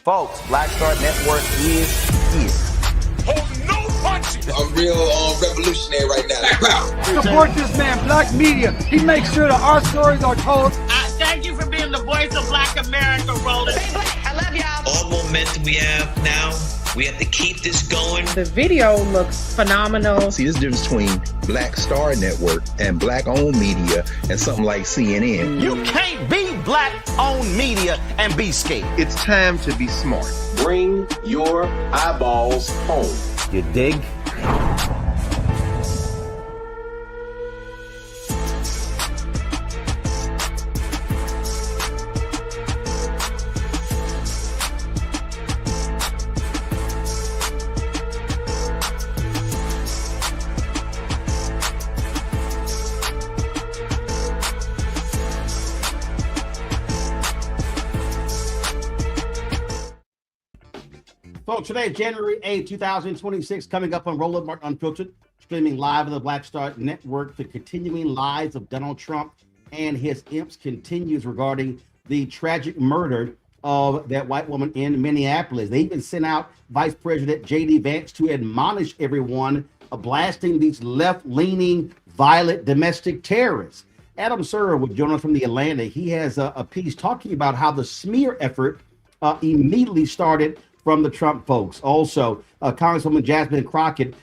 Folks, Black Star Network is here. Hold no punches. I'm real revolutionary right now. Black power. Support this man, Black Media. He makes sure that our stories are told. Thank you for being the voice of Black America, Roland. Stay black. I love y'all. All momentum we have now, we have to keep this going. The video looks phenomenal. See, this difference between Black Star Network and Black-owned media and something like CNN. You can't be Black-owned media and be scared. It's time to be smart. Bring your eyeballs home. You dig? Folks, today, January 8, 2026, coming up on Roll Up Martin Unfiltered, streaming live on the Black Star Network. The continuing lies of Donald Trump and his imps continues regarding the tragic murder of that white woman in Minneapolis. They even sent out Vice President J.D. Vance to admonish everyone of blasting these left-leaning, violent domestic terrorists. Adam Serwer would join us from the Atlantic. He has a piece talking about how the smear effort immediately started from the Trump folks. Also, Congresswoman Jasmine Crockett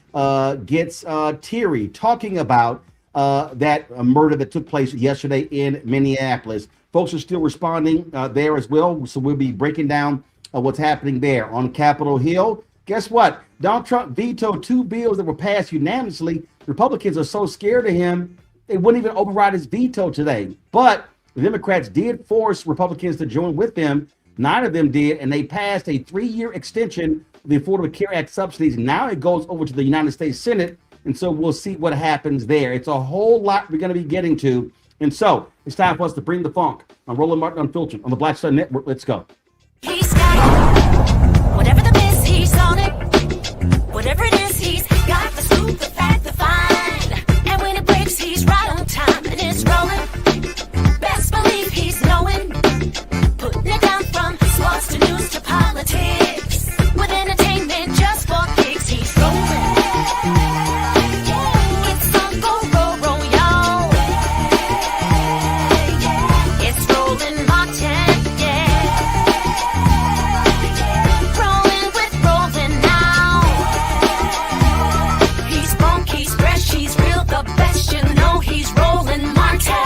gets teary talking about that murder that took place yesterday in Minneapolis. Folks are still responding there as well, so we'll be breaking down what's happening there. On Capitol Hill, guess what? Donald Trump vetoed 2 bills that were passed unanimously. Republicans are so scared of him, they wouldn't even override his veto today. But the Democrats did force Republicans to join with them. 9 of them did, and they passed a 3-year extension of the Affordable Care Act subsidies. Now it goes over to the United States Senate, and so we'll see what happens there. It's a whole lot we're going to be getting to, and so it's time for us to bring the funk on Roland Martin Unfiltered on the Black Star Network. Let's go. He's got whatever the miss, he's on it. Whatever it is, he's got the scoop, the fact, the find. And when it breaks, he's right on time, and it's rolling. Best believe he's knowing. Putting it down from sports to news to politics. With entertainment just for kicks, he's rolling. It's on go, roll, y'all. It's rolling Martin, yeah. Rolling with rolling now. He's funk, he's fresh, he's real, the best, you know he's rolling Martin.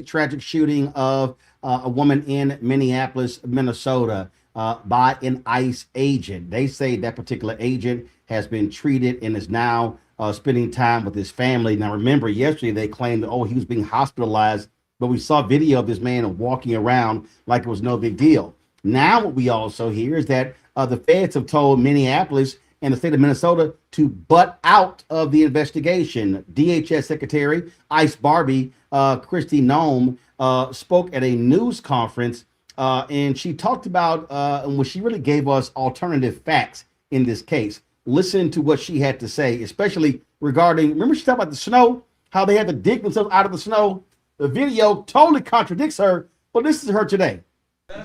Tragic shooting of a woman in Minneapolis, Minnesota, by an ICE agent. They say that particular agent has been treated and is now spending time with his family. Now, remember, yesterday they claimed that, he was being hospitalized, but we saw video of this man walking around like it was no big deal. Now, what we also hear is that the feds have told Minneapolis and the state of Minnesota to butt out of the investigation. DHS Secretary ICE Barbie Kristi Noem spoke at a news conference, and she talked about and she really gave us alternative facts in this case. Listen to what she had to say, especially regarding, remember she talked about the snow, how they had to dig themselves out of the snow. The video totally contradicts her, but this is her today.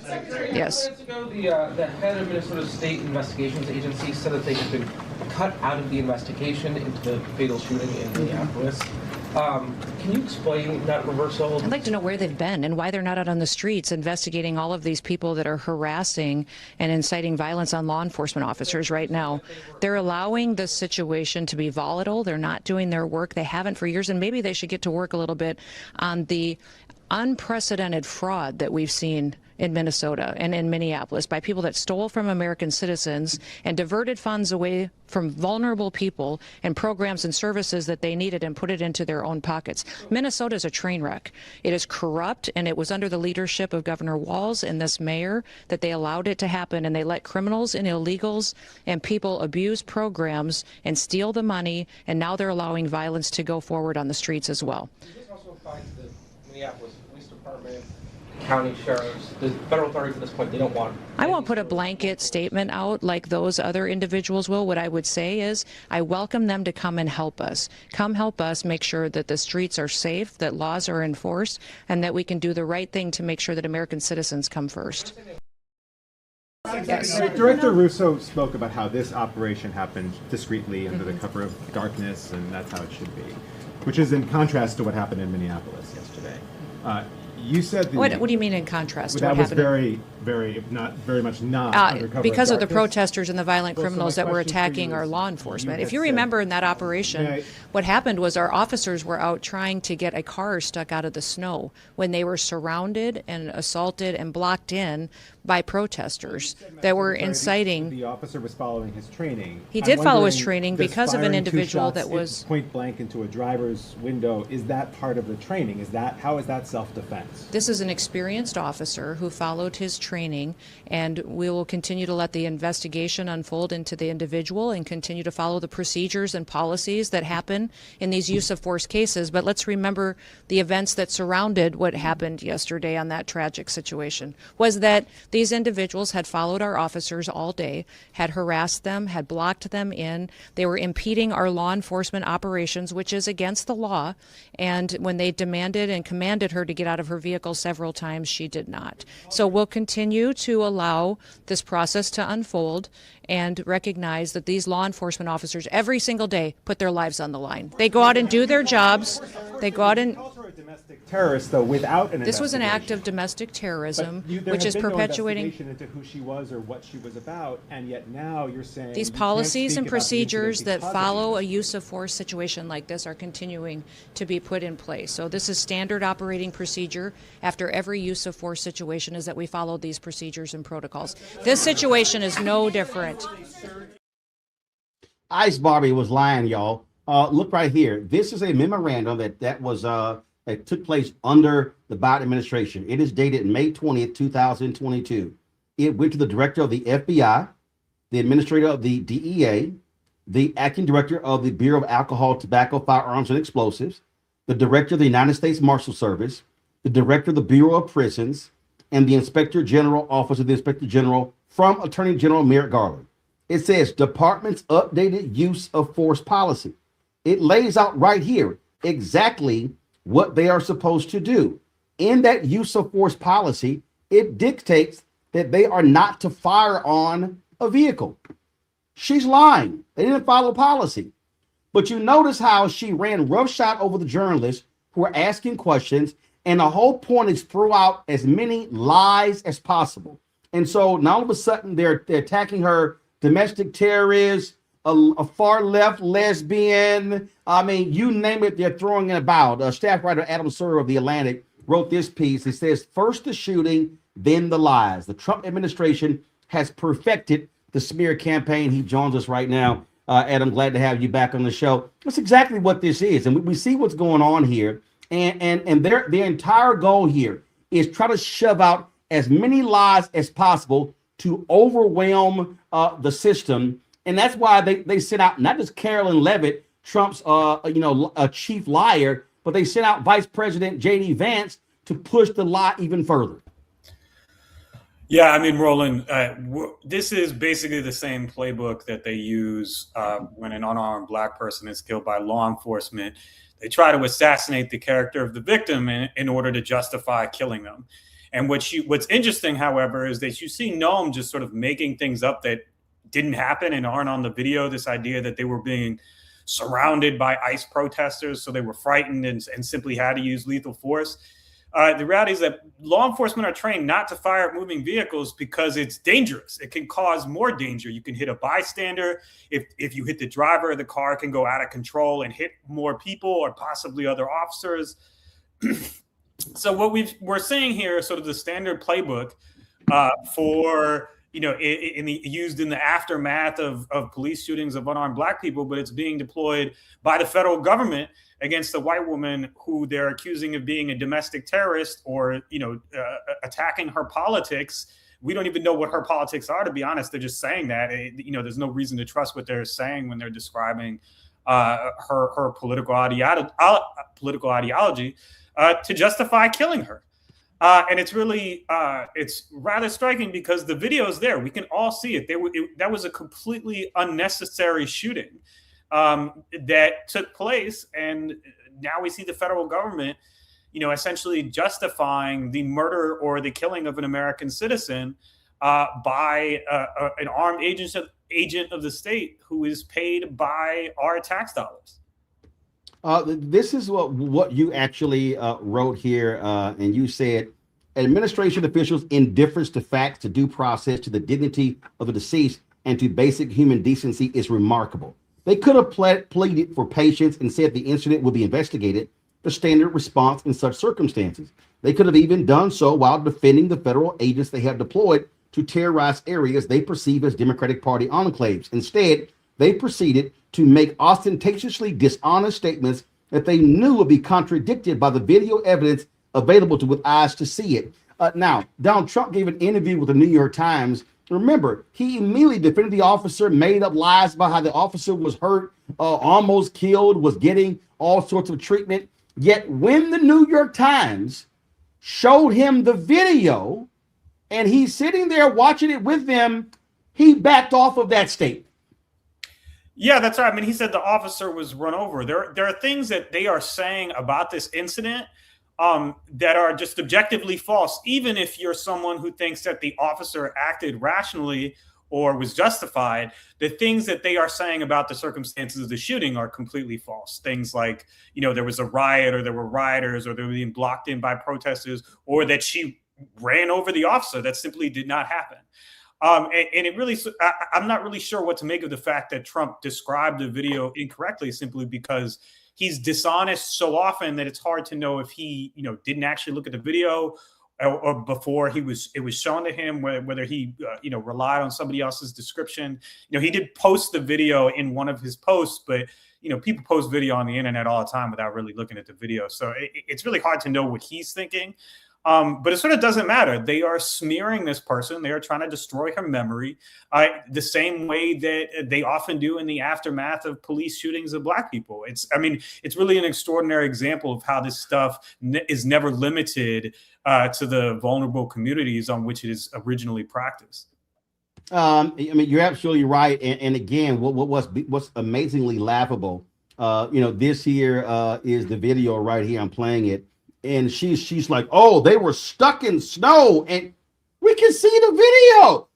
Secretary, yes. 2 minutes ago, the head of Minnesota State Investigations Agency said that they had been cut out of the investigation into the fatal shooting in Minneapolis. Can you explain that reversal? I'd like to know where they've been and why they're not out on the streets investigating all of these people that are harassing and inciting violence on law enforcement officers right now. They're allowing the situation to be volatile. They're not doing their work. They haven't for years, and maybe they should get to work a little bit on the unprecedented fraud that we've seen in Minnesota and in Minneapolis by people that stole from American citizens and diverted funds away from vulnerable people and programs and services that they needed and put it into their own pockets. Minnesota is a train wreck. It is corrupt, and it was under the leadership of Governor Walz and this mayor that they allowed it to happen, and they let criminals and illegals and people abuse programs and steal the money, and now they're allowing violence to go forward on the streets as well. This also finds the Minneapolis Police Department county sheriffs, the federal authorities at this point, they don't want. I won't put a blanket statement out like those other individuals will. What I would say is I welcome them to come and help us. Come help us make sure that the streets are safe, that laws are enforced, and that we can do the right thing to make sure that American citizens come first. Yes. Director Russo spoke about how this operation happened discreetly under the cover of darkness, and that's how it should be, which is in contrast to what happened in Minneapolis yesterday. You said what do you mean in contrast to that what was happened? very not very much not under cover because of the darkness. protesters and the violent So criminals my that were question for attacking you our is, law enforcement. you If you had remember said- in that operation, Yeah, what happened was our officers were out trying to get a car stuck out of the snow when they were surrounded and assaulted and blocked in by protesters that were inciting. The officer was following his training. He I'm did follow his wondering, training does because of an firing two individual shots that was point blank into a driver's window. Is that part of the training? How is that self-defense? This is an experienced officer who followed his training, and we will continue to let the investigation unfold into the individual and continue to follow the procedures and policies that happen in these use of force cases. But let's remember the events that surrounded what happened yesterday on that tragic situation was that these individuals had followed our officers all day, had harassed them, had blocked them in. They were impeding our law enforcement operations, which is against the law. And when they demanded and commanded her to get out of her vehicle several times, she did not. So we'll continue to allow this process to unfold and recognize that these law enforcement officers every single day put their lives on the line. They go out and do their jobs. They go out and Terrorist, though, without an this was an act investigation. of domestic terrorism, There which had is been no perpetuating investigation into who she was or what she was about, and yet now you're saying these you can't policies speak and about the incident procedures that because of follow a this. use of force situation like this are continuing to be put in place. So this is standard operating procedure after every use of force situation is that we follow these procedures and protocols. This situation is no different. Ice Barbie was lying, y'all. Look right here. This is a memorandum that was that took place under the Biden administration. It is dated May 20th, 2022. It went to the director of the FBI, the administrator of the DEA, the acting director of the Bureau of Alcohol, Tobacco, Firearms, and Explosives, the director of the United States Marshal Service, the director of the Bureau of Prisons, and the Inspector General, Office of the Inspector General from Attorney General Merrick Garland. It says Department's updated use of force policy. It lays out right here exactly what they are supposed to do. In that use of force policy, it dictates that they are not to fire on a vehicle. She's lying. They didn't follow policy. But you notice how she ran roughshod over the journalists who were asking questions, and the whole point is throw out as many lies as possible. And so now all of a sudden they're attacking her domestic terrorist, a far left lesbian. I mean, you name it, they're throwing it about. Staff writer Adam Serwer of The Atlantic wrote this piece. It says, first the shooting, then the lies. The Trump administration has perfected the smear campaign. He joins us right now. Adam, glad to have you back on the show. That's exactly what this is. And we see what's going on here. And their entire goal here is try to shove out as many lies as possible to overwhelm the system. And that's why they sent out not just Carolyn Leavitt, Trump's a chief liar, but they sent out Vice President J.D. Vance to push the lie even further. Yeah, I mean, Roland, this is basically the same playbook that they use when an unarmed Black person is killed by law enforcement. They try to assassinate the character of the victim in order to justify killing them. And what's interesting, however, is that you see Noem just sort of making things up that didn't happen and aren't on the video. This idea that they were being surrounded by ICE protesters, so they were frightened and simply had to use lethal force. The reality is that law enforcement are trained not to fire at moving vehicles because it's dangerous. It can cause more danger. You can hit a bystander. If you hit the driver, the car can go out of control and hit more people or possibly other officers. So what we're seeing here is sort of the standard playbook for, used in the aftermath of police shootings of unarmed Black people, but it's being deployed by the federal government against a white woman who they're accusing of being a domestic terrorist or, attacking her politics. We don't even know what her politics are, to be honest. They're just saying that. There's no reason to trust what they're saying when they're describing her political ideology to justify killing her. And it's really, it's rather striking because the video is there. We can all see it. That was a completely unnecessary shooting that took place. And now we see the federal government, essentially justifying the murder or the killing of an American citizen by an armed agent of the state who is paid by our tax dollars. This is what you actually wrote here, and you said, administration officials' indifference to facts, to due process, to the dignity of the deceased, and to basic human decency is remarkable. They could have pleaded for patience and said the incident will be investigated, the standard response in such circumstances. They could have even done so while defending the federal agents they have deployed to terrorize areas they perceive as Democratic Party enclaves. Instead, they proceeded to make ostentatiously dishonest statements that they knew would be contradicted by the video evidence available with eyes to see it. Now, Donald Trump gave an interview with the New York Times. Remember, he immediately defended the officer, made up lies about how the officer was hurt, almost killed, was getting all sorts of treatment. Yet when the New York Times showed him the video and he's sitting there watching it with them, he backed off of that statement. Yeah, that's right. I mean, he said the officer was run over. There are things that they are saying about this incident that are just objectively false, even if you're someone who thinks that the officer acted rationally or was justified. The things that they are saying about the circumstances of the shooting are completely false. Things like, there was a riot, or there were rioters, or they were being blocked in by protesters, or that she ran over the officer. That simply did not happen. And it really, I'm not really sure what to make of the fact that Trump described the video incorrectly, simply because he's dishonest so often that it's hard to know if he, didn't actually look at the video or before it was shown to him, whether he, relied on somebody else's description. He did post the video in one of his posts, but, people post video on the internet all the time without really looking at the video. So it's really hard to know what he's thinking. But it sort of doesn't matter. They are smearing this person. They are trying to destroy her memory the same way that they often do in the aftermath of police shootings of Black people. It's really an extraordinary example of how this stuff is never limited to the vulnerable communities on which it is originally practiced. You're absolutely right. And again, what's amazingly laughable, this here is the video right here. I'm playing it. And she's like, oh, they were stuck in snow. And we can see the video.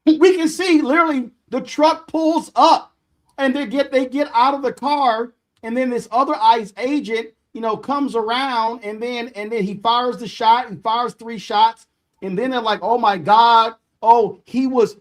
We can see literally the truck pulls up and they get out of the car. And then this other ICE agent, comes around and then he fires the shot. He fires 3 shots. And then they're like, oh, my God. Oh, he was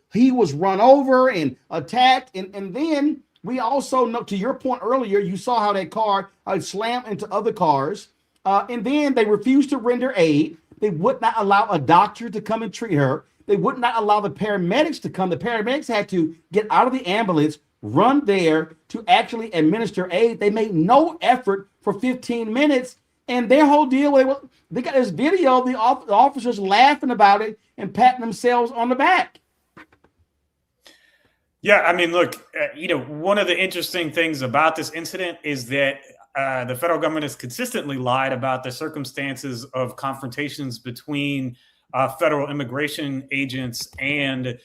run over and attacked. And then we also know, to your point earlier, you saw how that car slammed into other cars. And then they refused to render aid. They would not allow a doctor to come and treat her. They would not allow the paramedics to come. The paramedics had to get out of the ambulance, run there to actually administer aid. They made no effort for 15 minutes. And their whole deal, they got this video of the officers laughing about it and patting themselves on the back. Yeah, I mean, look, one of the interesting things about this incident is that the federal government has consistently lied about the circumstances of confrontations between federal immigration agents and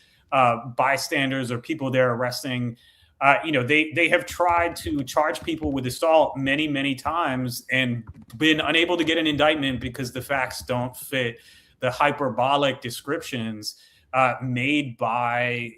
bystanders or people they're arresting. They have tried to charge people with assault many, many times and been unable to get an indictment because the facts don't fit the hyperbolic descriptions made by,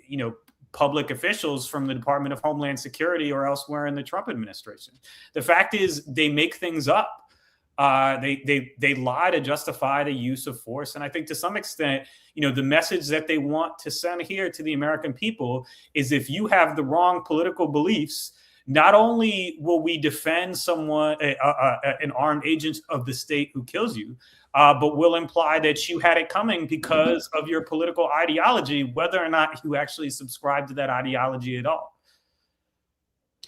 public officials from the Department of Homeland Security or elsewhere in the Trump administration. The fact is they make things up. They lie to justify the use of force. And I think to some extent, the message that they want to send here to the American people is if you have the wrong political beliefs, not only will we defend someone, an armed agent of the state who kills you, but will imply that you had it coming because of your political ideology, whether or not you actually subscribe to that ideology at all.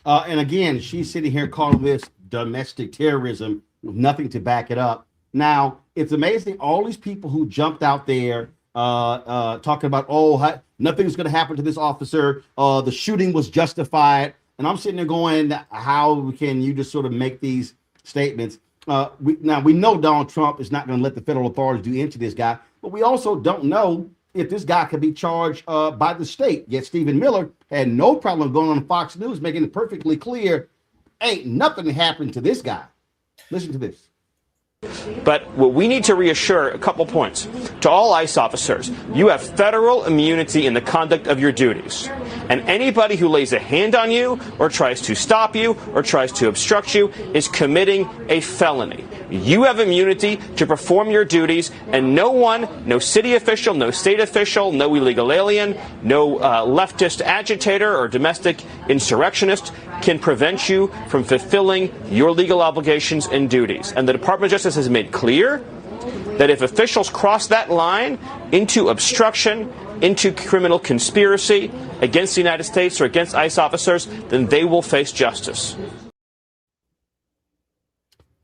And again, she's sitting here calling this domestic terrorism with nothing to back it up. Now, it's amazing all these people who jumped out there talking about, nothing's going to happen to this officer. The shooting was justified. And I'm sitting there going, how can you just sort of make these statements? we know Donald Trump is not going to let the federal authorities do into this guy, but we also don't know if this guy could be charged by the state. Yet Stephen Miller had no problem going on Fox News, making it perfectly clear, ain't nothing happened to this guy. Listen to this. But what we need to reassure a couple points to all ICE officers: you have federal immunity in the conduct of your duties. And anybody who lays a hand on you or tries to stop you or tries to obstruct you is committing a felony. You have immunity to perform your duties, and no one, no city official, no state official, no illegal alien, no leftist agitator or domestic insurrectionist can prevent you from fulfilling your legal obligations and duties. And the Department of Justice has made clear that if officials cross that line into obstruction, into criminal conspiracy against the United States or against ICE officers, then they will face justice.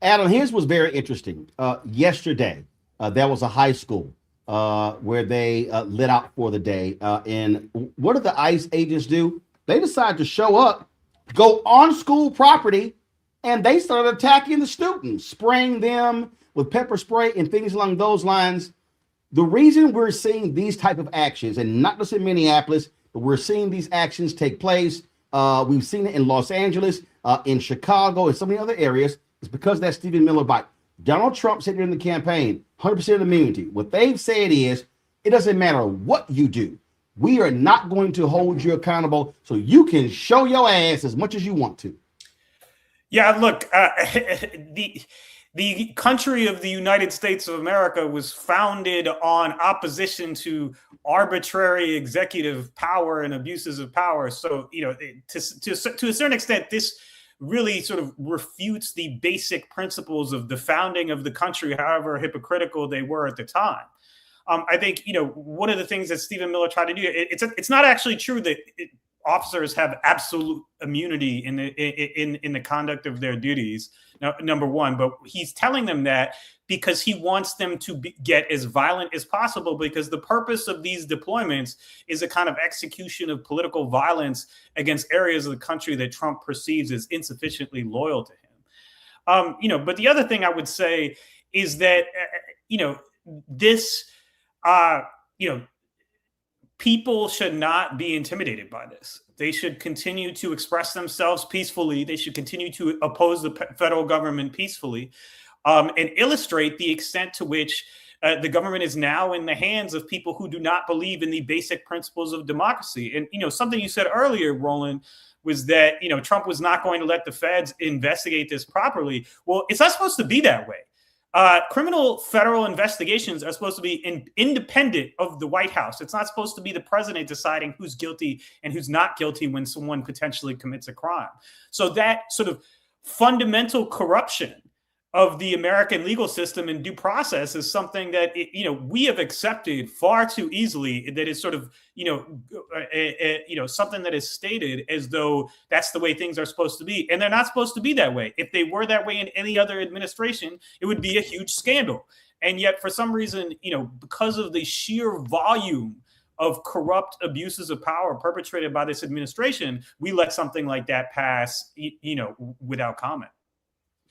Adam, his was very interesting. Yesterday, there was a high school where they lit out for the day. And what did the ICE agents do? They decided to show up, go on school property, and they started attacking the students, spraying them with pepper spray and things along those lines. The reason we're seeing these type of actions, and not just in Minneapolis, but we're seeing these actions take place. We've seen it in Los Angeles, in Chicago, and so many other areas. It's because of that Stephen Miller bite. Donald Trump said during the campaign, 100% immunity. What they've said is, it doesn't matter what you do. We are not going to hold you accountable, so you can show your ass as much as you want to. Yeah, look, the country of the United States of America was founded on opposition to arbitrary executive power and abuses of power. So, you know, to a certain extent, this really sort of refutes the basic principles of the founding of the country, however hypocritical they were at the time. I think, you know, one of the things that Stephen Miller tried to do, it's not actually true that officers have absolute immunity in the conduct of their duties. Now, number one, but he's telling them that because he wants them to get as violent as possible, because the purpose of these deployments is a kind of execution of political violence against areas of the country that Trump perceives as insufficiently loyal to him. You know, but the other thing I would say is that, you know, this, you know, people should not be intimidated by this. They should continue to express themselves peacefully. They should continue to oppose the federal government peacefully, and illustrate the extent to which the government is now in the hands of people who do not believe in the basic principles of democracy. And, you know, something you said earlier, Roland, was that, you know, Trump was not going to let the feds investigate this properly. Well, it's not supposed to be that way. Criminal federal investigations are supposed to be independent of the White House. It's not supposed to be the president deciding who's guilty and who's not guilty when someone potentially commits a crime. So that sort of fundamental corruption of the American legal system and due process is something that, you know, we have accepted far too easily. That is sort of, you know, something that is stated as though that's the way things are supposed to be, and they're not supposed to be that way. If they were that way in any other administration, it would be a huge scandal. And yet, for some reason, you know, because of the sheer volume of corrupt abuses of power perpetrated by this administration, we let something like that pass, you know, without comment.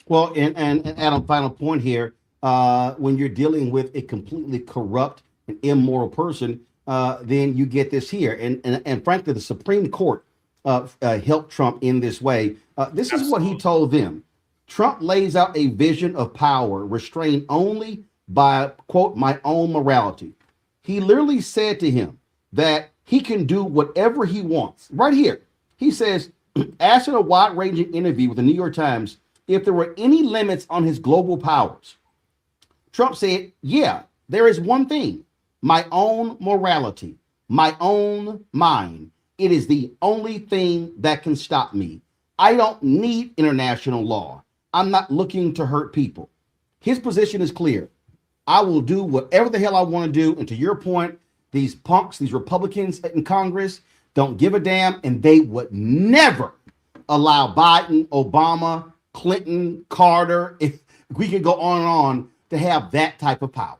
Well, and Adam, final point here, when you're dealing with a completely corrupt and immoral person, then you get this here. And frankly, the Supreme Court helped Trump in this way. This is what he told them. Trump lays out a vision of power restrained only by, quote, my own morality. He literally said to him that he can do whatever he wants. Right here, he says, asked in a wide-ranging interview with the New York Times if there were any limits on his global powers. Trump said, yeah, there is one thing, my own morality, my own mind. It is the only thing that can stop me. I don't need international law. I'm not looking to hurt people. His position is clear. I will do whatever the hell I want to do. And to your point, these punks, these Republicans in Congress don't give a damn, and they would never allow Biden, Obama, Clinton, Carter, if we could go on to have that type of power.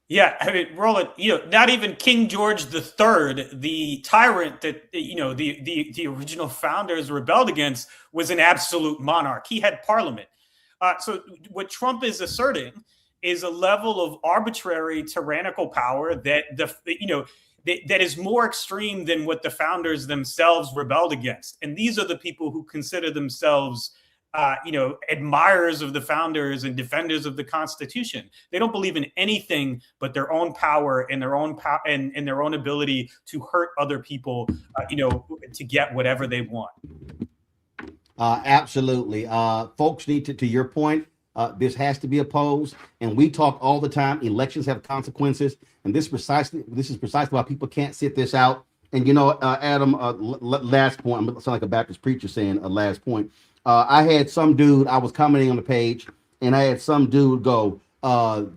Yeah, I mean, Roland, you know, not even King George III, the tyrant that, you know, the original founders rebelled against, was an absolute monarch. He had parliament. So what Trump is asserting is a level of arbitrary, tyrannical power that that is more extreme than what the founders themselves rebelled against. And these are the people who consider themselves, admirers of the founders and defenders of the Constitution. They don't believe in anything but their own power and their own and their own ability to hurt other people, to get whatever they want. Absolutely. Folks need to your point, this has to be opposed. And we talk all the time. Elections have consequences. And this is precisely why people can't sit this out. And, Adam, last point, I'm going to sound like a Baptist preacher saying last point. I had some dude, I was commenting on the page, and I had some dude go,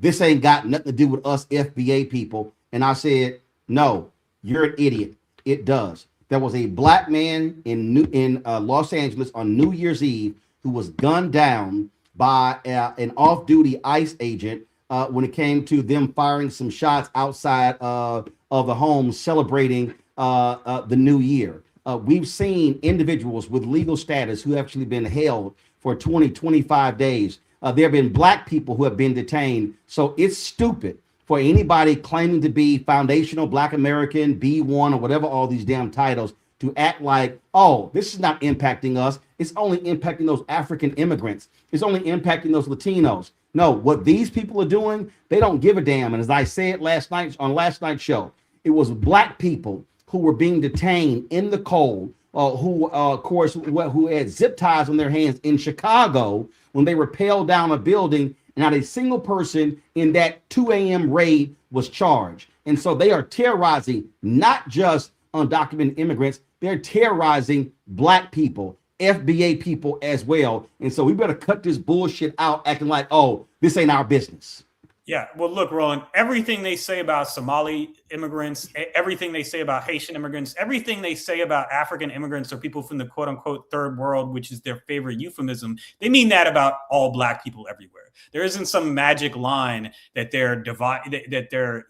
this ain't got nothing to do with us FBA people. And I said, no, you're an idiot. It does. There was a black man in Los Angeles on New Year's Eve who was gunned down by an off-duty ICE agent when it came to them firing some shots outside of the home celebrating the new year. We've seen individuals with legal status who have actually been held for 20, 25 days. There have been black people who have been detained. So it's stupid for anybody claiming to be foundational Black American, B1, or whatever all these damn titles to act like, oh, this is not impacting us. It's only impacting those African immigrants. It's only impacting those Latinos. No, what these people are doing, they don't give a damn. And as I said last night on last night's show, it was black people who were being detained in the cold, who had zip ties on their hands in Chicago when they rappelled down a building, and not a single person in that 2 a.m. raid was charged. And so they are terrorizing not just undocumented immigrants, they're terrorizing black people, FBA people as well. And so we better cut this bullshit out, acting like, oh, this ain't our business. Yeah, well, look, Roland, everything they say about Somali immigrants, everything they say about Haitian immigrants, everything they say about African immigrants or people from the quote unquote third world, which is their favorite euphemism, they mean that about all black people everywhere. There isn't some magic line that they're going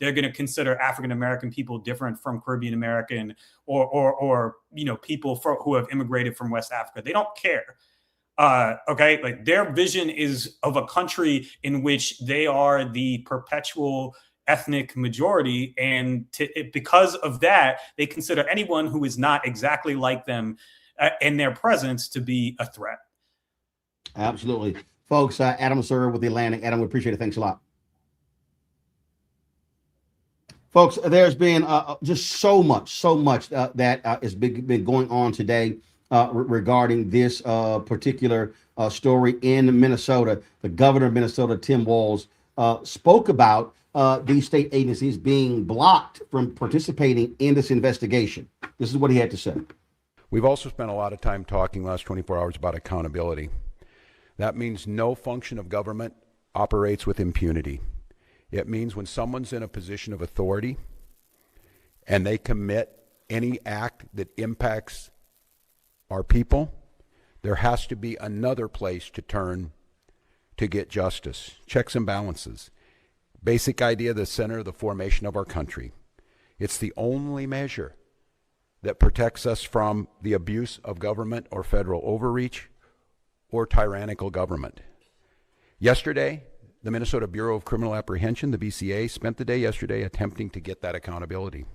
to consider African American people different from Caribbean American or people who have immigrated from West Africa. They don't care. Okay, like their vision is of a country in which they are the perpetual ethnic majority, and because of that, they consider anyone who is not exactly like them in their presence to be a threat. Absolutely, folks. Adam Serwer with the Atlantic. Adam, we appreciate it. Thanks a lot, folks. There's been just so much that has been going on today. Regarding this particular story in Minnesota. The governor of Minnesota, Tim Walz, spoke about these state agencies being blocked from participating in this investigation. This is what he had to say. We've also spent a lot of time talking last 24 hours about accountability. That means no function of government operates with impunity. It means when someone's in a position of authority and they commit any act that impacts our people, there has to be another place to turn to get justice. Checks and balances. Basic idea, the center of the formation of our country. It's the only measure that protects us from the abuse of government or federal overreach or tyrannical government. Yesterday, the Minnesota Bureau of Criminal Apprehension, the BCA, spent the day yesterday attempting to get that accountability.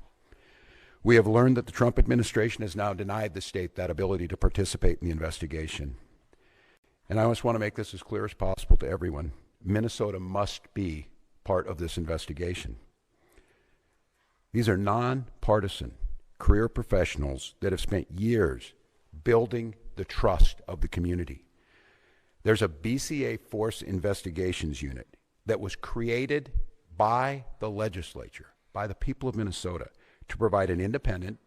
We have learned that the Trump administration has now denied the state that ability to participate in the investigation. And I just want to make this as clear as possible to everyone. Minnesota must be part of this investigation. These are nonpartisan career professionals that have spent years building the trust of the community. There's a BCA Force Investigations Unit that was created by the legislature, by the people of Minnesota, to provide an independent,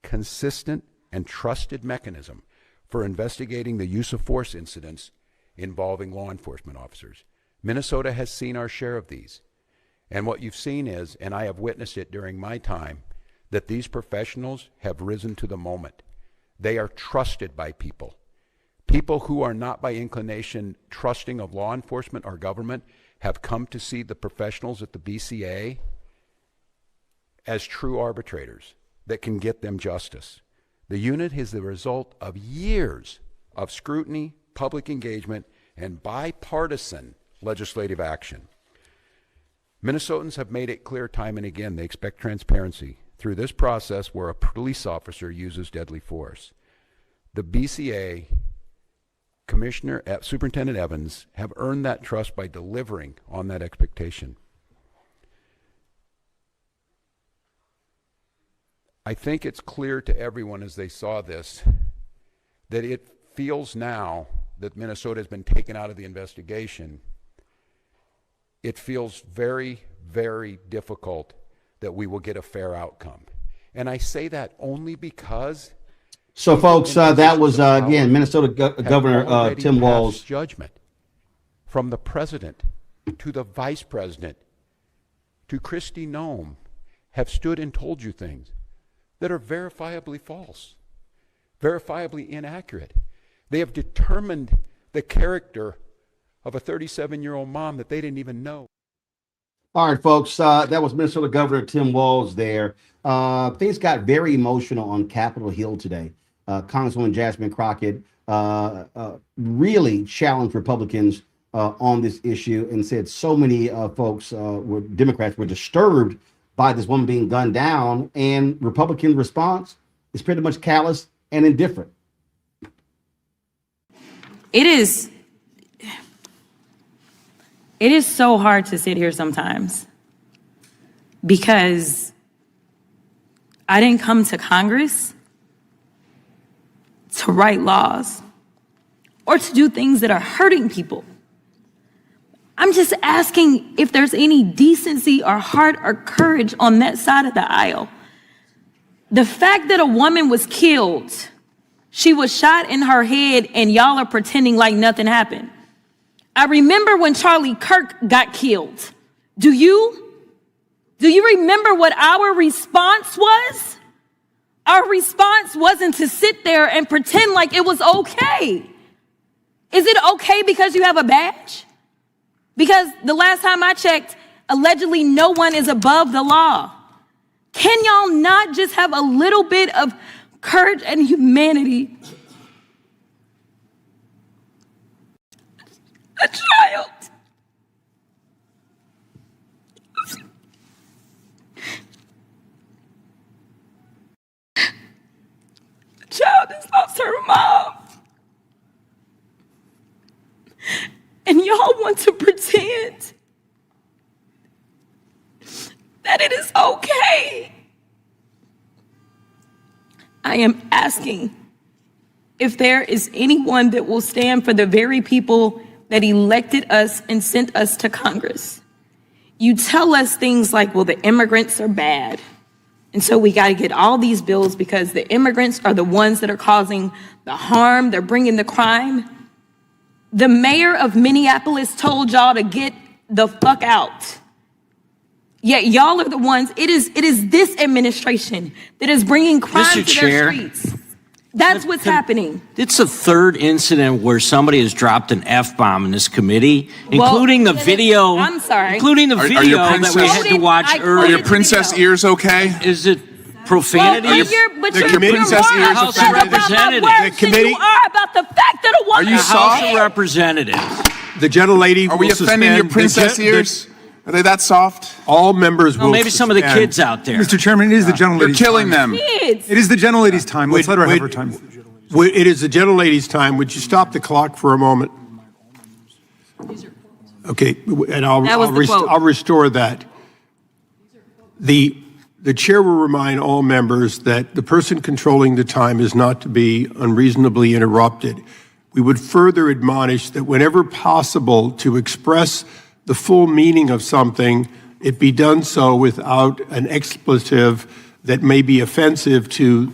consistent, and trusted mechanism for investigating the use of force incidents involving law enforcement officers. Minnesota has seen our share of these. And what you've seen is, and I have witnessed it during my time, that these professionals have risen to the moment. They are trusted by people. People who are not by inclination trusting of law enforcement or government have come to see the professionals at the BCA as true arbitrators that can get them justice. The unit is the result of years of scrutiny, public engagement, and bipartisan legislative action. Minnesotans have made it clear time and again they expect transparency through this process where a police officer uses deadly force. The BCA, Superintendent Evans, have earned that trust by delivering on that expectation. I think it's clear to everyone as they saw this that it feels now that Minnesota has been taken out of the investigation. It feels very, very difficult that we will get a fair outcome. And I say that only because... So, folks, that was, again, Minnesota Governor Tim Walz. Judgment from the president to the vice president to Kristi Noem have stood and told you things that are verifiably false, verifiably inaccurate. They have determined the character of a 37-year-old mom that they didn't even know. All right, folks, that was Minnesota Governor Tim Walz there. Things got very emotional on Capitol Hill today. Congresswoman Jasmine Crockett really challenged Republicans on this issue and said so many Democrats were disturbed by this woman being gunned down, and Republican response is pretty much callous and indifferent. It is so hard to sit here sometimes because I didn't come to Congress to write laws or to do things that are hurting people. I'm just asking if there's any decency or heart or courage on that side of the aisle. The fact that a woman was killed, she was shot in her head, and y'all are pretending like nothing happened. I remember when Charlie Kirk got killed. Do you remember what our response was? Our response wasn't to sit there and pretend like it was okay. Is it okay because you have a badge? Because the last time I checked, allegedly no one is above the law. Can y'all not just have a little bit of courage and humanity? A child. A child has lost her mom. And y'all want to pretend that it is okay. I am asking if there is anyone that will stand for the very people that elected us and sent us to Congress. You tell us things like, well, the immigrants are bad. And so we got to get all these bills because the immigrants are the ones that are causing the harm. They're bringing the crime. The mayor of Minneapolis told y'all to get the fuck out. Yet y'all are the ones, it is this administration that is bringing crime to their streets. That's what's happening. It's the third incident where somebody has dropped an F-bomb in this committee, including the video. I'm sorry. Including the video that we had to watch earlier. Are your princess ears okay? Is it profanity? Well, the princess ears House of Representatives. The committee. You are about the fact that a woman. Are you soft? House of Representatives. The gentlelady. Are we offending your princess ears? Are they that soft? All members will maybe some of the kids out there. Mr. Chairman, it is the gentlelady's You're killing time. them. Kids. It is the gentlelady's time. Let's let her have her time. It is the gentlelady's time. Would you stop the clock for a moment? Okay, and I'll restore that. The chair will remind all members that the person controlling the time is not to be unreasonably interrupted. We would further admonish that whenever possible to express the full meaning of something, it be done so without an expletive that may be offensive to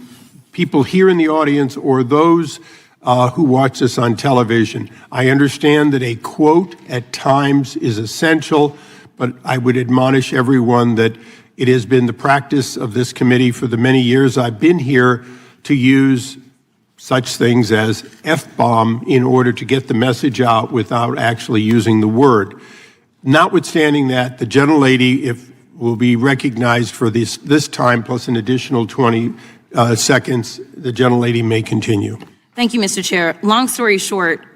people here in the audience or those who watch this on television. I understand that a quote at times is essential, but I would admonish everyone that it has been the practice of this committee for the many years I've been here to use such things as F-bomb in order to get the message out without actually using the word. Notwithstanding that, the gentlelady will be recognized for this time plus an additional 20 seconds. The gentlelady may continue. Thank you, Mr. Chair. Long story short,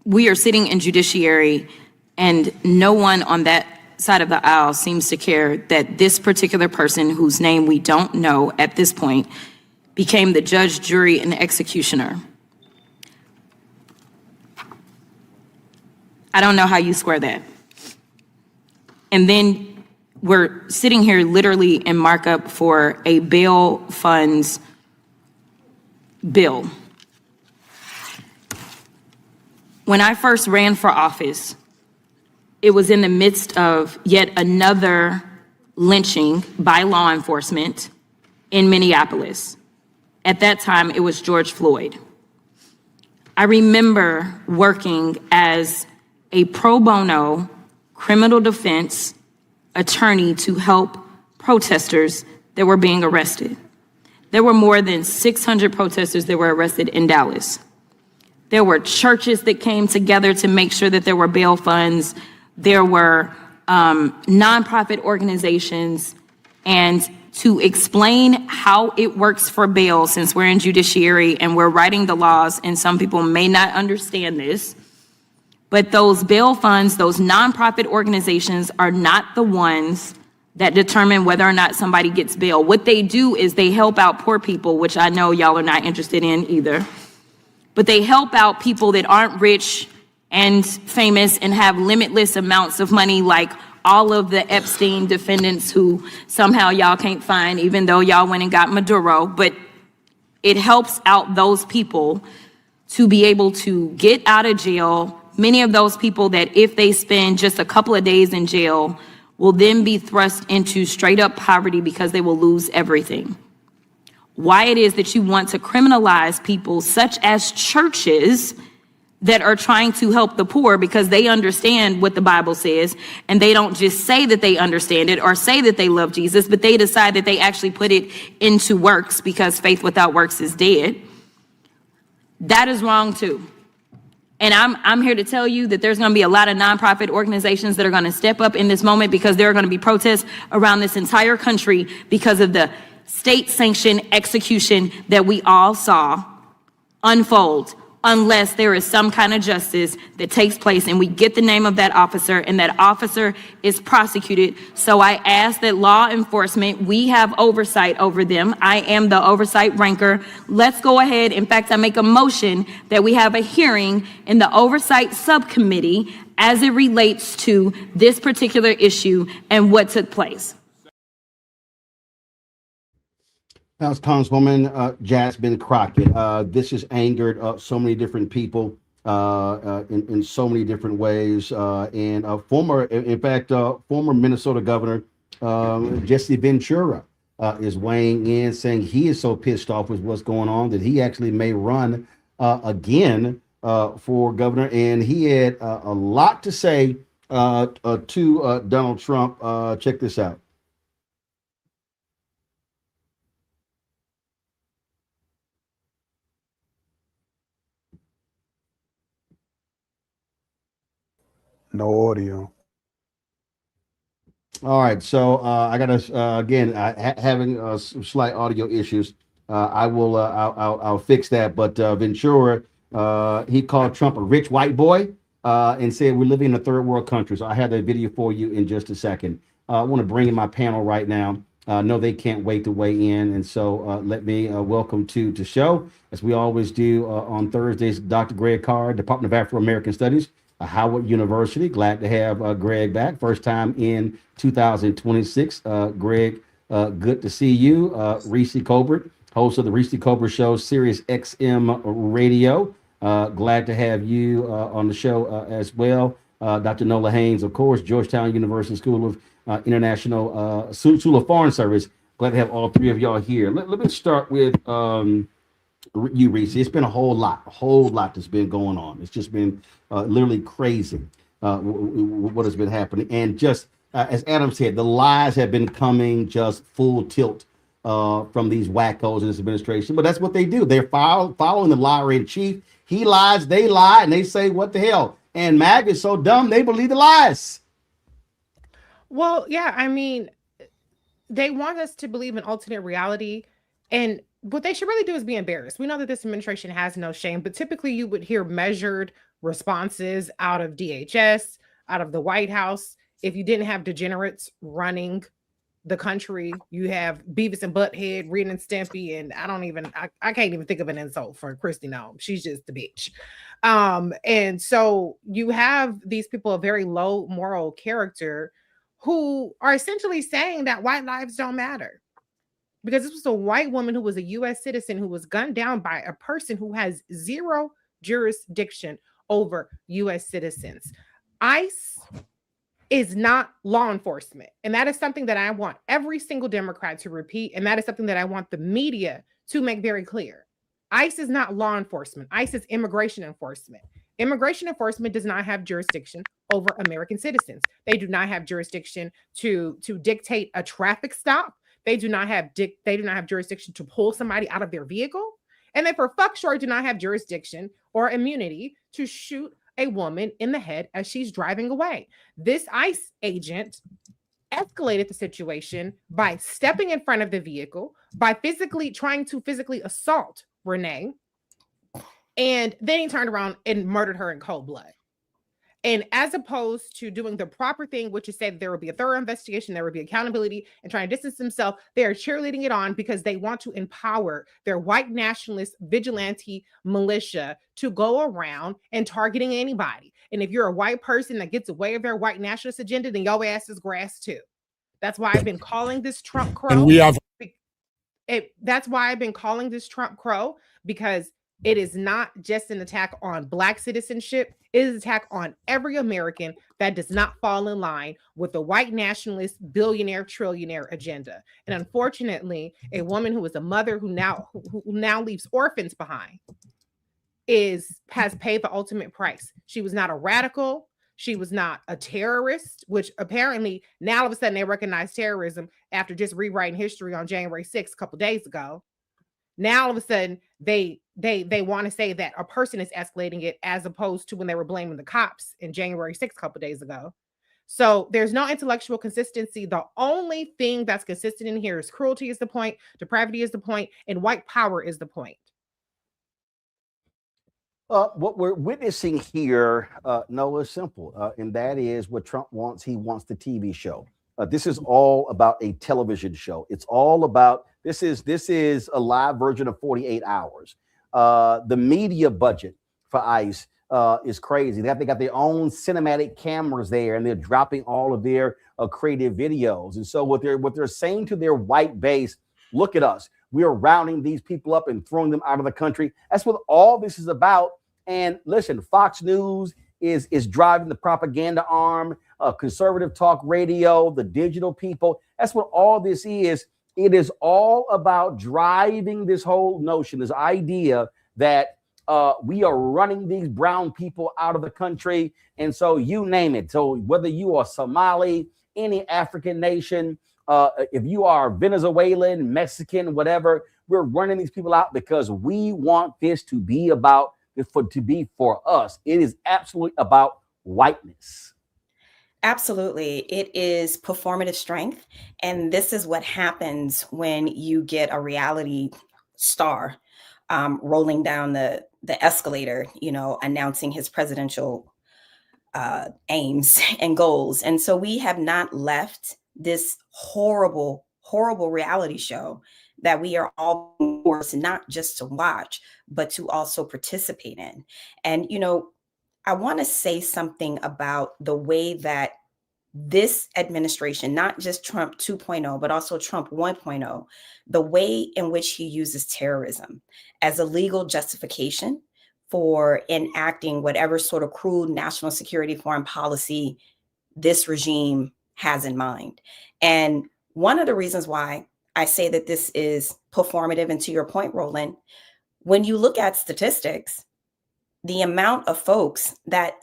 we are sitting in judiciary and no one on that side of the aisle seems to care that this particular person, whose name we don't know at this point, became the judge, jury, and executioner. I don't know how you square that. And then we're sitting here literally in markup for a bail funds bill. When I first ran for office, it was in the midst of yet another lynching by law enforcement in Minneapolis. At that time, it was George Floyd. I remember working as a pro bono criminal defense attorney to help protesters that were being arrested. There were more than 600 protesters that were arrested in Dallas. There were churches that came together to make sure that there were bail funds. There were nonprofit organizations. And to explain how it works for bail, since we're in judiciary and we're writing the laws, and some people may not understand this, but those bail funds, those nonprofit organizations are not the ones that determine whether or not somebody gets bail. What they do is they help out poor people, which I know y'all are not interested in either. But they help out people that aren't rich and famous and have limitless amounts of money, like all of the Epstein defendants who somehow y'all can't find, even though y'all went and got Maduro. But it helps out those people to be able to get out of jail. Many of those people that if they spend just a couple of days in jail will then be thrust into straight up poverty because they will lose everything. Why it is that you want to criminalize people such as churches that are trying to help the poor because they understand what the Bible says, and they don't just say that they understand it or say that they love Jesus, but they decide that they actually put it into works because faith without works is dead. That is wrong too. And I'm here to tell you that there's going to be a lot of nonprofit organizations that are going to step up in this moment, because there are going to be protests around this entire country because of the state-sanctioned execution that we all saw unfold, unless there is some kind of justice that takes place and we get the name of that officer and that officer is prosecuted. So I ask that law enforcement, we have oversight over them. I am the oversight ranker. Let's go ahead. In fact, I make a motion that we have a hearing in the oversight subcommittee as it relates to this particular issue and what took place. That was Congresswoman Jasmine Crockett. This has angered so many different people in so many different ways. And former Minnesota Governor Jesse Ventura is weighing in, saying he is so pissed off with what's going on that he actually may run again for governor. And he had a lot to say to Donald Trump. Check this out. No audio. All right, so I got to again having some slight audio issues. I'll fix that. But Ventura, he called Trump a rich white boy and said we're living in a third world country. So I have that video for you in just a second. I want to bring in my panel right now. No, they can't wait to weigh in, and so let me welcome to the show, as we always do on Thursdays, Dr. Greg Carr, Department of Afro-American Studies, Howard University. Glad to have Greg back. First time in 2026. Greg, good to see you. Reese Colbert, host of the Reese Colbert Show, Sirius XM Radio. Glad to have you on the show as well. Dr. Nola Haynes, of course, Georgetown University School of International School of Foreign Service. Glad to have all three of y'all here. Let me start with you, Reese. It's been a whole lot that's been going on. It's just been literally crazy what has been happening. And just as Adam said, the lies have been coming just full tilt from these wackos in this administration. But that's what they do. They're following the liar in chief. He lies, they lie, and they say, what the hell? And MAG is so dumb, they believe the lies. Well, yeah, I mean, they want us to believe in alternate reality, and what they should really do is be embarrassed. We know that this administration has no shame, but typically you would hear measured responses out of DHS, out of the White House. If you didn't have degenerates running the country, you have Beavis and Butthead, Ren and Stimpy, and I can't even think of an insult for Kristi Noem. She's just the bitch. And so you have these people of very low moral character who are essentially saying that white lives don't matter. Because this was a white woman who was a U.S. citizen who was gunned down by a person who has zero jurisdiction over U.S. citizens. ICE is not law enforcement. And that is something that I want every single Democrat to repeat. And that is something that I want the media to make very clear. ICE is not law enforcement. ICE is immigration enforcement. Immigration enforcement does not have jurisdiction over American citizens. They do not have jurisdiction to dictate a traffic stop. They do not have jurisdiction to pull somebody out of their vehicle. And they for fuck sure do not have jurisdiction or immunity to shoot a woman in the head as she's driving away. This ICE agent escalated the situation by stepping in front of the vehicle, by trying to physically assault Renee, and then he turned around and murdered her in cold blood. And as opposed to doing the proper thing, which is say that there will be a thorough investigation, there will be accountability, and trying to distance themselves, they are cheerleading it on because they want to empower their white nationalist vigilante militia to go around and targeting anybody. And if you're a white person that gets away with their white nationalist agenda, then your ass is grass too. That's why I've been calling this Trump crow. That's why I've been calling this Trump crow, because it is not just an attack on Black citizenship. It is an attack on every American that does not fall in line with the white nationalist billionaire trillionaire agenda. And unfortunately, a woman who is a mother who now leaves orphans behind has paid the ultimate price. She was not a radical. She was not a terrorist, which apparently now all of a sudden they recognize terrorism after just rewriting history on January 6th a couple days ago. Now all of a sudden they want to say that a person is escalating it, as opposed to when they were blaming the cops in January 6th a couple days ago. So there's no intellectual consistency. The only thing that's consistent in here is cruelty is the point, depravity is the point, and white power is the point. What we're witnessing here, Noah, is simple, and that is what Trump wants. He wants the TV show. This is all about a television show. It's all about, this is a live version of 48 hours. The media budget for ICE is crazy. They got their own cinematic cameras there, and they're dropping all of their creative videos. And so what they're saying to their white base, look at us. We are rounding these people up and throwing them out of the country. That's what all this is about. And listen, Fox News is driving the propaganda arm, conservative talk radio, the digital people. That's what all this is. It is all about driving this whole notion, this idea that we are running these brown people out of the country. And so you name it. So whether you are Somali, any African nation, if you are Venezuelan, Mexican, whatever, we're running these people out because we want this to be for us. It is absolutely about whiteness. Absolutely. It is performative strength. And this is what happens when you get a reality star rolling down the escalator, announcing his presidential aims and goals. And so we have not left this horrible, horrible reality show that we are all forced not just to watch, but to also participate in. And, I want to say something about the way that this administration, not just Trump 2.0, but also Trump 1.0, the way in which he uses terrorism as a legal justification for enacting whatever sort of crude national security foreign policy this regime has in mind. And one of the reasons why I say that this is performative, and to your point, Roland, when you look at statistics, the amount of folks that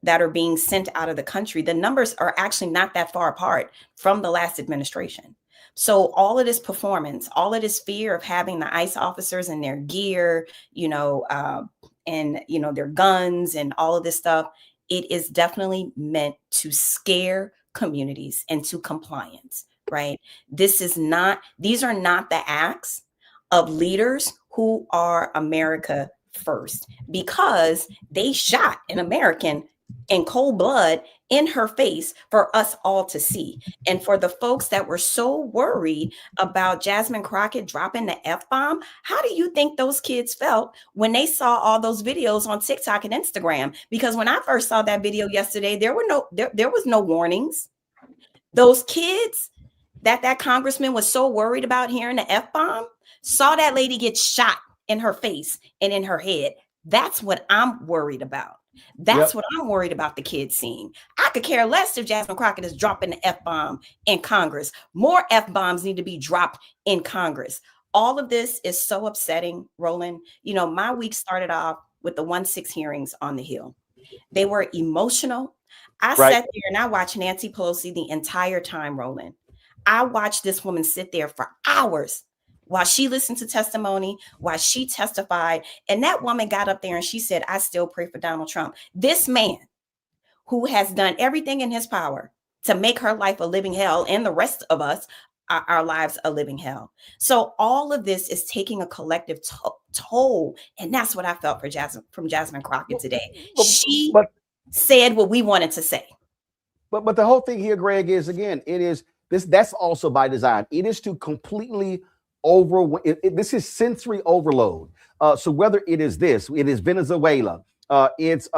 are being sent out of the country, the numbers are actually not that far apart from the last administration. So all of this performance, all of this fear of having the ICE officers in their gear, and their guns and all of this stuff, it is definitely meant to scare communities into compliance, right? These are not the acts of leaders who are America first because they shot an American in cold blood in her face for us all to see. And for the folks that were so worried about Jasmine Crockett dropping the F-bomb, how do you think those kids felt when they saw all those videos on TikTok and Instagram? Because when I first saw that video yesterday, there was no warnings. Those kids that congressman was so worried about hearing the F-bomb saw that lady get shot in her face and in her head. That's what I'm worried about. That's what I'm worried about the kids seeing. I could care less if Jasmine Crockett is dropping the F-bomb in Congress. More F-bombs need to be dropped in Congress. All of this is so upsetting, Roland. You know, my week started off with the 1-6 hearings on the Hill. They were emotional. I sat there and I watched Nancy Pelosi the entire time, Roland. I watched this woman sit there for hours while she listened to testimony, while she testified. And that woman got up there and she said, I still pray for Donald Trump. This man who has done everything in his power to make her life a living hell and the rest of us, our lives a living hell. So all of this is taking a collective toll. And that's what I felt from Jasmine Crockett today. She said what we wanted to say. But the whole thing here, Greg, is again, that's also by design. It is to completely this is sensory overload. So whether it is Venezuela, it's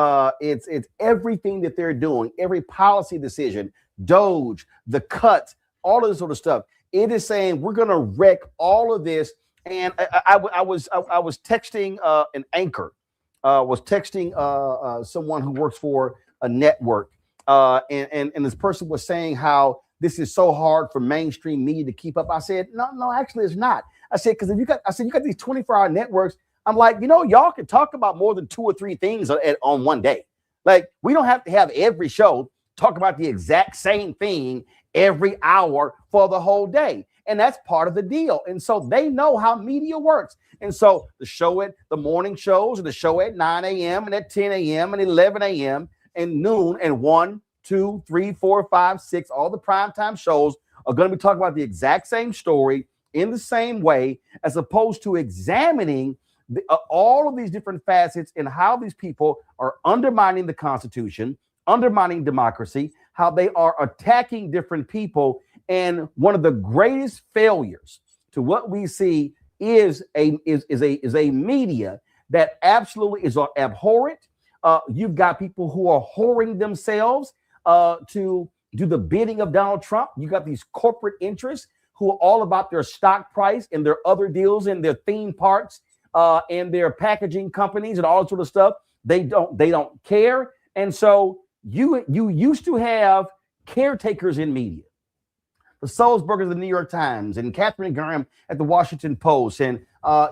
everything that they're doing, every policy decision, Doge, the cut, all of this sort of stuff. It is saying we're going to wreck all of this. And I was texting an anchor, was texting someone who works for a network, and this person was saying how this is so hard for mainstream media to keep up. I said, no, actually it's not. I said, because you got these 24-hour networks. I'm like, y'all can talk about more than 2 or 3 things on one day. Like, we don't have to have every show talk about the exact same thing every hour for the whole day. And that's part of the deal. And so they know how media works. And so the morning shows, and the show at 9 a.m. and at 10 a.m. and 11 a.m. and noon and 1, 2, 3, 4, 5, 6, all the primetime shows are going to be talking about the exact same story in the same way, as opposed to examining all of these different facets and how these people are undermining the Constitution, undermining democracy, how they are attacking different people. And one of the greatest failures to what we see is a media that absolutely is abhorrent. You've got people who are whoring themselves to do the bidding of Donald Trump. You got these corporate interests who are all about their stock price and their other deals and their theme parks and their packaging companies and all that sort of stuff. They don't care. And so you used to have caretakers in media. The Sulzbergers of the New York Times and Catherine Graham at the Washington Post. And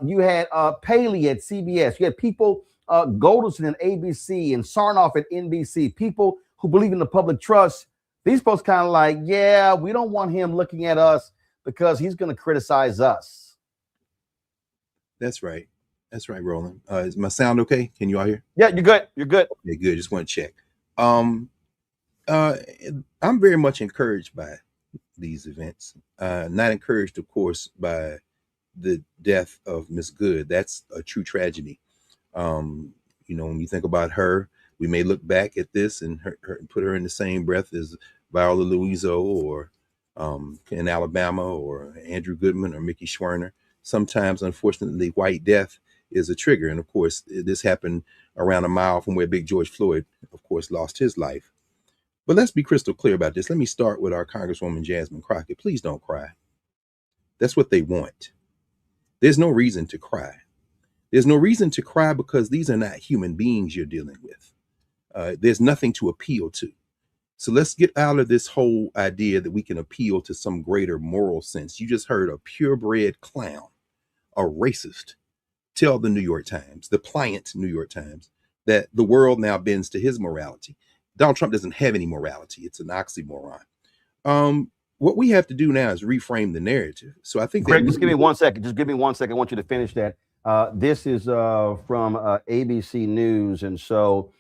you had Paley at CBS. You had people, Golderson at ABC and Sarnoff at NBC, people who believe in the public trust. These folks kind of like, yeah, we don't want him looking at us because he's going to criticize us. That's right. That's right, Roland. Is my sound okay? Can you all hear? Yeah, you're good. You're good. Okay, good. Just want to check. I'm very much encouraged by these events. Not encouraged, of course, by the death of Miss Good. That's a true tragedy. When you think about her, we may look back at this and put her in the same breath as Viola Luiso or in Alabama or Andrew Goodman or Mickey Schwerner. Sometimes, unfortunately, white death is a trigger. And of course, this happened around a mile from where Big George Floyd, of course, lost his life. But let's be crystal clear about this. Let me start with our Congresswoman Jasmine Crockett. Please don't cry. That's what they want. There's no reason to cry. There's no reason to cry because these are not human beings you're dealing with. There's nothing to appeal to. So let's get out of this whole idea that we can appeal to some greater moral sense. You just heard a purebred clown, a racist, tell the New York Times, the pliant New York Times, that the world now bends to his morality. Donald Trump doesn't have any morality. It's an oxymoron. What we have to do now is reframe the narrative. So I think Greg, just give me 1 second. Just give me 1 second. I want you to finish that. This is from ABC News. And so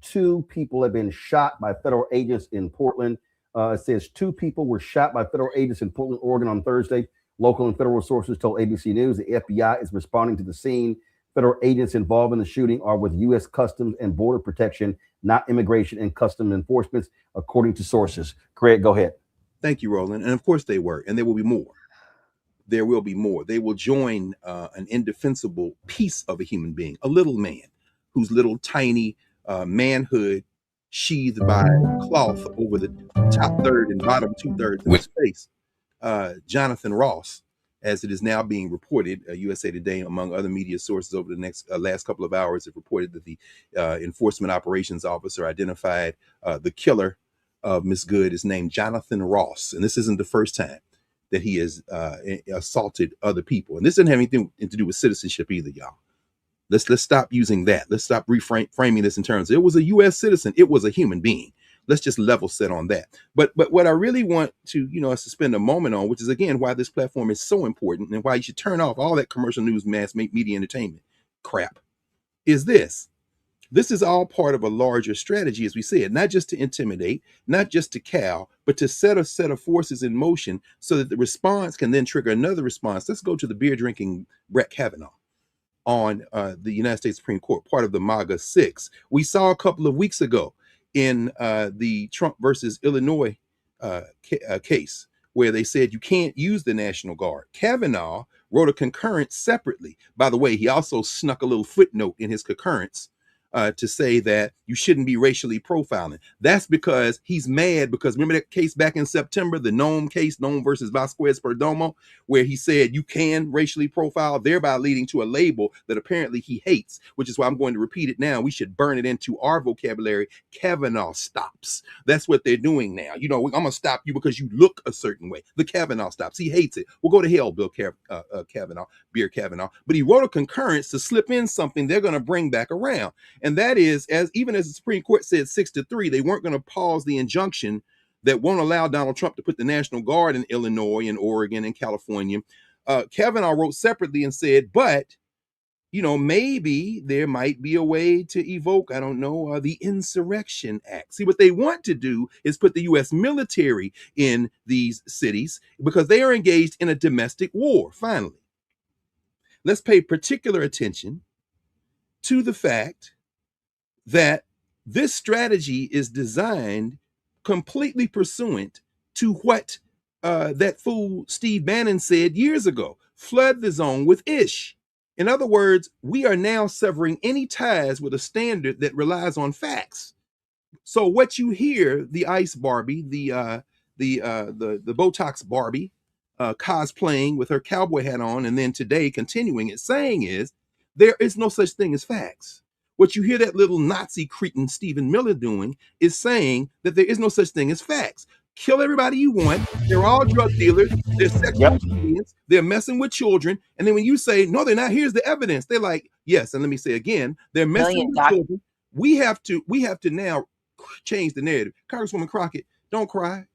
2 people have been shot by federal agents in Portland. It says 2 people were shot by federal agents in Portland, Oregon on Thursday. Local and federal sources told ABC News the FBI is responding to the scene. federal agents involved in the shooting are with U.S. Customs and Border Protection, not Immigration and Customs Enforcement, according to sources. Craig, go ahead. Thank you, Roland. And of course they were, and there will be more. There will be more. They will join an indefensible piece of a human being, a little man whose little tiny manhood sheathed by cloth over the top third and bottom 2/3 of his face. Jonathan Ross, as it is now being reported, USA Today, among other media sources over the last couple of hours, have reported that the enforcement operations officer identified the killer of Miss Good is named Jonathan Ross. And this isn't the first time that he has assaulted other people. And this doesn't have anything to do with citizenship either, y'all. Let's stop using that. Let's stop reframing this in terms of it was a U.S. citizen. It was a human being. Let's just level set on that. But what I really want to, us to spend a moment on, which is, again, why this platform is so important and why you should turn off all that commercial news, mass media entertainment crap, is this. This is all part of a larger strategy, as we said, not just to intimidate, not just to cow, but to set a set of forces in motion so that the response can then trigger another response. Let's go to the beer-drinking Brett Kavanaugh on the United States Supreme Court, part of the MAGA 6. We saw a couple of weeks ago in the Trump versus Illinois case, where they said you can't use the National Guard. Kavanaugh wrote a concurrence separately. By the way, he also snuck a little footnote in his concurrence to say that you shouldn't be racially profiling. That's because he's mad because remember that case back in September, the Noem case, Noem versus Vasquez Perdomo, where he said you can racially profile, thereby leading to a label that apparently he hates, which is why I'm going to repeat it now. We should burn it into our vocabulary. Kavanaugh stops. That's what they're doing now. I'm going to stop you because you look a certain way. The Kavanaugh stops. He hates it. We'll go to hell, Bill Kavanaugh, Beer Kavanaugh. But he wrote a concurrence to slip in something they're going to bring back around. And that is, even as the Supreme Court said 6-3, they weren't going to pause the injunction that won't allow Donald Trump to put the National Guard in Illinois and Oregon and California. Kavanaugh wrote separately and said, but, maybe there might be a way to evoke, the Insurrection Act. See, what they want to do is put the U.S. military in these cities because they are engaged in a domestic war. Finally, let's pay particular attention to the fact that this strategy is designed completely pursuant to what that fool Steve Bannon said years ago. Flood the zone with ish. In other words, we are now severing any ties with a standard that relies on facts. So what you hear, the Ice Barbie, the Botox Barbie cosplaying with her cowboy hat on, and then today continuing it saying is, there is no such thing as facts. What you hear that little Nazi cretin Stephen Miller doing is saying that there is no such thing as facts. Kill everybody you want. They're all drug dealers. They're sexual deviants. They're messing with children. And then when you say, no, they're not, here's the evidence. They're like, yes. And let me say again, they're messing with children. We have to now change the narrative. Congresswoman Crockett, don't cry.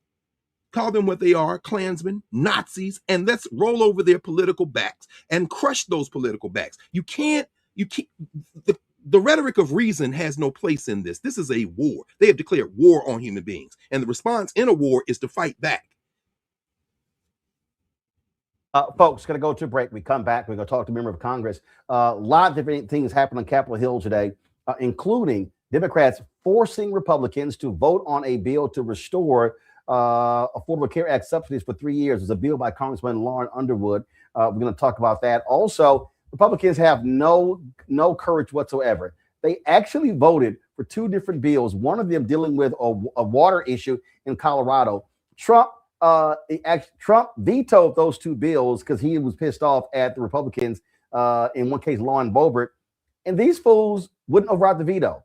Call them what they are, Klansmen, Nazis, and let's roll over their political backs and crush those political backs. The rhetoric of reason has no place in this. This is a war. They have declared war on human beings. And the response in a war is to fight back. Folks, going to go to a break. We come back. We're going to talk to a member of Congress. A lot of different things happened on Capitol Hill today, including Democrats forcing Republicans to vote on a bill to restore Affordable Care Act subsidies for 3 years. There's a bill by Congressman Lauren Underwood. We're going to talk about that. Also, Republicans have no courage whatsoever. They actually voted for two different bills, one of them dealing with a water issue in Colorado. Trump vetoed those two bills because he was pissed off at the Republicans, in one case, Lauren Boebert. And these fools wouldn't override the veto,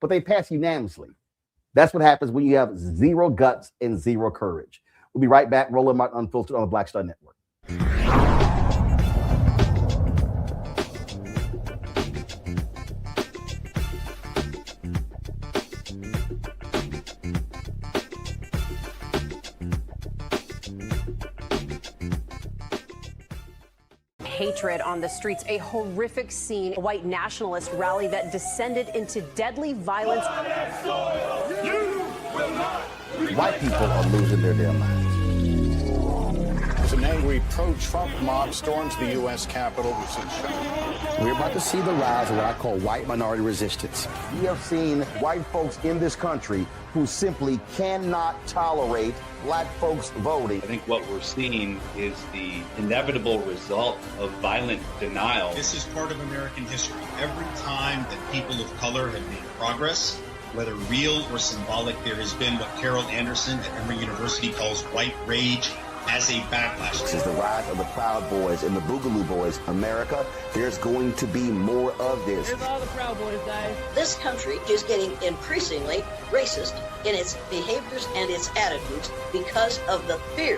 but they passed unanimously. That's what happens when you have zero guts and zero courage. We'll be right back. Roland Martin Unfiltered on the Black Star Network. Hatred on the streets, a horrific scene, a white nationalist rally that descended into deadly violence. White people are losing their damn minds. as an angry pro-Trump mob storms the U.S. Capitol. We're about to see the rise of what I call white minority resistance. We have seen white folks in this country who simply cannot tolerate black folks voting. I think what we're seeing is the inevitable result of violent denial. This is part of American history. Every time that people of color have made progress, whether real or symbolic, there has been what Carol Anderson at Emory University calls white rage as a backlash. This is the rise of the Proud Boys and the Boogaloo Boys. America, there's going to be more of this. Here's all the Proud Boys, guys. This country is getting increasingly racist in its behaviors and its attitudes because of the fear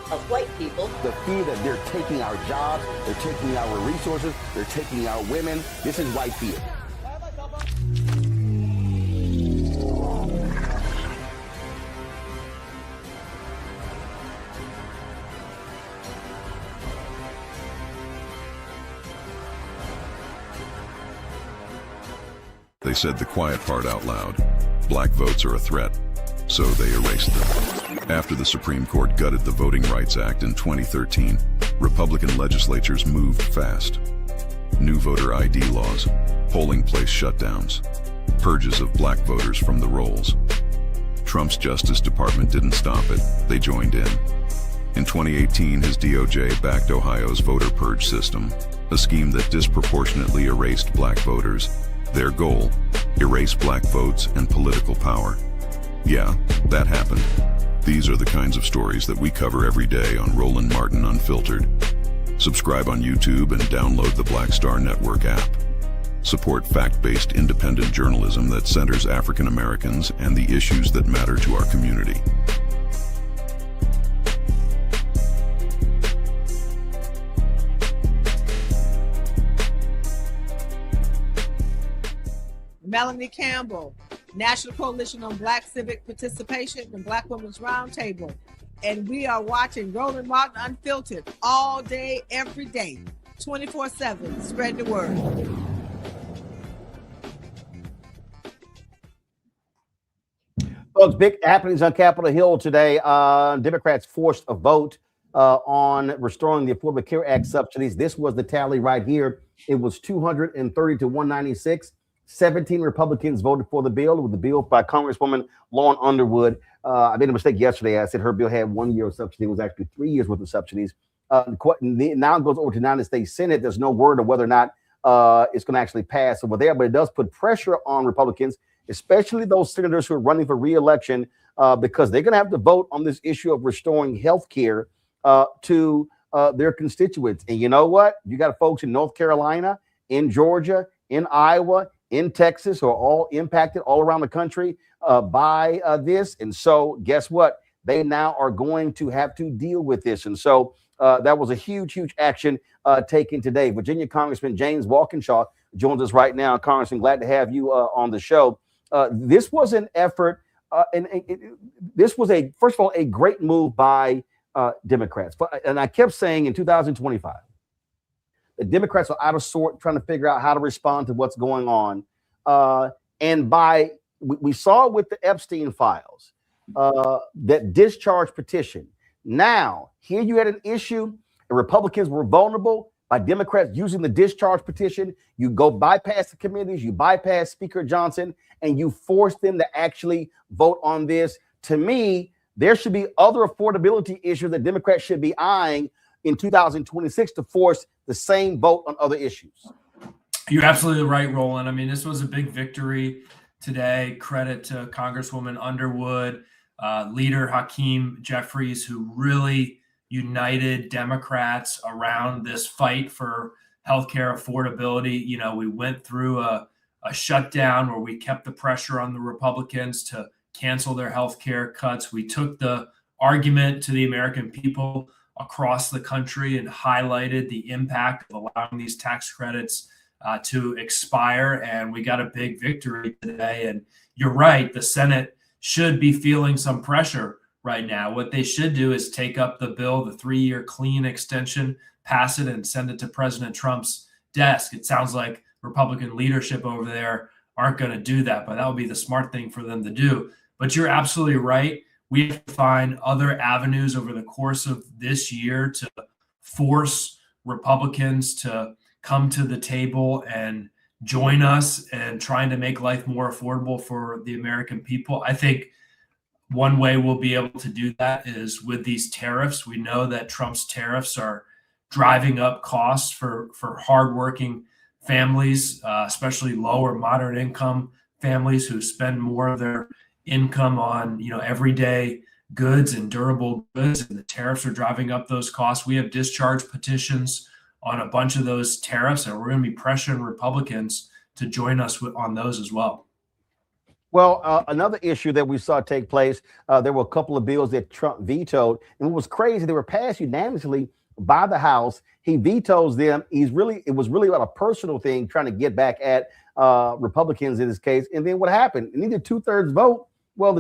of white people. The fear that they're taking our jobs, they're taking our resources, they're taking our women. This is white fear. They said the quiet part out loud. Black votes are a threat, so they erased them. After the Supreme Court gutted the Voting Rights Act in 2013, Republican legislatures moved fast. New voter ID laws, polling place shutdowns, purges of black voters from the rolls. Trump's Justice Department didn't stop it, they joined in. In 2018, his DOJ backed Ohio's voter purge system, a scheme that disproportionately erased black voters. Their goal, erase black votes and political power. Yeah, that happened. These are the kinds of stories that we cover every day on Roland Martin Unfiltered. Subscribe on YouTube and download the Black Star Network app. Support fact-based independent journalism that centers African Americans and the issues that matter to our community. Melanie Campbell, National Coalition on Black Civic Participation and Black Women's Roundtable. And we are watching Roland Martin Unfiltered all day, every day, 24/7. Spread the word. Folks, big happenings on Capitol Hill today. Democrats forced a vote on restoring the Affordable Care Act subsidies. This was the tally right here. It was 230 to 196. 17 Republicans voted for the bill. It was the bill by Congresswoman Lauren Underwood. I made a mistake yesterday. I said her bill had 1 year of subsidy. It was actually 3 years worth of subsidies. Now it goes over to the United States Senate. There's no word of whether or not it's going to actually pass over there, but it does put pressure on Republicans, especially those senators who are running for re-election, because they're going to have to vote on this issue of restoring health care to their constituents. And you know what? You got folks in North Carolina, in Georgia, in Iowa, in Texas, who are all impacted all around the country by this. And so guess what? They now are going to have to deal with this. And so that was a huge, huge action taken today. Virginia Congressman James Walkinshaw joins us right now. Congressman, glad to have you on the show. This was an effort, this was first of all, a great move by Democrats. And I kept saying in 2025, the Democrats are out of sort trying to figure out how to respond to what's going on. And we saw with the Epstein files, that discharge petition. Now, here you had an issue, and Republicans were vulnerable by Democrats using the discharge petition. You go bypass the committees, you bypass Speaker Johnson, and you force them to actually vote on this. To me, there should be other affordability issues that Democrats should be eyeing in 2026 to force the same vote on other issues. You're absolutely right, Roland. I mean, this was a big victory today. Credit to Congresswoman Underwood, leader Hakeem Jeffries, who really united Democrats around this fight for healthcare affordability. You know, we went through a shutdown where we kept the pressure on the Republicans to cancel their healthcare cuts. We took the argument to the American people across the country and highlighted the impact of allowing these tax credits to expire. And we got a big victory today. And you're right, the Senate should be feeling some pressure right now. What they should do is take up the bill, the 3-year clean extension, pass it and send it to President Trump's desk. It sounds like Republican leadership over there aren't going to do that, but that would be the smart thing for them to do. But you're absolutely right. We have to find other avenues over the course of this year to force Republicans to come to the table and join us in trying to make life more affordable for the American people. I think one way we'll be able to do that is with these tariffs. We know that Trump's tariffs are driving up costs for hardworking families, especially low or moderate income families who spend more of their income on, everyday goods and durable goods, and the tariffs are driving up those costs. We have discharge petitions on a bunch of those tariffs, and we're going to be pressuring Republicans to join us on those as well. Well, another issue that we saw take place, there were a couple of bills that Trump vetoed, and what was crazy, they were passed unanimously by the House. He vetoes them. It was really about a personal thing, trying to get back at Republicans in this case. And then what happened? It needed 2/3 vote. Well,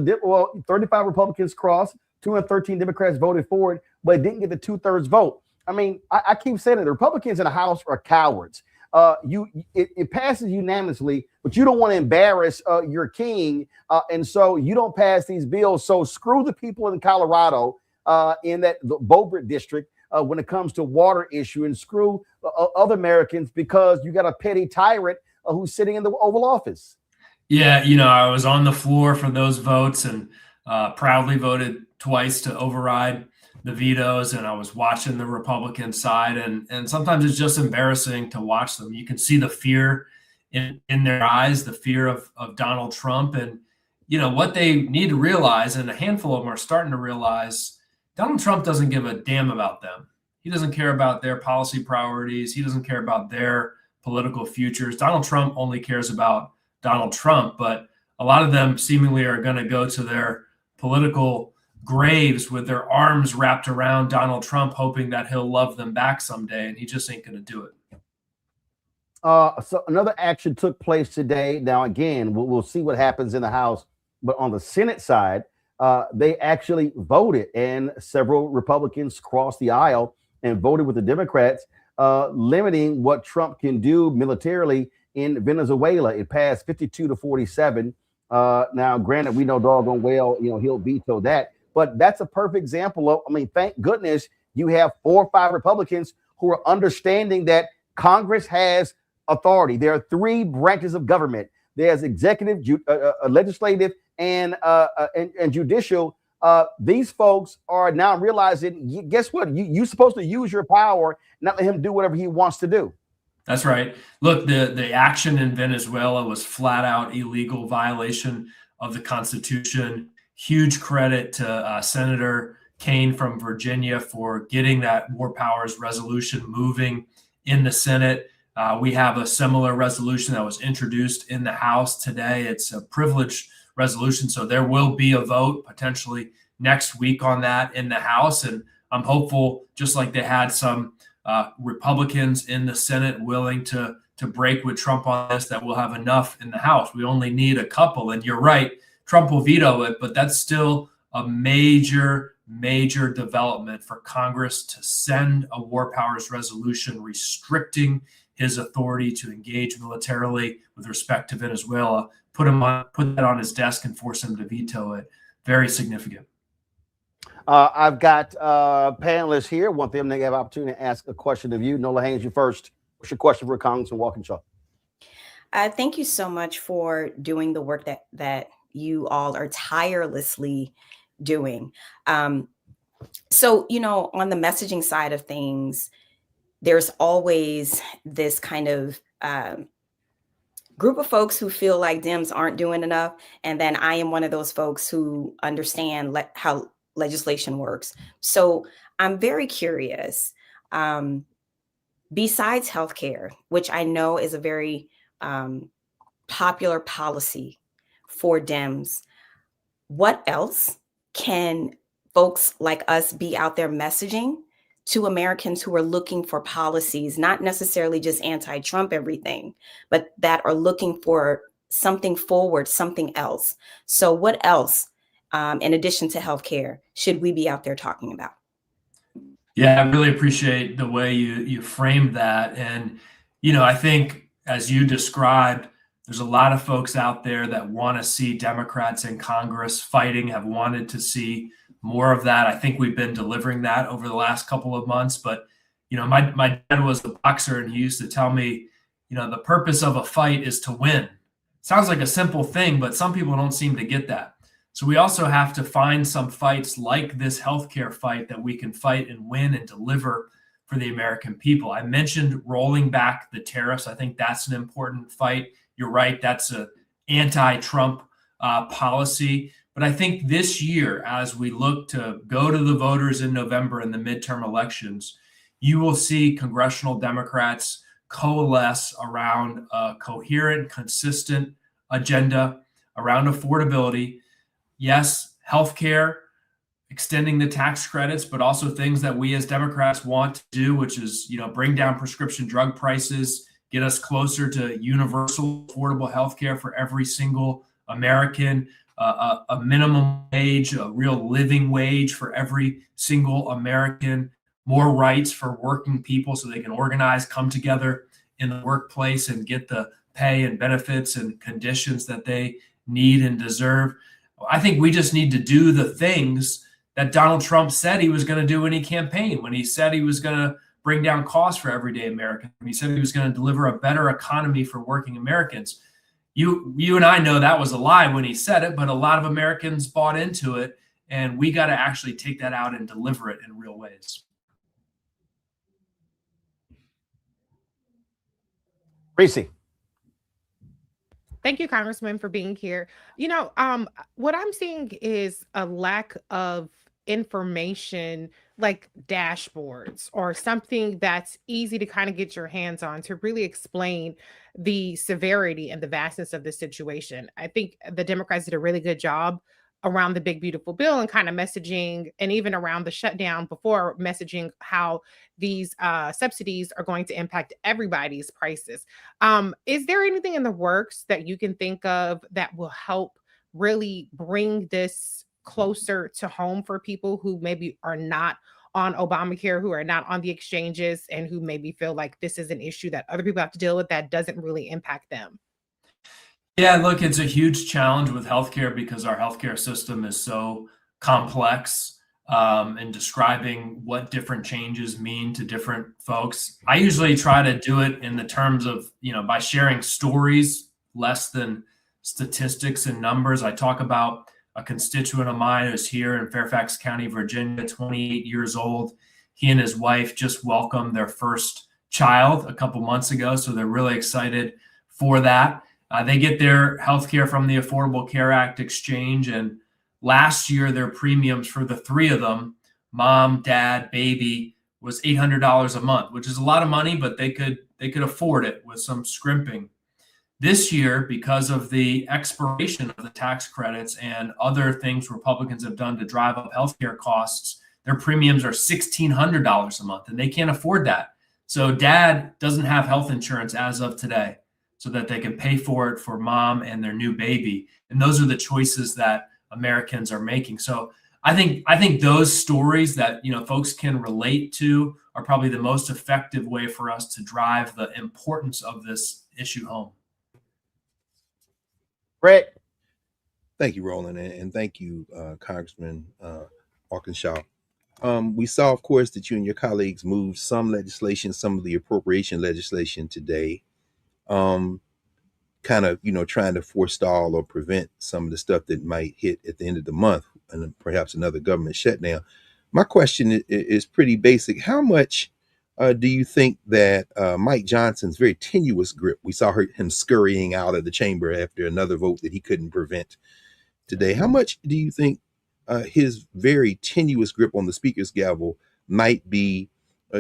35 Republicans crossed, 213 Democrats voted for it, but it didn't get the 2/3 vote. I mean, I keep saying it. The Republicans in the House are cowards. It passes unanimously, but you don't want to embarrass your king, and so you don't pass these bills. So screw the people in Colorado in the Beaufort district when it comes to water issue, and screw other Americans because you got a petty tyrant who's sitting in the Oval Office. Yeah, I was on the floor for those votes and proudly voted twice to override the vetoes, and I was watching the Republican side, and sometimes it's just embarrassing to watch them. You can see the fear in their eyes, the fear of Donald Trump, and what they need to realize, and a handful of them are starting to realize, Donald Trump doesn't give a damn about them. He doesn't care about their policy priorities. He doesn't care about their political futures. Donald Trump only cares about Donald Trump, but a lot of them seemingly are going to go to their political graves with their arms wrapped around Donald Trump, hoping that he'll love them back someday, and he just ain't going to do it. So another action took place today. Now, again, we'll see what happens in the House, but on the Senate side, they actually voted, and several Republicans crossed the aisle and voted with the Democrats, limiting what Trump can do militarily in Venezuela. It passed 52-47. Now, granted, we know doggone well, he'll veto that, but that's a perfect example of, thank goodness you have 4 or 5 Republicans who are understanding that Congress has authority. There are 3 branches of government. There's executive, legislative, and judicial. These folks are now realizing, guess what? You're supposed to use your power, not let him do whatever he wants to do. That's right. Look, the action in Venezuela was flat out illegal, violation of the Constitution. Huge credit to Senator Kaine from Virginia for getting that War Powers resolution moving in the Senate. We have a similar resolution that was introduced in the House today. It's a privileged resolution, so there will be a vote potentially next week on that in the House. And I'm hopeful, just like they had some Republicans in the Senate willing to break with Trump on this, that we'll have enough in the House. We only need a couple. And you're right, Trump will veto it, but that's still a major development for Congress to send a War Powers resolution restricting his authority to engage militarily with respect to Venezuela. Put that on his desk and force him to veto it. Very significant. I've got panelists here. Want them to have an opportunity to ask a question of you. Nola Haynes, you first. What's your question for Congressman Walkinshaw? Thank you so much for doing the work that you all are tirelessly doing. So, on the messaging side of things, there's always this kind of group of folks who feel like Dems aren't doing enough. And then I am one of those folks who understand how legislation works. So I'm very curious, besides healthcare, which I know is a very popular policy for Dems, what else can folks like us be out there messaging to Americans who are looking for policies, not necessarily just anti-Trump everything, but that are looking for something forward, something else? So what else, in addition to healthcare, should we be out there talking about? Yeah, I really appreciate the way you framed that. And, I think as you described, There's a lot of folks out there that want to see Democrats in Congress fighting, have wanted to see more of that. I think we've been delivering that over the last couple of months. But, you know, my dad was a boxer, and he used to tell me, you know, the purpose of a fight is to win. Sounds like a simple thing, but some people don't seem to get that. So we also have to find some fights like this healthcare fight that we can fight and win and deliver for the American people. I mentioned rolling back the tariffs. I think that's an important fight. You're right. That's an anti-Trump policy. But I think this year, as we look to go to the voters in November in the midterm elections, you will see congressional Democrats coalesce around a coherent, consistent agenda around affordability. Yes, healthcare, extending the tax credits, but also things that we as Democrats want to do, which is, you know, bring down prescription drug prices, get us closer to universal affordable healthcare for every single American, a minimum wage, a real living wage for every single American, more rights for working people so they can organize, come together in the workplace and get the pay and benefits and conditions that they need and deserve. I think we just need to do the things that Donald Trump said he was going to do when he campaigned, when he said he was going to bring down costs for everyday Americans. He said he was going to deliver a better economy for working Americans. You and I know that was a lie when he said it, but a lot of Americans bought into it, and we got to actually take that out and deliver it in real ways. Kristi. Thank you, Congressman, for being here. You know, what I'm seeing is a lack of information like dashboards or something that's easy to kind of get your hands on to really explain the severity and the vastness of the situation. I think the Democrats did a really good job around the big, beautiful bill and kind of messaging, and even around the shutdown before, messaging how these subsidies are going to impact everybody's prices. Is there anything in the works that you can think of that will help really bring this closer to home for people who maybe are not on Obamacare, who are not on the exchanges, and who maybe feel like this is an issue that other people have to deal with that doesn't really impact them? Yeah, look, it's a huge challenge with healthcare because our healthcare system is so complex, and describing what different changes mean to different folks. I usually try to do it in the terms of, you know, by sharing stories less than statistics and numbers. I talk about a constituent of mine who's here in Fairfax County, Virginia, 28 years old. He and his wife just welcomed their first child a couple months ago, so they're really excited for that. They get their health care from the Affordable Care Act exchange, and last year their premiums for the three of them, mom, dad, baby, was $800 a month, which is a lot of money, but they could afford it with some scrimping. This year, because of the expiration of the tax credits and other things Republicans have done to drive up healthcare costs, their premiums are $1,600 a month, and they can't afford that. So dad doesn't have health insurance as of today, so that they can pay for it for mom and their new baby. And those are the choices that Americans are making. So I think those stories that, you know, folks can relate to are probably the most effective way for us to drive the importance of this issue home. Brett. Thank you, Roland, and thank you, Congressman Arkansas. We saw, of course, that you and your colleagues moved some legislation, some of the appropriation legislation today, kind of, you know, trying to forestall or prevent some of the stuff that might hit at the end of the month and perhaps another government shutdown. My question is pretty basic. How much do you think that Mike Johnson's very tenuous grip, we saw him scurrying out of the chamber after another vote that he couldn't prevent today, how much do you think his very tenuous grip on the speaker's gavel might be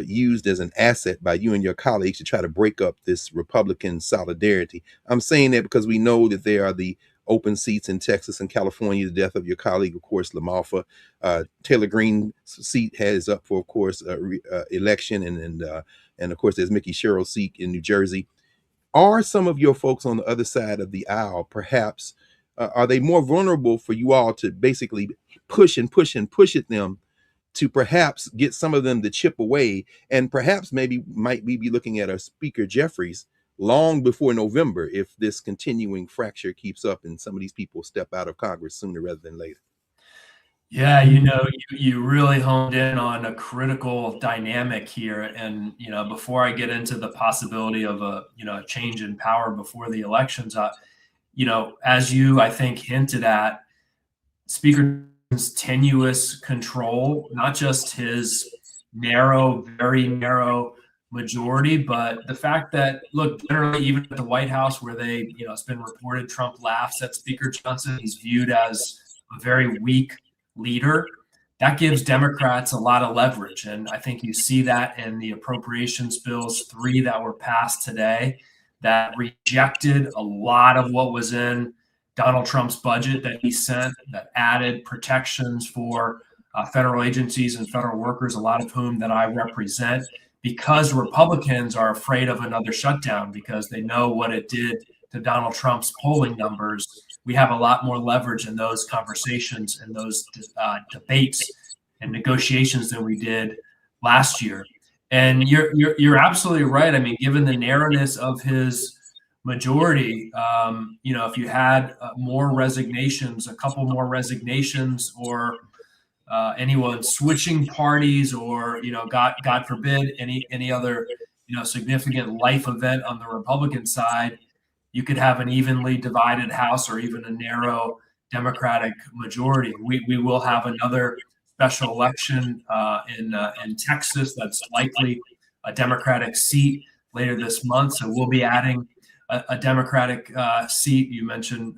used as an asset by you and your colleagues to try to break up this Republican solidarity? I'm saying that because we know that there are the open seats in Texas and California, the death of your colleague, of course, LaMalfa. Taylor Greene's seat has up for, of course, election. And of course, there's Mickey Sherrill's seat in New Jersey. Are some of your folks on the other side of the aisle, perhaps, are they more vulnerable for you all to basically push and push and push at them to perhaps get some of them to chip away? And perhaps maybe might we be looking at a Speaker Jeffries long before November if this continuing fracture keeps up and some of these people step out of Congress sooner rather than later. Yeah, you really honed in on a critical dynamic here. And, before I get into the possibility of a change in power before the elections, as you, I think, hinted at, Speaker's tenuous control, not just his very narrow majority, but the fact that, look, generally, even at the White House where it's been reported Trump laughs at Speaker Johnson, he's viewed as a very weak leader. That gives Democrats a lot of leverage. And I think you see that in the appropriations bills, 3 that were passed today that rejected a lot of what was in Donald Trump's budget that he sent, that added protections for federal agencies and federal workers, a lot of whom that I represent, because Republicans are afraid of another shutdown because they know what it did to Donald Trump's polling numbers. We have a lot more leverage in those conversations and those debates and negotiations than we did last year. And you're absolutely right. I mean, given the narrowness of his majority, if you had more resignations, a couple more resignations, or anyone switching parties, or God forbid, any other significant life event on the Republican side, you could have an evenly divided House or even a narrow Democratic majority. We will have another special election in Texas that's likely a Democratic seat later this month. So we'll be adding a Democratic seat. You mentioned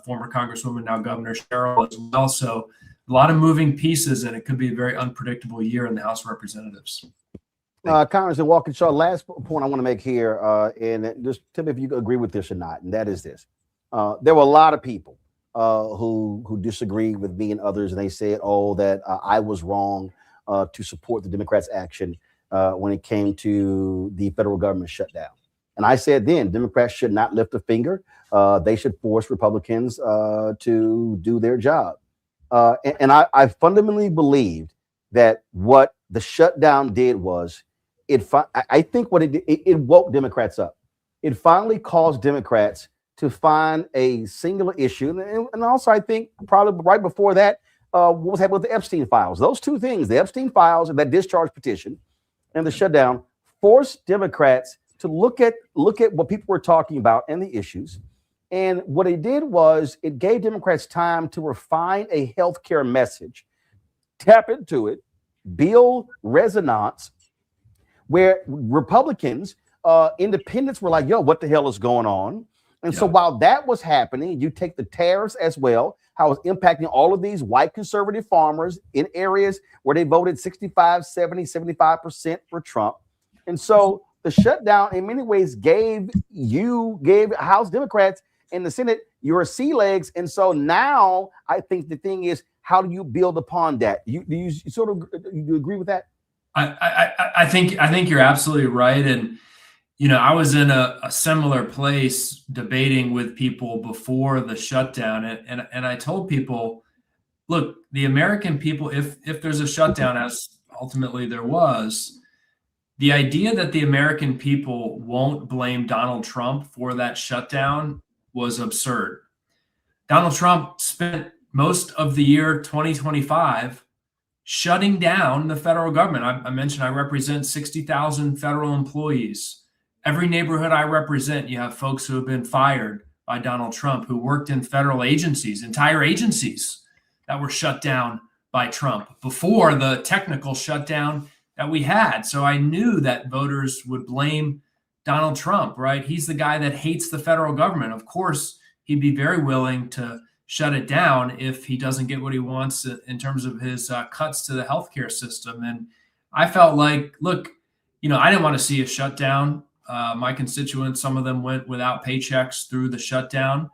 former Congresswoman, now Governor Sherrill as well. So a lot of moving pieces, and it could be a very unpredictable year in the House of Representatives. Congressman Walkinshaw, last point I want to make here, and just tell me if you agree with this or not, and that is this. There were a lot of people who disagreed with me and others, and they said, that I was wrong to support the Democrats' action when it came to the federal government shutdown. And I said then, Democrats should not lift a finger. They should force Republicans to do their job. And I fundamentally believed that what the shutdown did was, I think what it did, it woke Democrats up. It finally caused Democrats to find a singular issue. And also, I think probably right before that, what was happening with the Epstein files. Those two things, the Epstein files and that discharge petition and the shutdown, forced Democrats to look at what people were talking about and the issues. And what it did was it gave Democrats time to refine a healthcare message, tap into it, build resonance, where Republicans, independents were like, what the hell is going on? And so while that was happening, you take the tariffs as well, how it's impacting all of these white conservative farmers in areas where they voted 65, 70, 75% for Trump. And so the shutdown in many ways gave House Democrats in the Senate your sea legs. And so now I think the thing is, how do you build upon that? Do you sort of you agree with that? I think you're absolutely right. And, I was in a similar place debating with people before the shutdown. And I told people, look, the American people, if there's a shutdown, as ultimately there was, the idea that the American people won't blame Donald Trump for that shutdown was absurd. Donald Trump spent most of the year 2025 shutting down the federal government. I mentioned I represent 60,000 federal employees. Every neighborhood I represent, you have folks who have been fired by Donald Trump, who worked in federal agencies, entire agencies that were shut down by Trump before the technical shutdown that we had. So I knew that voters would blame Donald Trump, right? He's the guy that hates the federal government. Of course, he'd be very willing to shut it down if he doesn't get what he wants in terms of his cuts to the healthcare system. And I felt like, look, I didn't want to see a shutdown. My constituents, some of them went without paychecks through the shutdown.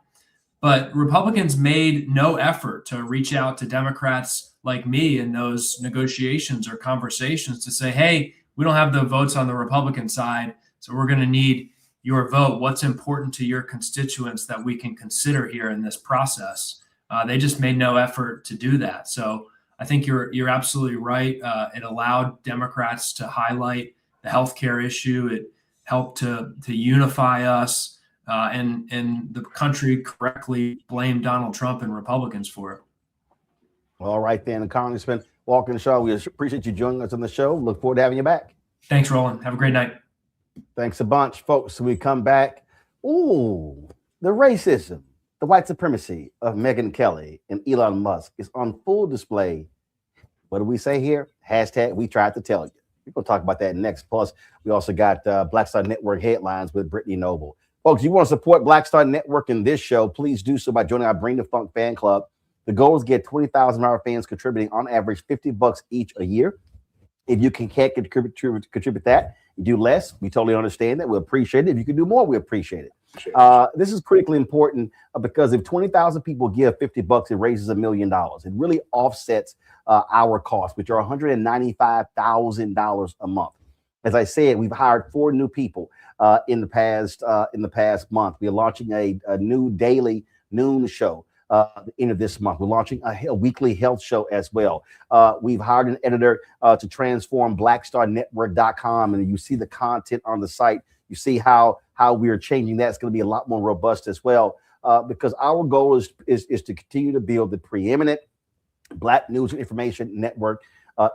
But Republicans made no effort to reach out to Democrats like me in those negotiations or conversations to say, hey, we don't have the votes on the Republican side, so we're going to need your vote. What's important to your constituents that we can consider here in this process? They just made no effort to do that. So I think you're absolutely right. It allowed Democrats to highlight the healthcare issue. It help to unify us and the country correctly blame Donald Trump and Republicans for it. All right, then, Congressman Walker and Shaw, we appreciate you joining us on the show. Look forward to having you back. Thanks, Roland. Have a great night. Thanks a bunch, folks. We come back. Ooh, the racism, the white supremacy of Megyn Kelly and Elon Musk is on full display. What do we say here? Hashtag we tried to tell you. We're going to talk about that next. Plus, we also got Black Star Network headlines with Brittany Noble. Folks, you want to support Black Star Network in this show, please do so by joining our Bring the Funk fan club. The goal is to get 20,000 of our fans contributing on average $50 each a year. If you can't contribute that, you do less. We totally understand that. We appreciate it. If you can do more, we appreciate it. This is critically important because if 20,000 people give $50, it raises $1 million. It really offsets our costs, which are $195,000 a month. As I said, we've hired 4 new people in the past month. We are launching a new daily noon show. The end of this month. We're launching a weekly health show as well. We've hired an editor to transform blackstarnetwork.com, and you see the content on the site. You see how we are changing that. It's going to be a lot more robust as well, because our goal is to continue to build the preeminent Black news and information network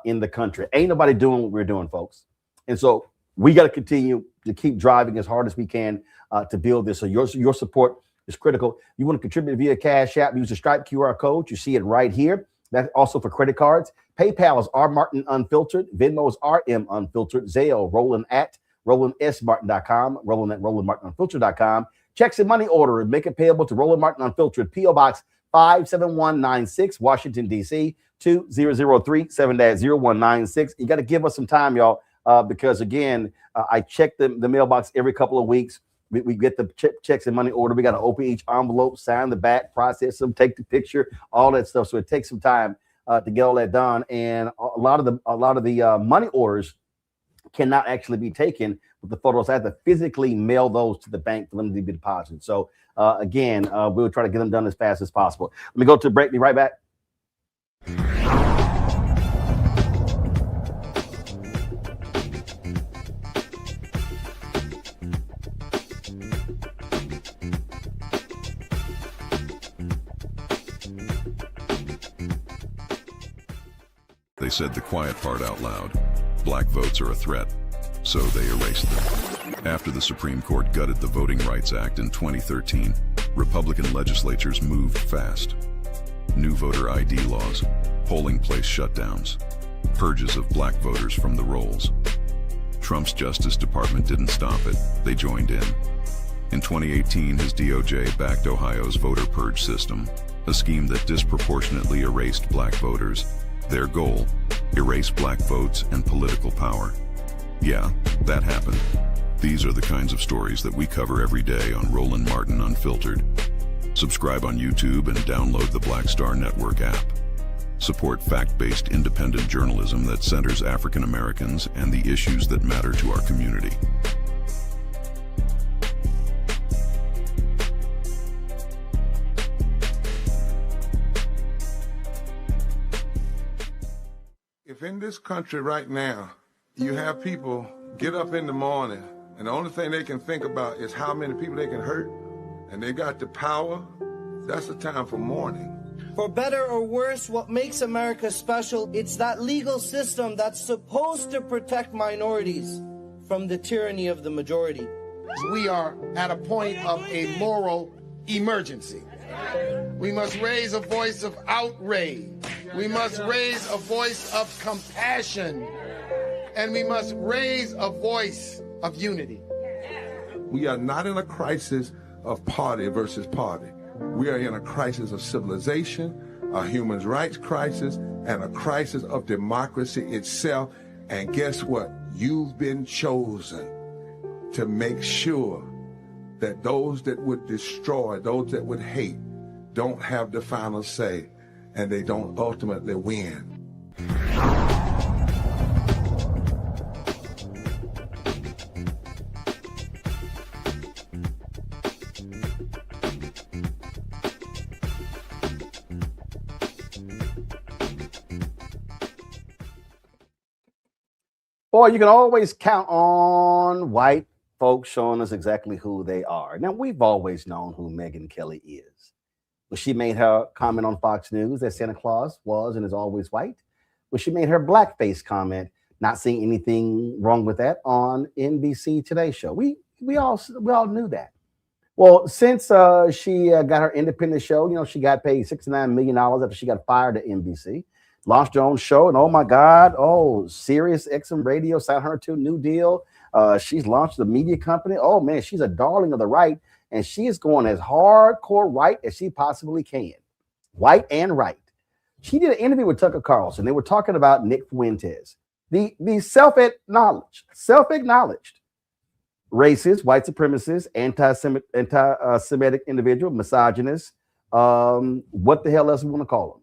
in the country. Ain't nobody doing what we're doing, folks. And so we got to continue to keep driving as hard as we can to build this. So your support is critical. You want to contribute via Cash App, use the Stripe QR code. You see it right here. That's also for credit cards. PayPal is R Martin Unfiltered. Venmo is RM Unfiltered. Zelle, Roland at RolandSMartin.com. Roland at RolandMartinUnfiltered.com. Checks and money order. Make it payable to Roland Martin Unfiltered. P.O. Box 57196, Washington, D.C. 2003 7-0196. You got to give us some time, y'all, because, again, I check the mailbox every couple of weeks. We get the checks and money order. We got to open each envelope, sign the back, process them, take the picture, all that stuff. So it takes some time to get all that done. And a lot of the money orders cannot actually be taken with the photos. I have to physically mail those to the bank for them to be deposited. So again, we'll try to get them done as fast as possible. Let me go to break. Be right back. They said the quiet part out loud. Black votes are a threat, so they erased them. After the Supreme Court gutted the Voting Rights Act in 2013, Republican legislatures moved fast. New voter ID laws, polling place shutdowns, purges of black voters from the rolls. Trump's Justice Department didn't stop it, they joined in. In 2018, his DOJ backed Ohio's voter purge system, a scheme that disproportionately erased black voters. Their goal, erase black votes and political power. Yeah, that happened. These are the kinds of stories that we cover every day on Roland Martin Unfiltered. Subscribe on YouTube and download the Black Star Network app. Support fact-based independent journalism that centers African Americans and the issues that matter to our community. If in this country right now, you have people get up in the morning and the only thing they can think about is how many people they can hurt, and they got the power, that's the time for mourning. For better or worse, what makes America special, it's that legal system that's supposed to protect minorities from the tyranny of the majority. We are at a point of a moral emergency. We must raise a voice of outrage. We must raise a voice of compassion. And we must raise a voice of unity. We are not in a crisis of party versus party. We are in a crisis of civilization, a human rights crisis, and a crisis of democracy itself. And guess what? You've been chosen to make sure that those that would destroy, those that would hate, don't have the final say, and they don't ultimately win. Boy, you can always count on white folks showing us exactly who they are. Now, we've always known who Megyn Kelly is. When she made her comment on Fox News that Santa Claus was and is always white, when she made her blackface comment, not seeing anything wrong with that, on NBC Today show. We all knew that. Well, since she got her independent show, you know, she got paid $69 million after she got fired at NBC, launched her own show, and oh my God, Sirius XM Radio signed her to a new deal. She's launched a media company. Oh man, she's a darling of the right, and she is going as hardcore right as she possibly can. White and right. She did an interview with Tucker Carlson. They were talking about Nick Fuentes, the self-acknowledged racist, white supremacist, anti-Semitic individual, misogynist. What the hell else we want to call him?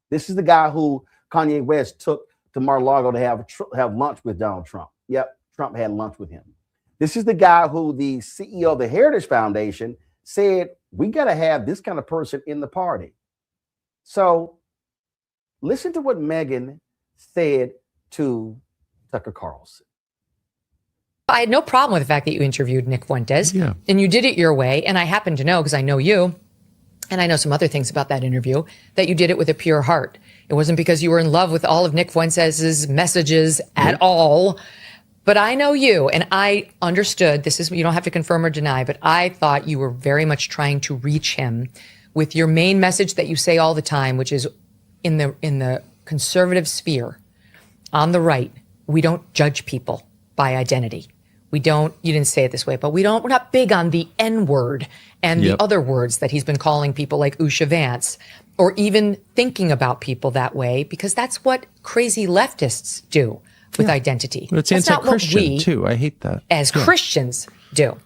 This is the guy who Kanye West took to Mar-a-Lago to have lunch with Donald Trump. Yep, Trump had lunch with him. This is the guy who the CEO of the Heritage Foundation said, we got to have this kind of person in the party. So listen to what Megyn said to Tucker Carlson. I had no problem with the fact that you interviewed Nick Fuentes, and you did it your way. And I happen to know, because I know you, and I know some other things about that interview, that you did it with a pure heart. It wasn't because you were in love with all of Nick Fuentes' messages at all. But I know you, and I understood, this is, you don't have to confirm or deny, but I thought you were very much trying to reach him with your main message that you say all the time, which is in the conservative sphere, on the right, we don't judge people by identity. You didn't say it this way, but we're not big on the N word and the other words that he's been calling people like Usha Vance, or even thinking about people that way, because that's what crazy leftists do with identity. But it's anti-Christian too. I hate that. As Christians do.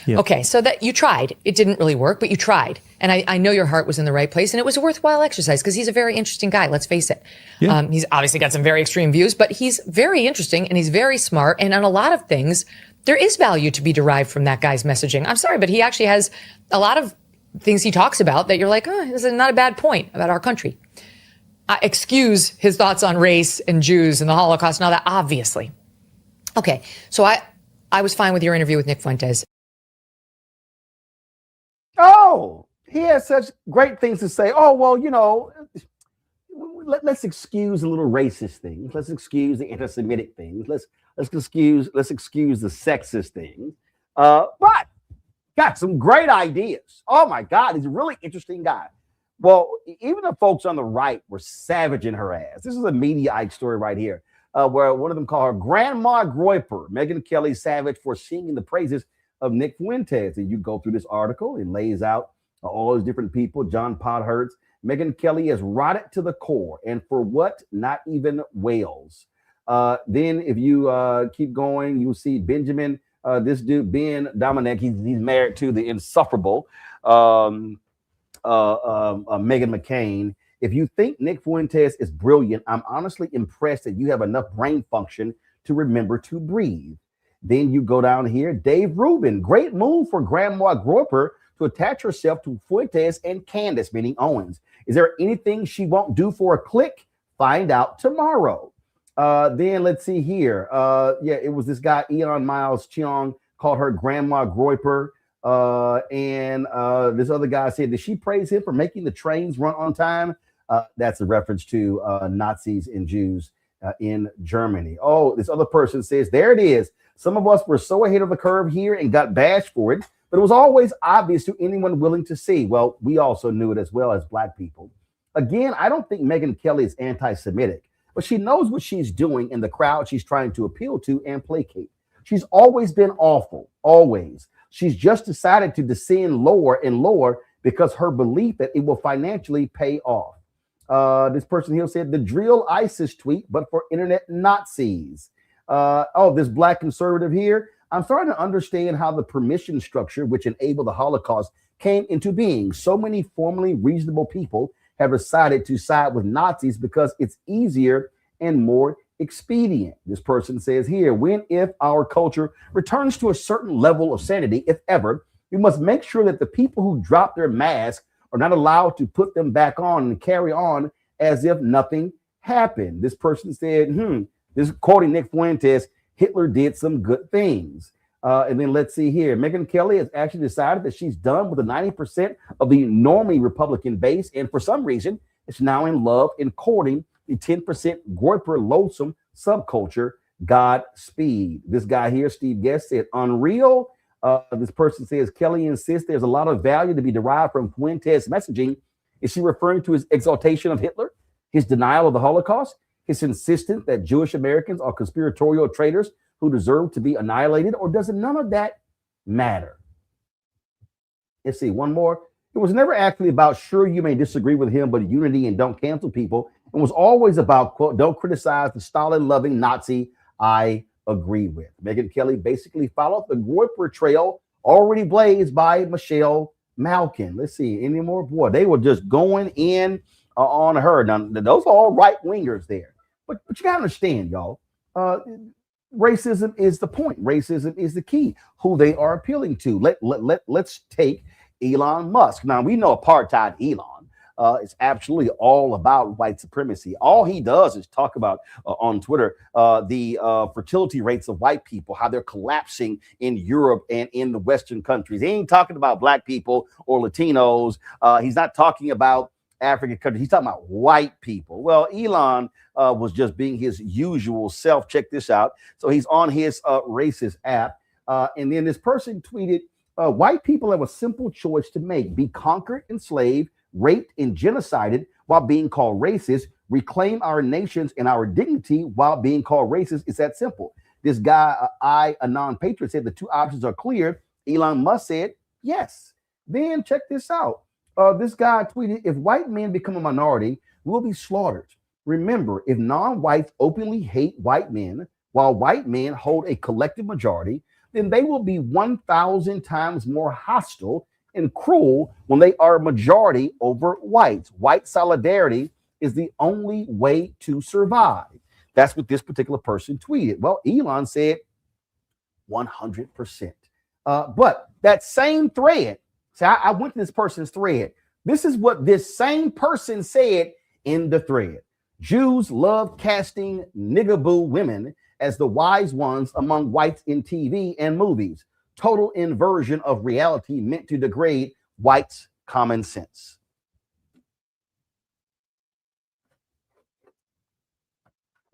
Yeah. Okay, so that you tried. It didn't really work, but you tried. And I know your heart was in the right place, and it was a worthwhile exercise because he's a very interesting guy, let's face it. Yeah. He's obviously got some very extreme views, but he's very interesting and he's very smart. And on a lot of things, there is value to be derived from that guy's messaging. I'm sorry, but he actually has a lot of things he talks about that you're like, this is not a bad point about our country. Excuse his thoughts on race and Jews and the Holocaust and all that, obviously. Okay, so I was fine with your interview with Nick Fuentes. Oh, he has such great things to say. Oh, well, you know, let's excuse the little racist things. Let's excuse the anti-Semitic things. Let's excuse the sexist things. But got some great ideas. Oh my God, he's a really interesting guy. Well, even the folks on the right were savaging her ass. This is a Mediaite story right here, where one of them called her Grandma Groyper, Megyn Kelly savage for singing the praises of Nick Fuentes. And you go through this article, it lays out all those different people. John Podhurst, Megyn Kelly is rotted to the core. And for what? Not even whales. Then if you keep going, you'll see Benjamin, this dude, Ben Dominic, he's married to the insufferable Meghan McCain. If you think Nick Fuentes is brilliant, I'm honestly impressed that you have enough brain function to remember to breathe. Then you go down here, Dave Rubin, great move for Grandma Groper to attach herself to Fuentes and Candace, meaning Owens. Is there anything she won't do for a click? Find out tomorrow. Then let's see here. It was this guy, Eon Miles Cheong, called her Grandma Groper. And this other guy said, did she praise him for making the trains run on time? That's a reference to Nazis and Jews in Germany. Oh, this other person says, there it is. Some of us were so ahead of the curve here and got bashed for it, but it was always obvious to anyone willing to see. Well, we also knew it as well as Black people. Again, I don't think Megyn Kelly is anti-Semitic, but she knows what she's doing in the crowd she's trying to appeal to and placate. She's always been awful, always. She's just decided to descend lower and lower because her belief that it will financially pay off. This person here said, the drill ISIS tweet, but for internet Nazis. This Black conservative here, I'm starting to understand how the permission structure which enabled the Holocaust came into being. So many formerly reasonable people have decided to side with Nazis because it's easier and more expedient. This person says here, if our culture returns to a certain level of sanity, if ever, we must make sure that the people who drop their masks are not allowed to put them back on and carry on as if nothing happened. This person said, this quoting Nick Fuentes, Hitler did some good things. And then let's see here. Megyn Kelly has actually decided that she's done with the 90% of the normally Republican base. And for some reason, it's now in love and courting the 10% groyper loathsome subculture. Godspeed. This guy here, Steve Guest, said, unreal. This person says, Kelly insists there's a lot of value to be derived from Fuentes' messaging. Is she referring to his exaltation of Hitler, his denial of the Holocaust, his insistence that Jewish Americans are conspiratorial traitors who deserve to be annihilated, or does none of that matter? Let's see, one more. It was never actually about, sure, you may disagree with him, but unity and don't cancel people. It was always about, quote, don't criticize the Stalin-loving Nazi I agree with. Megyn Kelly basically followed the groyper trail already blazed by Michelle Malkin. Let's see, any more? Boy, they were just going in on her. Now, those are all right-wingers there. But you got to understand, y'all, racism is the point. Racism is the key, who they are appealing to. Let's take Elon Musk. Now, we know apartheid Elon. It's absolutely all about white supremacy. All he does is talk about on Twitter the fertility rates of white people, how they're collapsing in Europe and in the Western countries. He ain't talking about black people or Latinos. He's not talking about African countries. He's talking about white people. Well, Elon was just being his usual self. Check this out. So he's on his racist app. And then this person tweeted, white people have a simple choice to make: be conquered, enslaved, raped, and genocided while being called racist, reclaim our nations and our dignity while being called racist. It's that simple. This guy, a non-patriot, said the two options are clear. Elon Musk said yes. Then check this out. This guy tweeted, if white men become a minority, we'll be slaughtered. Remember, if non-whites openly hate white men while white men hold a collective majority, then they will be 1,000 times more hostile and cruel when they are a majority over whites. White solidarity is the only way to survive. That's what this particular person tweeted. Well, Elon said 100%. But that same thread, so I went to this person's thread. This is what this same person said in the thread. Jews love casting niggaboo women as the wise ones among whites in TV and movies. Total inversion of reality meant to degrade whites' common sense.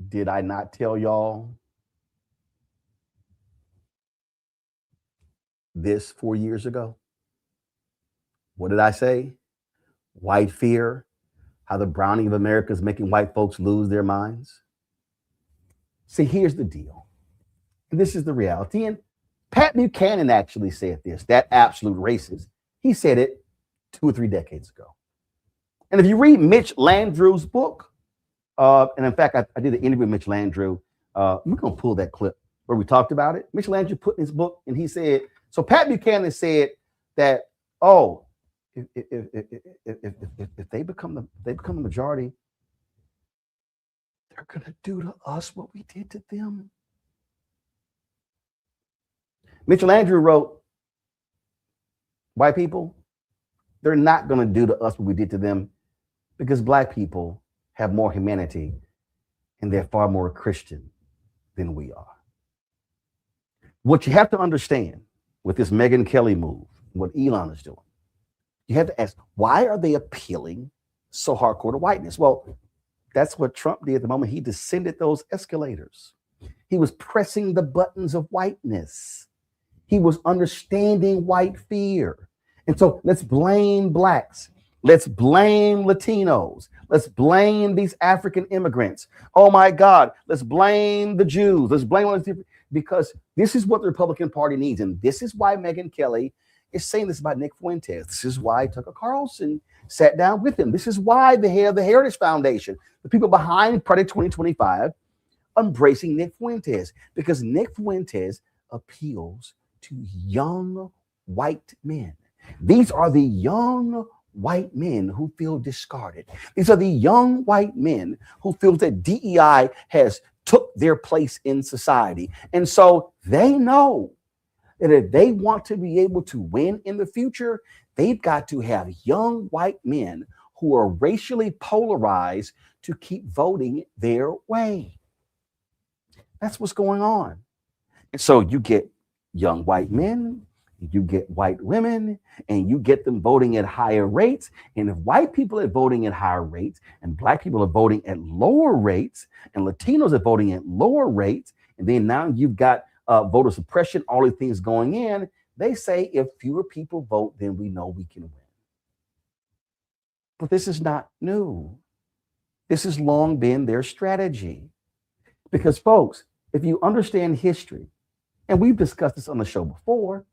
Did I not tell y'all this 4 years ago? What did I say? White fear, how the browning of America is making white folks lose their minds. See, here's the deal. And this is the reality. And Pat Buchanan actually said this, that absolute racist. He said it 2 or 3 decades ago. And if you read Mitch Landrieu's book, and in fact, I did an interview with Mitch Landrieu. We're going to pull that clip where we talked about it. Mitch Landrieu put in his book, and he said, so Pat Buchanan said that, oh, if they become the majority, they're going to do to us what we did to them. Mitchell Landrieu wrote, white people, they're not going to do to us what we did to them because black people have more humanity and they're far more Christian than we are. What you have to understand with this Megyn Kelly move, what Elon is doing, you have to ask, why are they appealing so hardcore to whiteness? Well, that's what Trump did the moment he descended those escalators. He was pressing the buttons of whiteness. He was understanding white fear. And so let's blame blacks. Let's blame Latinos. Let's blame these African immigrants. Oh my God, let's blame the Jews. Let's blame all these different, because this is what the Republican Party needs. And this is why Megyn Kelly is saying this about Nick Fuentes. This is why Tucker Carlson sat down with him. This is why the head of the Heritage Foundation, the people behind Project 2025, embracing Nick Fuentes, because Nick Fuentes appeals to young white men. These are the young white men who feel discarded. These are the young white men who feel that DEI has took their place in society. And so they know that if they want to be able to win in the future, they've got to have young white men who are racially polarized to keep voting their way. That's what's going on. And so you get young white men, you get white women, and you get them voting at higher rates. And if white people are voting at higher rates, and black people are voting at lower rates, and Latinos are voting at lower rates, and then now you've got voter suppression, all these things going in, they say if fewer people vote, then we know we can win. But this is not new. This has long been their strategy. Because folks, if you understand history, and we've discussed this on the show before,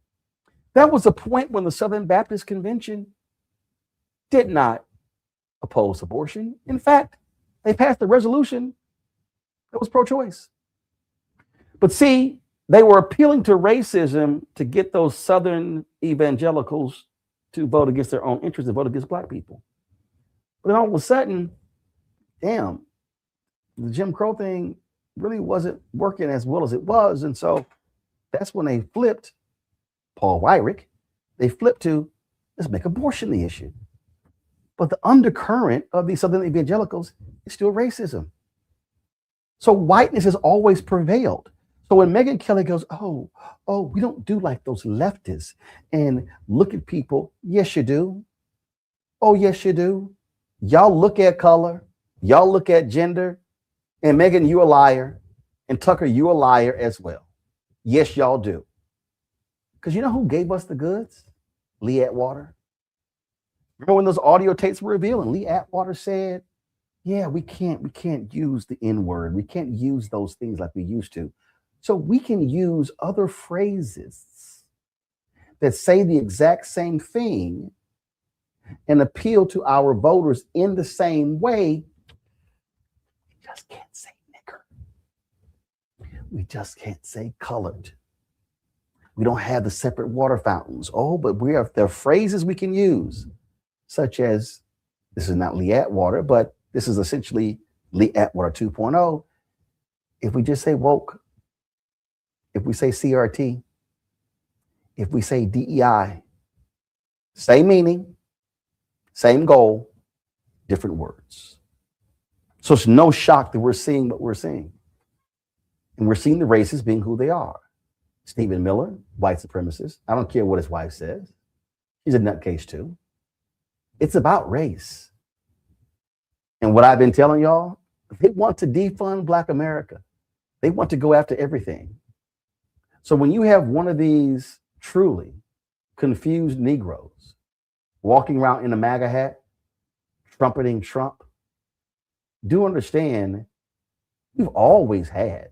that was a point when the Southern Baptist Convention did not oppose abortion. In fact, they passed a resolution that was pro-choice. But see, they were appealing to racism to get those Southern evangelicals to vote against their own interests and vote against black people. But then all of a sudden, damn, the Jim Crow thing really wasn't working as well as it was. And so that's when they flipped Paul Weyrich. They flipped to, let's make abortion the issue. But the undercurrent of these Southern evangelicals is still racism. So whiteness has always prevailed. So when Megyn Kelly goes, oh, we don't do like those leftists and look at people. Yes, you do. Oh, yes, you do. Y'all look at color. Y'all look at gender. And Megyn, you a liar. And Tucker, you a liar as well. Yes, y'all do. Because you know who gave us the goods? Lee Atwater. Remember when those audio tapes were revealing? Lee Atwater said, yeah, we can't use the N-word. We can't use those things like we used to. So we can use other phrases that say the exact same thing and appeal to our voters in the same way. We just can't say nigger. We just can't say colored. We don't have the separate water fountains. Oh, but there are phrases we can use, such as, this is not Lee Atwater, but this is essentially Lee Atwater 2.0. If we just say woke, if we say CRT, if we say DEI, same meaning, same goal, different words. So it's no shock that we're seeing what we're seeing. And we're seeing the racists being who they are. Stephen Miller, white supremacist. I don't care what his wife says. He's a nutcase too. It's about race. And what I've been telling y'all, they want to defund Black America. They want to go after everything. So when you have one of these truly confused Negroes walking around in a MAGA hat, trumpeting Trump, do understand we've always had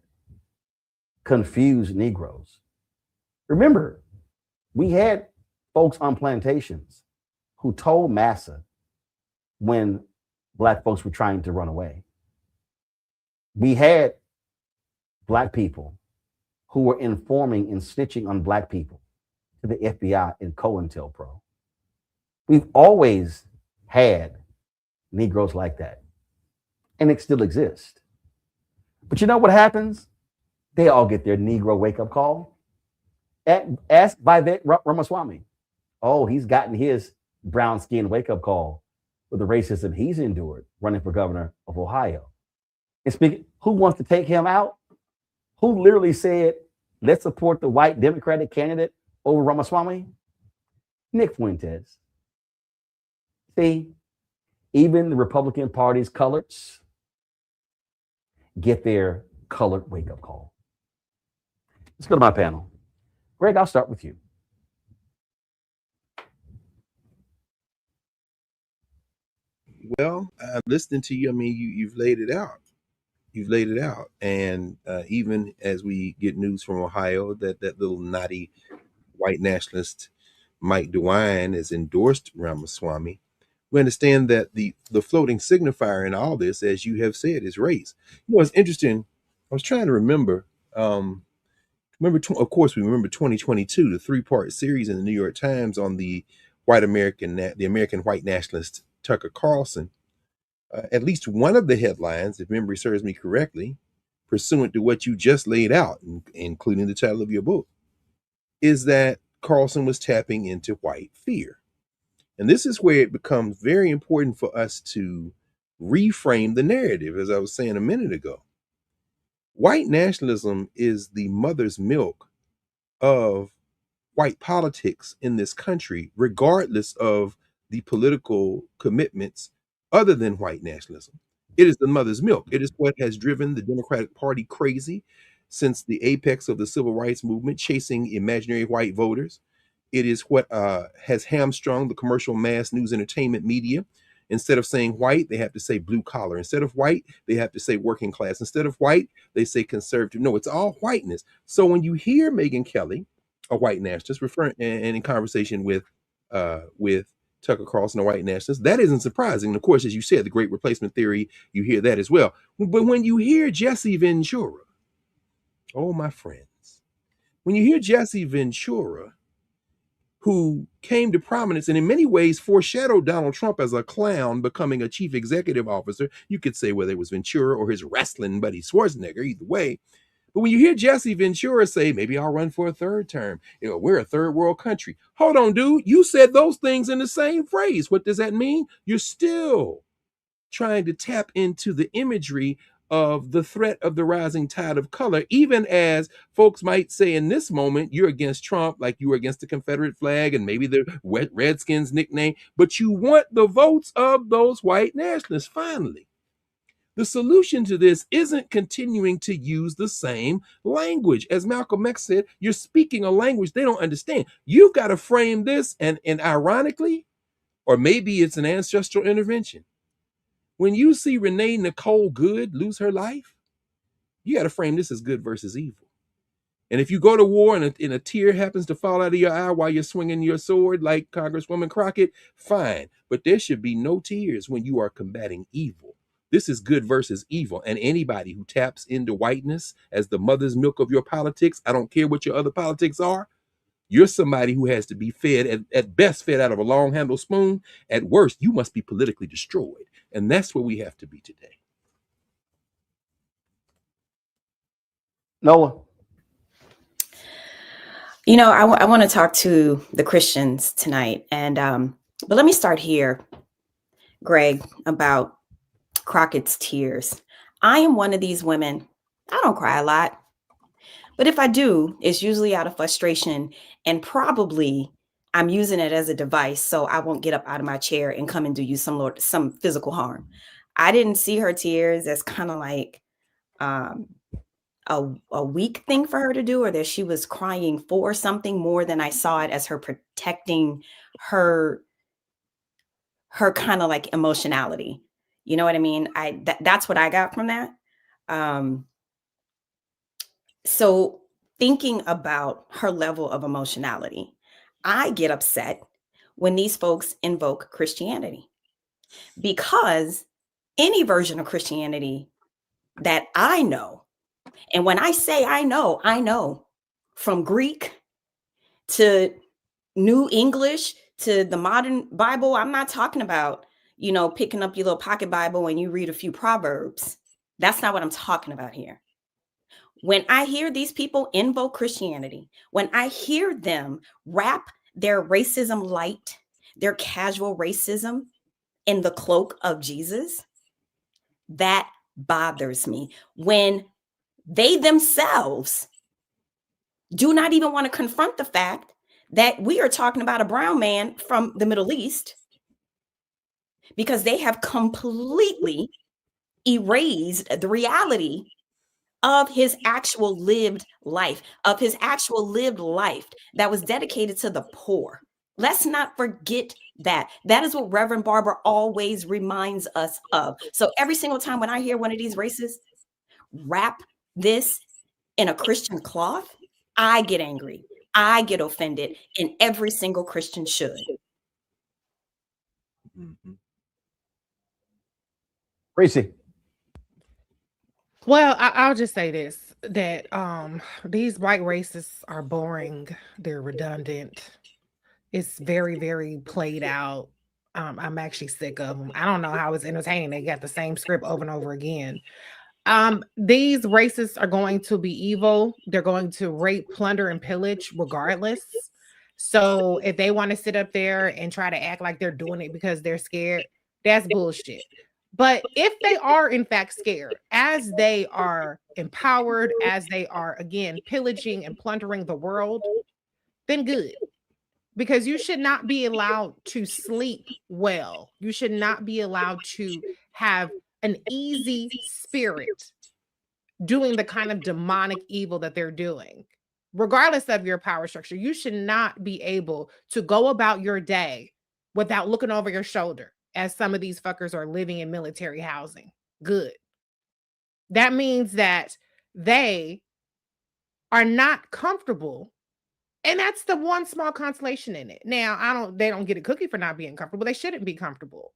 confused Negroes. Remember, we had folks on plantations who told massa when Black folks were trying to run away. We had Black people who were informing and snitching on Black people to the FBI and COINTELPRO. We've always had Negroes like that, and it still exists. But you know what happens? They all get their Negro wake-up call. Ask Vivek Ramaswamy. Oh, he's gotten his brown skin wake-up call with the racism he's endured running for governor of Ohio. And speaking, who wants to take him out? Who literally said, let's support the white Democratic candidate over Ramaswamy? Nick Fuentes. See, even the Republican Party's coloreds get their colored wake-up call. Let's go to my panel. Greg, I'll start with you. Well, listening to you, I mean, you've laid it out. You've laid it out. And even as we get news from Ohio that little naughty white nationalist Mike DeWine has endorsed Ramaswamy, we understand that the floating signifier in all this, as you have said, is race. You know, it's interesting. I was trying to remember. Of course, we remember 2022, the 3-part series in the New York Times on the American white nationalist Tucker Carlson. At least one of the headlines, if memory serves me correctly, pursuant to what you just laid out, including the title of your book, is that Carlson was tapping into white fear. And this is where it becomes very important for us to reframe the narrative, as I was saying a minute ago. White nationalism is the mother's milk of white politics in this country, regardless of the political commitments other than white nationalism. It is the mother's milk. It is what has driven the Democratic Party crazy since the apex of the civil rights movement, chasing imaginary white voters. It is what has hamstrung the commercial mass news entertainment media. Instead of saying white, they have to say blue collar. Instead of white, they have to say working class. Instead of white, they say conservative. No, it's all whiteness. So when you hear Megyn Kelly, a white nationalist, referring and in conversation with Tucker Carlson, a white nationalist, that isn't surprising. And of course, as you said, the great replacement theory, you hear that as well. But when you hear Jesse Ventura, oh, my friends, when you hear Jesse Ventura, who came to prominence and in many ways foreshadowed Donald Trump as a clown becoming a chief executive officer, you could say whether it was Ventura or his wrestling buddy Schwarzenegger, either way. But when you hear Jesse Ventura say, maybe I'll run for a third term, we're a third world country. Hold on, dude. You said those things in the same phrase. What does that mean? You're still trying to tap into the imagery of the threat of the rising tide of color, even as folks might say in this moment, you're against Trump like you were against the Confederate flag and maybe the Redskins nickname, but you want the votes of those white nationalists. Finally, the solution to this isn't continuing to use the same language. As Malcolm X said, you're speaking a language they don't understand. You've got to frame this, and ironically, or maybe it's an ancestral intervention. When you see Renee Nicole Good lose her life, you got to frame this as good versus evil. And if you go to war and a tear happens to fall out of your eye while you're swinging your sword like Congresswoman Crockett, fine. But there should be no tears when you are combating evil. This is good versus evil. And anybody who taps into whiteness as the mother's milk of your politics, I don't care what your other politics are, you're somebody who has to be fed, at best fed out of a long-handled spoon. At worst, you must be politically destroyed. And that's where we have to be today. Noah. I want to talk to the Christians tonight. And but let me start here, Greg, about Crockett's tears. I am one of these women. I don't cry a lot. But if I do, it's usually out of frustration, and probably I'm using it as a device so I won't get up out of my chair and come and do you some physical harm. I didn't see her tears as kind of like a weak thing for her to do, or that she was crying for something, more than I saw it as her protecting her kind of like emotionality. You know what I mean? That's what I got from that. So thinking about her level of emotionality, I get upset when these folks invoke Christianity, because any version of Christianity that I know, and when I say I know from Greek to New English to the modern Bible, I'm not talking about, picking up your little pocket Bible and you read a few Proverbs. That's not what I'm talking about here. When I hear these people invoke Christianity, when I hear them wrap their racism light, their casual racism in the cloak of Jesus, that bothers me. When they themselves do not even want to confront the fact that we are talking about a brown man from the Middle East, because they have completely erased the reality of his actual lived life, that was dedicated to the poor. Let's not forget that. That is what Reverend Barber always reminds us of. So every single time when I hear one of these racists wrap this in a Christian cloth, I get angry. I get offended, and every single Christian should. Kristi. Well, I'll just say this, that these white racists are boring. They're redundant. It's very, very played out. I'm actually sick of them. I don't know how it's entertaining. They got the same script over and over again. These racists are going to be evil. They're going to rape, plunder, and pillage regardless. So if they want to sit up there and try to act like they're doing it because they're scared, that's bullshit. But if they are in fact scared, as they are empowered, as they are again pillaging and plundering the world, then good. Because you should not be allowed to sleep well. You should not be allowed to have an easy spirit doing the kind of demonic evil that they're doing. Regardless of your power structure, you should not be able to go about your day without looking over your shoulder as some of these fuckers are living in military housing. Good. That means that they are not comfortable. And that's the one small consolation in it. Now, they don't get a cookie for not being comfortable. They shouldn't be comfortable.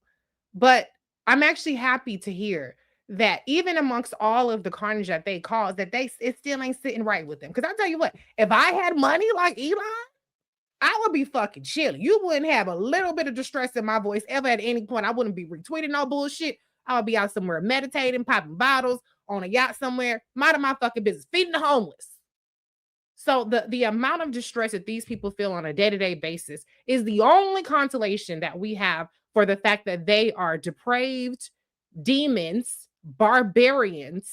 But I'm actually happy to hear that even amongst all of the carnage that they cause, that it still ain't sitting right with them. Because I tell you what, if I had money like Elon, I would be fucking chilling. You wouldn't have a little bit of distress in my voice ever at any point. I wouldn't be retweeting no bullshit. I would be out somewhere meditating, popping bottles on a yacht somewhere, minding my fucking business, feeding the homeless. So the amount of distress that these people feel on a day-to-day basis is the only consolation that we have for the fact that they are depraved demons, barbarians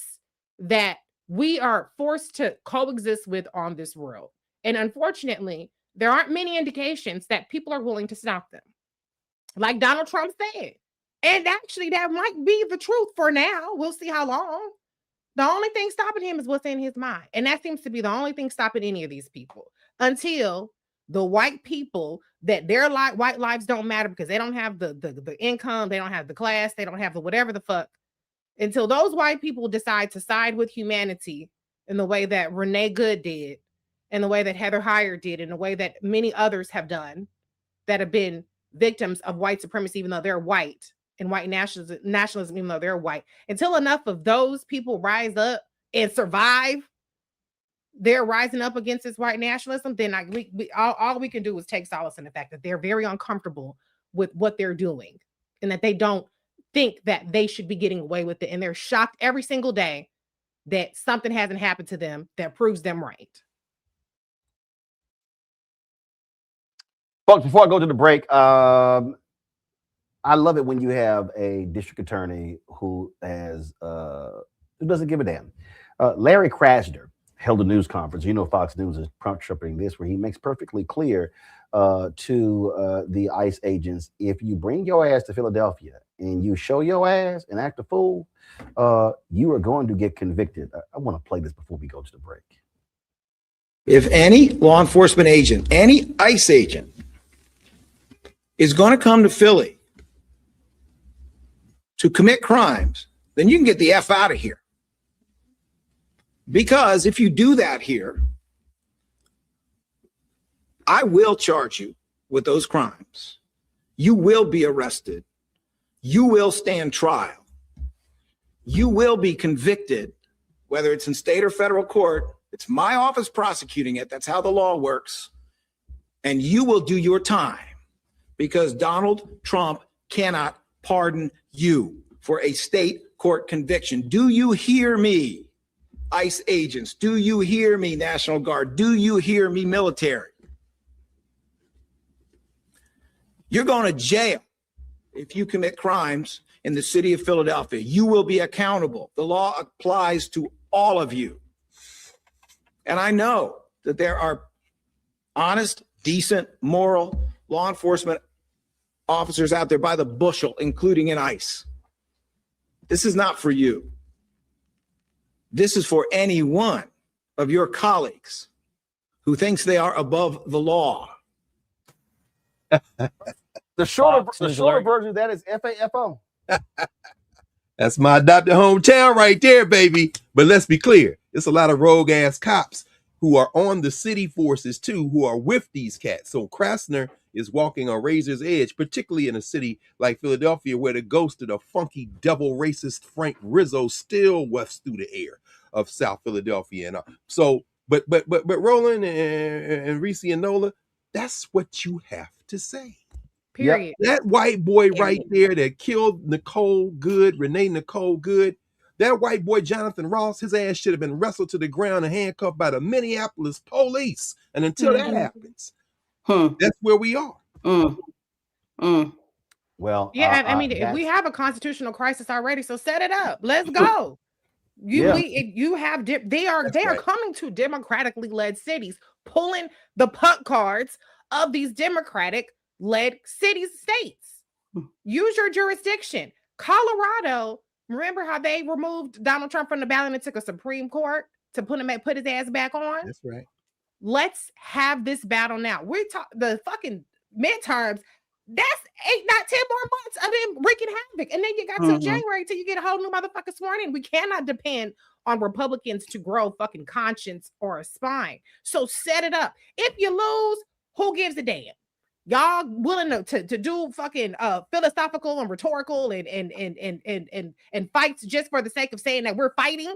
that we are forced to coexist with on this world. And unfortunately, there aren't many indications that people are willing to stop them. Like Donald Trump said. And actually, that might be the truth for now. We'll see how long. The only thing stopping him is what's in his mind. And that seems to be the only thing stopping any of these people until the white people that their white lives don't matter because they don't have the income, they don't have the class, they don't have the whatever the fuck. Until those white people decide to side with humanity in the way that Renee Good did, in the way that Heather Heyer did, in the way that many others have done that have been victims of white supremacy, even though they're white, and white nationalism, even though they're white. Until enough of those people rise up and survive their rising up against this white nationalism, then all we can do is take solace in the fact that they're very uncomfortable with what they're doing and that they don't think that they should be getting away with it. And they're shocked every single day that something hasn't happened to them that proves them right. Folks, before I go to the break, I love it when you have a district attorney who doesn't give a damn. Larry Krasner held a news conference. You know, Fox News is trumpeting this, where he makes perfectly clear to the ICE agents, if you bring your ass to Philadelphia and you show your ass and act a fool, you are going to get convicted. I want to play this before we go to the break. If any law enforcement agent, any ICE agent is going to come to Philly to commit crimes, then you can get the F out of here. Because if you do that here, I will charge you with those crimes. You will be arrested. You will stand trial. You will be convicted, whether it's in state or federal court. It's my office prosecuting it. That's how the law works. And you will do your time because Donald Trump cannot pardon you for a state court conviction. Do you hear me, ICE agents? Do you hear me, National Guard? Do you hear me, military? You're going to jail if you commit crimes in the city of Philadelphia. You will be accountable. The law applies to all of you. And I know that there are honest, decent, moral law enforcement officers out there by the bushel, including in ICE. This is not for you. This is for any one of your colleagues who thinks they are above the law. The shorter version of that is FAFO. That's my adopted hometown right there, baby. But let's be clear. It's a lot of rogue ass cops who are on the city forces too, who are with these cats. So Krasner is walking on razor's edge, particularly in a city like Philadelphia, where the ghost of the funky double racist Frank Rizzo still wafts through the air of South Philadelphia. And but Roland and Reese and Nola, that's what you have to say. Period. That white boy right there that killed Renee Nicole Good, that white boy Jonathan Ross, his ass should have been wrestled to the ground and handcuffed by the Minneapolis police. And until that happens, that's where we are. Well, yeah, I mean, we have a constitutional crisis already, so set it up. Let's go. You have they are coming to democratically led cities, pulling the puck cards of these democratic led cities, states. Use your jurisdiction. Colorado, remember how they removed Donald Trump from the ballot and took a Supreme Court to put his ass back on? That's right. Let's have this battle now. We're the fucking midterms. That's 8, not 10 more months of them wreaking havoc. And then you got till January till you get a whole new motherfucker sworn in. We cannot depend on Republicans to grow fucking conscience or a spine. So set it up. If you lose, who gives a damn? Y'all willing to do fucking philosophical and rhetorical and fights just for the sake of saying that we're fighting?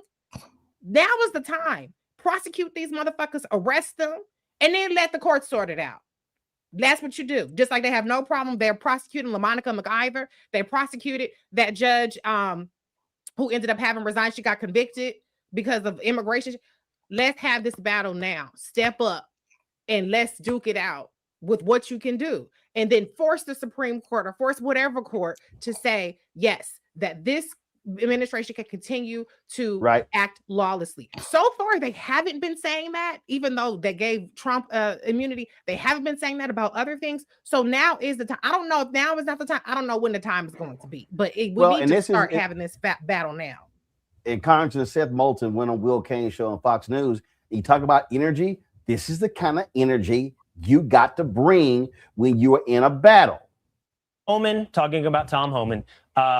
Now is the time. Prosecute these motherfuckers, arrest them, and then let the court sort it out. That's what you do. Just like they have no problem. They're prosecuting LaMonica McIver. They prosecuted that judge who ended up having resigned. She got convicted because of immigration. Let's have this battle now. Step up and let's duke it out with what you can do. And then force the Supreme Court or force whatever court to say, yes, that this administration can continue to act lawlessly. So far, they haven't been saying that, even though they gave Trump immunity. They haven't been saying that about other things. So now is the time. I don't know if now is not the time. I don't know when the time is going to be, but we need to start having this battle now. And Congressman Seth Moulton went on Will Cain's show on Fox News. He talked about energy. This is the kind of energy you got to bring when you are in a battle. Homan, talking about Tom Homan,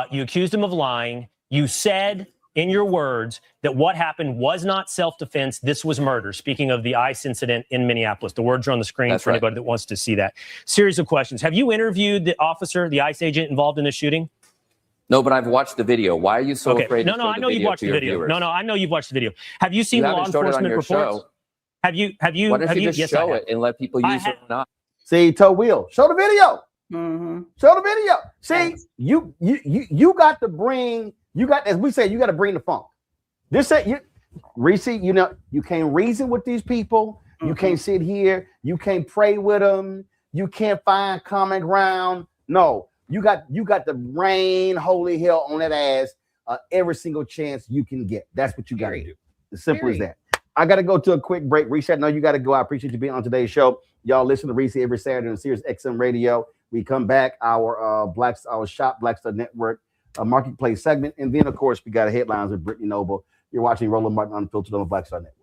you accused him of lying. You said in your words that what happened was not self-defense. This was murder. Speaking of the ICE incident in Minneapolis, the words are on the screen for anybody that wants to see that. Series of questions. Have you interviewed the officer, the ICE agent involved in the shooting? No, but I've watched the video. Why are you so afraid? No, I know you've watched the video. Viewers? No, I know you've watched the video. Have you seen law enforcement reports? Show. Have you? Why don't you just show it and let people use it or not? See, Will, show the video. Show the video. See, you got to bring. You got, as we say, you got to bring the funk. This Reese, you can't reason with these people. You can't sit here. You can't pray with them. You can't find common ground. No, you got to rain holy hell on that ass every single chance you can get. That's what you got to do. As simple as that. I got to go to a quick break. Reese, I know you got to go. I appreciate you being on today's show. Y'all listen to Reese every Saturday on Sirius XM Radio. We come back, our Shop Blackstar Network Marketplace segment. And then, of course, we got a headlines with Brittany Noble. You're watching Roland Martin Unfiltered on the Black Star Network.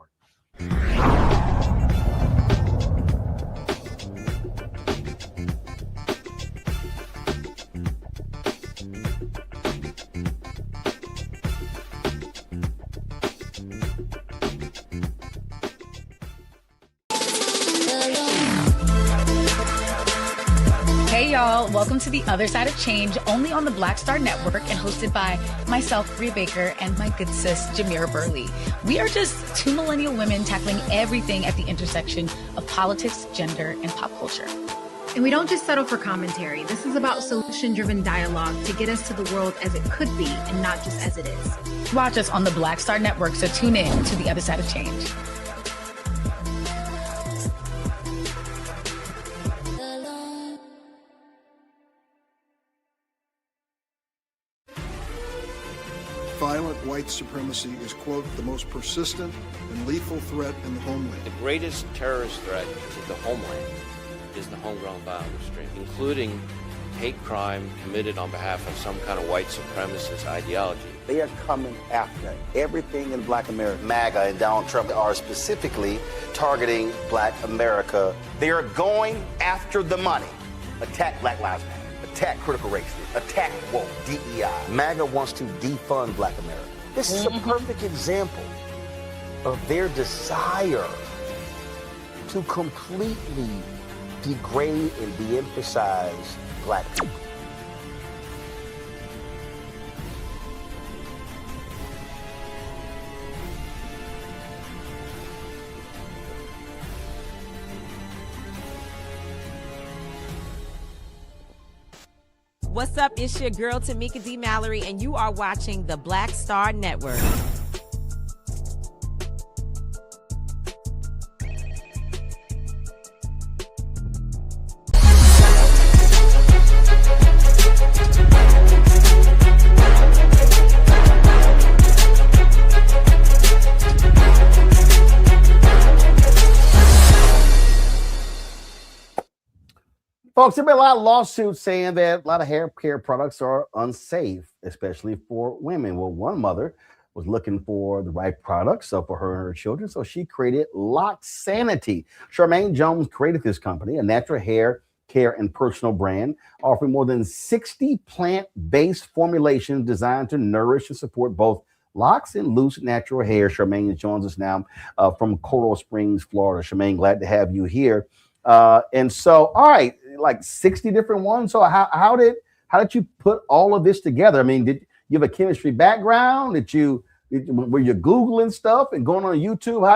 Hey y'all, welcome to The Other Side of Change, only on the Black Star Network and hosted by myself, Bria Baker, and my good sis, Jamira Burley. We are just two millennial women tackling everything at the intersection of politics, gender, and pop culture. And we don't just settle for commentary. This is about solution-driven dialogue to get us to the world as it could be and not just as it is. Watch us on the Black Star Network, so tune in to The Other Side of Change. Violent white supremacy is, quote, the most persistent and lethal threat in the homeland. The greatest terrorist threat to the homeland is the homegrown violence stream, including hate crime committed on behalf of some kind of white supremacist ideology. They are coming after everything in Black America. MAGA and Donald Trump are specifically targeting Black America. They are going after the money. Attack Black Lives Matter. Attack critical race theory, attack woke, DEI. MAGA wants to defund Black America. This is a perfect example of their desire to completely degrade and de-emphasize Black people. What's up? It's your girl, Tamika D. Mallory, and you are watching the Black Star Network. Folks, there have been a lot of lawsuits saying that a lot of hair care products are unsafe, especially for women. Well, one mother was looking for the right products for her and her children, so she created Loxanity. Charmaine Jones created this company, a natural hair care and personal brand, offering more than 60 plant-based formulations designed to nourish and support both locks and loose natural hair. Charmaine joins us now from Coral Springs, Florida. Charmaine, glad to have you here. And so, all right, like 60 different ones. So how did you put all of this together? I mean, did you have a chemistry background? Were you Googling stuff and going on YouTube?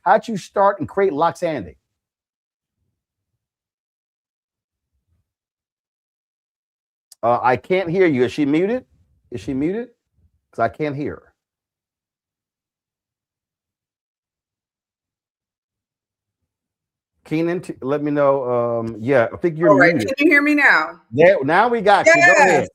How did you start and create Loxanity? I can't hear you. Is she muted? Because I can't hear her. Keenan, let me know. Yeah, I think you're muted. Can you hear me now? Yeah, now we got you. Go ahead.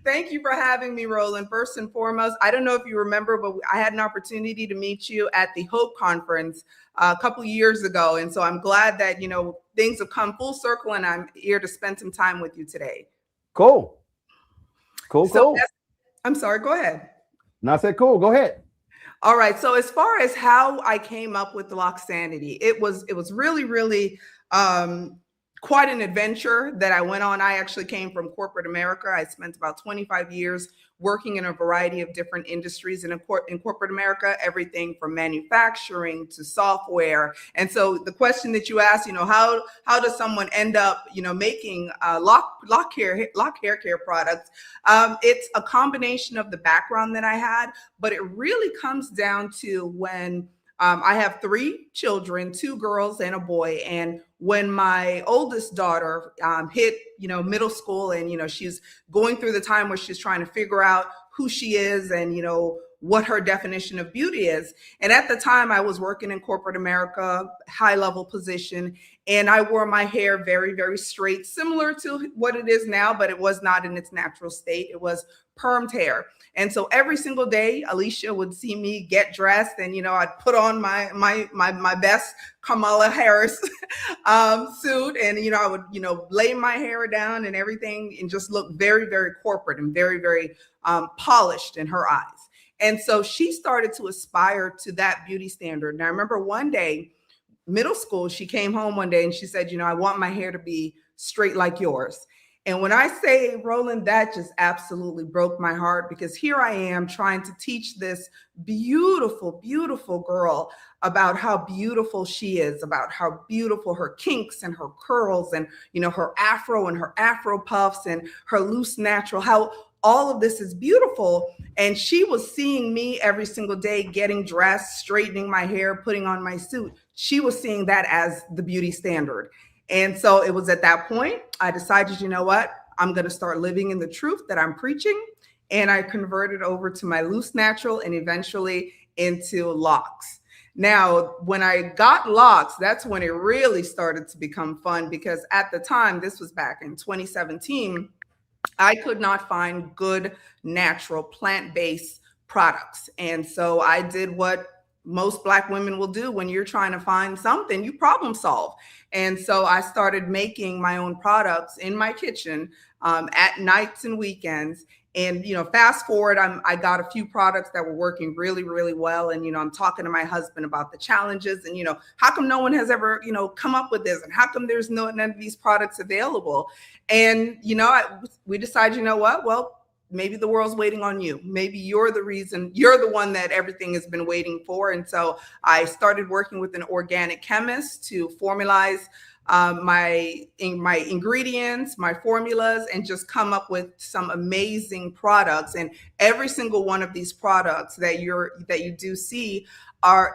Thank you for having me, Roland. First and foremost, I don't know if you remember, but I had an opportunity to meet you at the Hope Conference a couple of years ago. And so I'm glad that, things have come full circle and I'm here to spend some time with you today. Cool. I'm sorry, go ahead. No, I said cool. Go ahead. All right. So as far as how I came up with the Loxanity, it was really, really quite an adventure that I went on. I actually came from corporate America. I spent about 25 years working in a variety of different industries in corporate America, everything from manufacturing to software. And so the question that you asked, how does someone end up, making lock hair care products? It's a combination of the background that I had, but it really comes down to when I have 3 children, 2 girls and a boy. And when my oldest daughter hit, middle school and, she's going through the time where she's trying to figure out who she is and, what her definition of beauty is. And at the time I was working in corporate America, high level position, and I wore my hair very, very straight, similar to what it is now, but it was not in its natural state. It was permed hair. And so every single day, Alicia would see me get dressed and, I'd put on my best Kamala Harris suit. And, I would, lay my hair down and everything and just look very, very corporate and very, very polished in her eyes. And so she started to aspire to that beauty standard. And I remember one day, middle school, she came home one day and she said, I want my hair to be straight like yours. And when I say, Roland, that just absolutely broke my heart, because here I am trying to teach this beautiful, beautiful girl about how beautiful she is, about how beautiful her kinks and her curls and, her afro and her afro puffs and her loose natural, how all of this is beautiful. And she was seeing me every single day, getting dressed, straightening my hair, putting on my suit. She was seeing that as the beauty standard. And so it was at that point, I decided, you know what, I'm going to start living in the truth that I'm preaching. And I converted over to my loose natural and eventually into locks. Now, when I got locks, that's when it really started to become fun, because at the time, this was back in 2017, I could not find good, natural, plant-based products. And so I did what most Black women will do when you're trying to find something, you problem solve. And so I started making my own products in my kitchen at nights and weekends. And, fast forward, I got a few products that were working really, really well. And, I'm talking to my husband about the challenges and, how come no one has ever, come up with this? And how come there's none of these products available? And, we decided, you know what? Well, maybe the world's waiting on you. Maybe you're the reason, you're the one that everything has been waiting for. And so I started working with an organic chemist to formalize my ingredients, my formulas, and just come up with some amazing products. And every single one of these products that you do see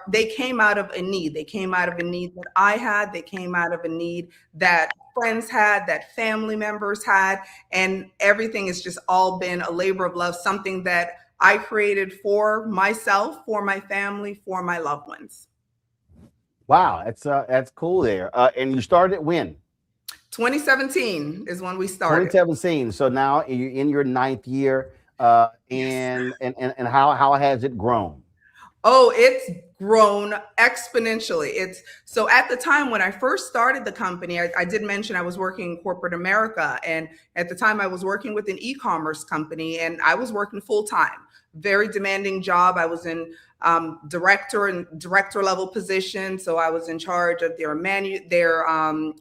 they came out of a need. They came out of a need that I had. They came out of a need that friends had, that family members had, and everything has just all been a labor of love, something that I created for myself, for my family, for my loved ones. Wow, that's cool there. And you started when? 2017 is when we started. 2017. So now you're in your 9th year, and how has it grown? Oh, it's grown exponentially. It's so at the time when I first started the company, I did mention I was working in corporate America. And at the time I was working with an e-commerce company and I was working full time, very demanding job. I was in director level position. So I was in charge of their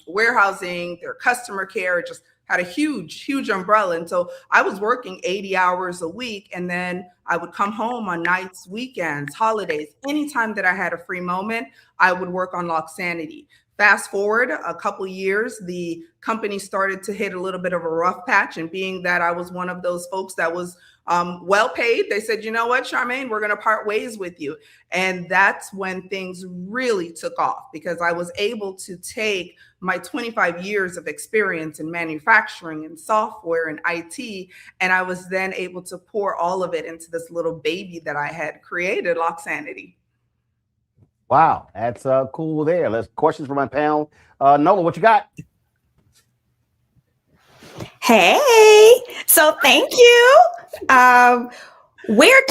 warehousing, their customer care, just had a huge umbrella. And so I was working 80 hours a week. And then I would come home on nights, weekends, holidays, anytime that I had a free moment, I would work on Loxanity. Fast forward a couple years, the company started to hit a little bit of a rough patch. And being that I was one of those folks that was well paid, they said, you know what, Charmaine, we're going to part ways with you. And that's when things really took off, because I was able to take my 25 years of experience in manufacturing and software and IT, and I was then able to pour all of it into this little baby that I had created, Loxanity. Wow, that's cool there. Let's questions from my panel. Nola, what you got? Hey, so thank you. Where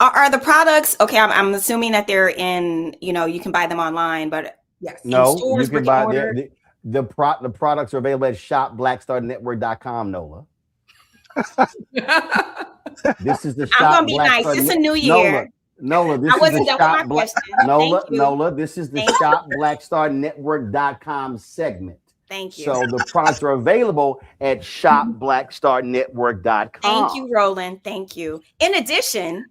are the products? Okay, I'm assuming that they're in, you can buy them online, but yes, no, stores, you can buy the products are available at shopblackstarnetwork.com, Nola. This is the shop. I'm gonna be nice. It's a new year. Nola, this I wasn't done with my question. Nola, this is the shopblackstarnetwork.com segment. Thank you. So the products are available at shopblackstarnetwork.com. Thank you, Roland. Thank you. In addition,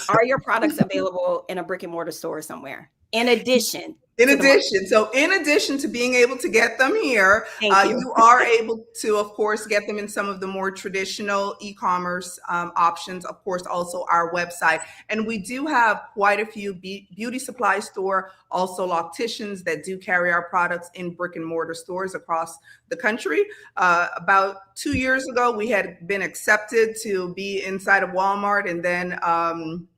are your products available in a brick and mortar store somewhere? In addition to being able to get them here, you are able to, of course, get them in some of the more traditional e-commerce options, of course, also our website. And we do have quite a few beauty supply store, also locticians that do carry our products in brick and mortar stores across the country. About 2 years ago, we had been accepted to be inside of Walmart, and then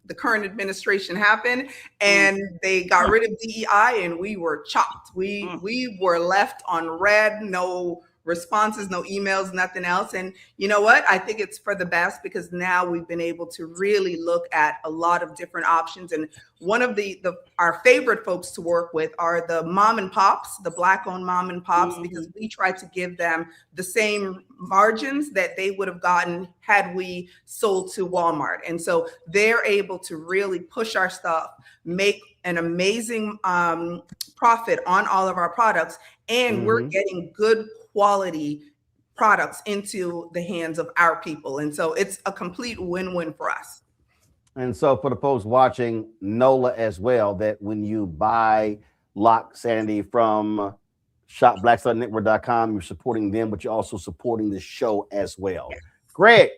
the current administration happened and they got rid of DEI and we were chopped. We were left on red, no responses, no emails, nothing else. And you know what? I think it's for the best, because now we've been able to really look at a lot of different options. And one of our favorite folks to work with are the mom and pops, the Black-owned mom and pops, because we try to give them the same margins that they would have gotten had we sold to Walmart. And so they're able to really push our stuff, make an amazing profit on all of our products, and we're getting good quality products into the hands of our people. And so it's a complete win-win for us. And so for the folks watching, Nola as well, that when you buy Loxanity from shopblackstarnetwork.com, you're supporting them, but you're also supporting the show as well. Greg.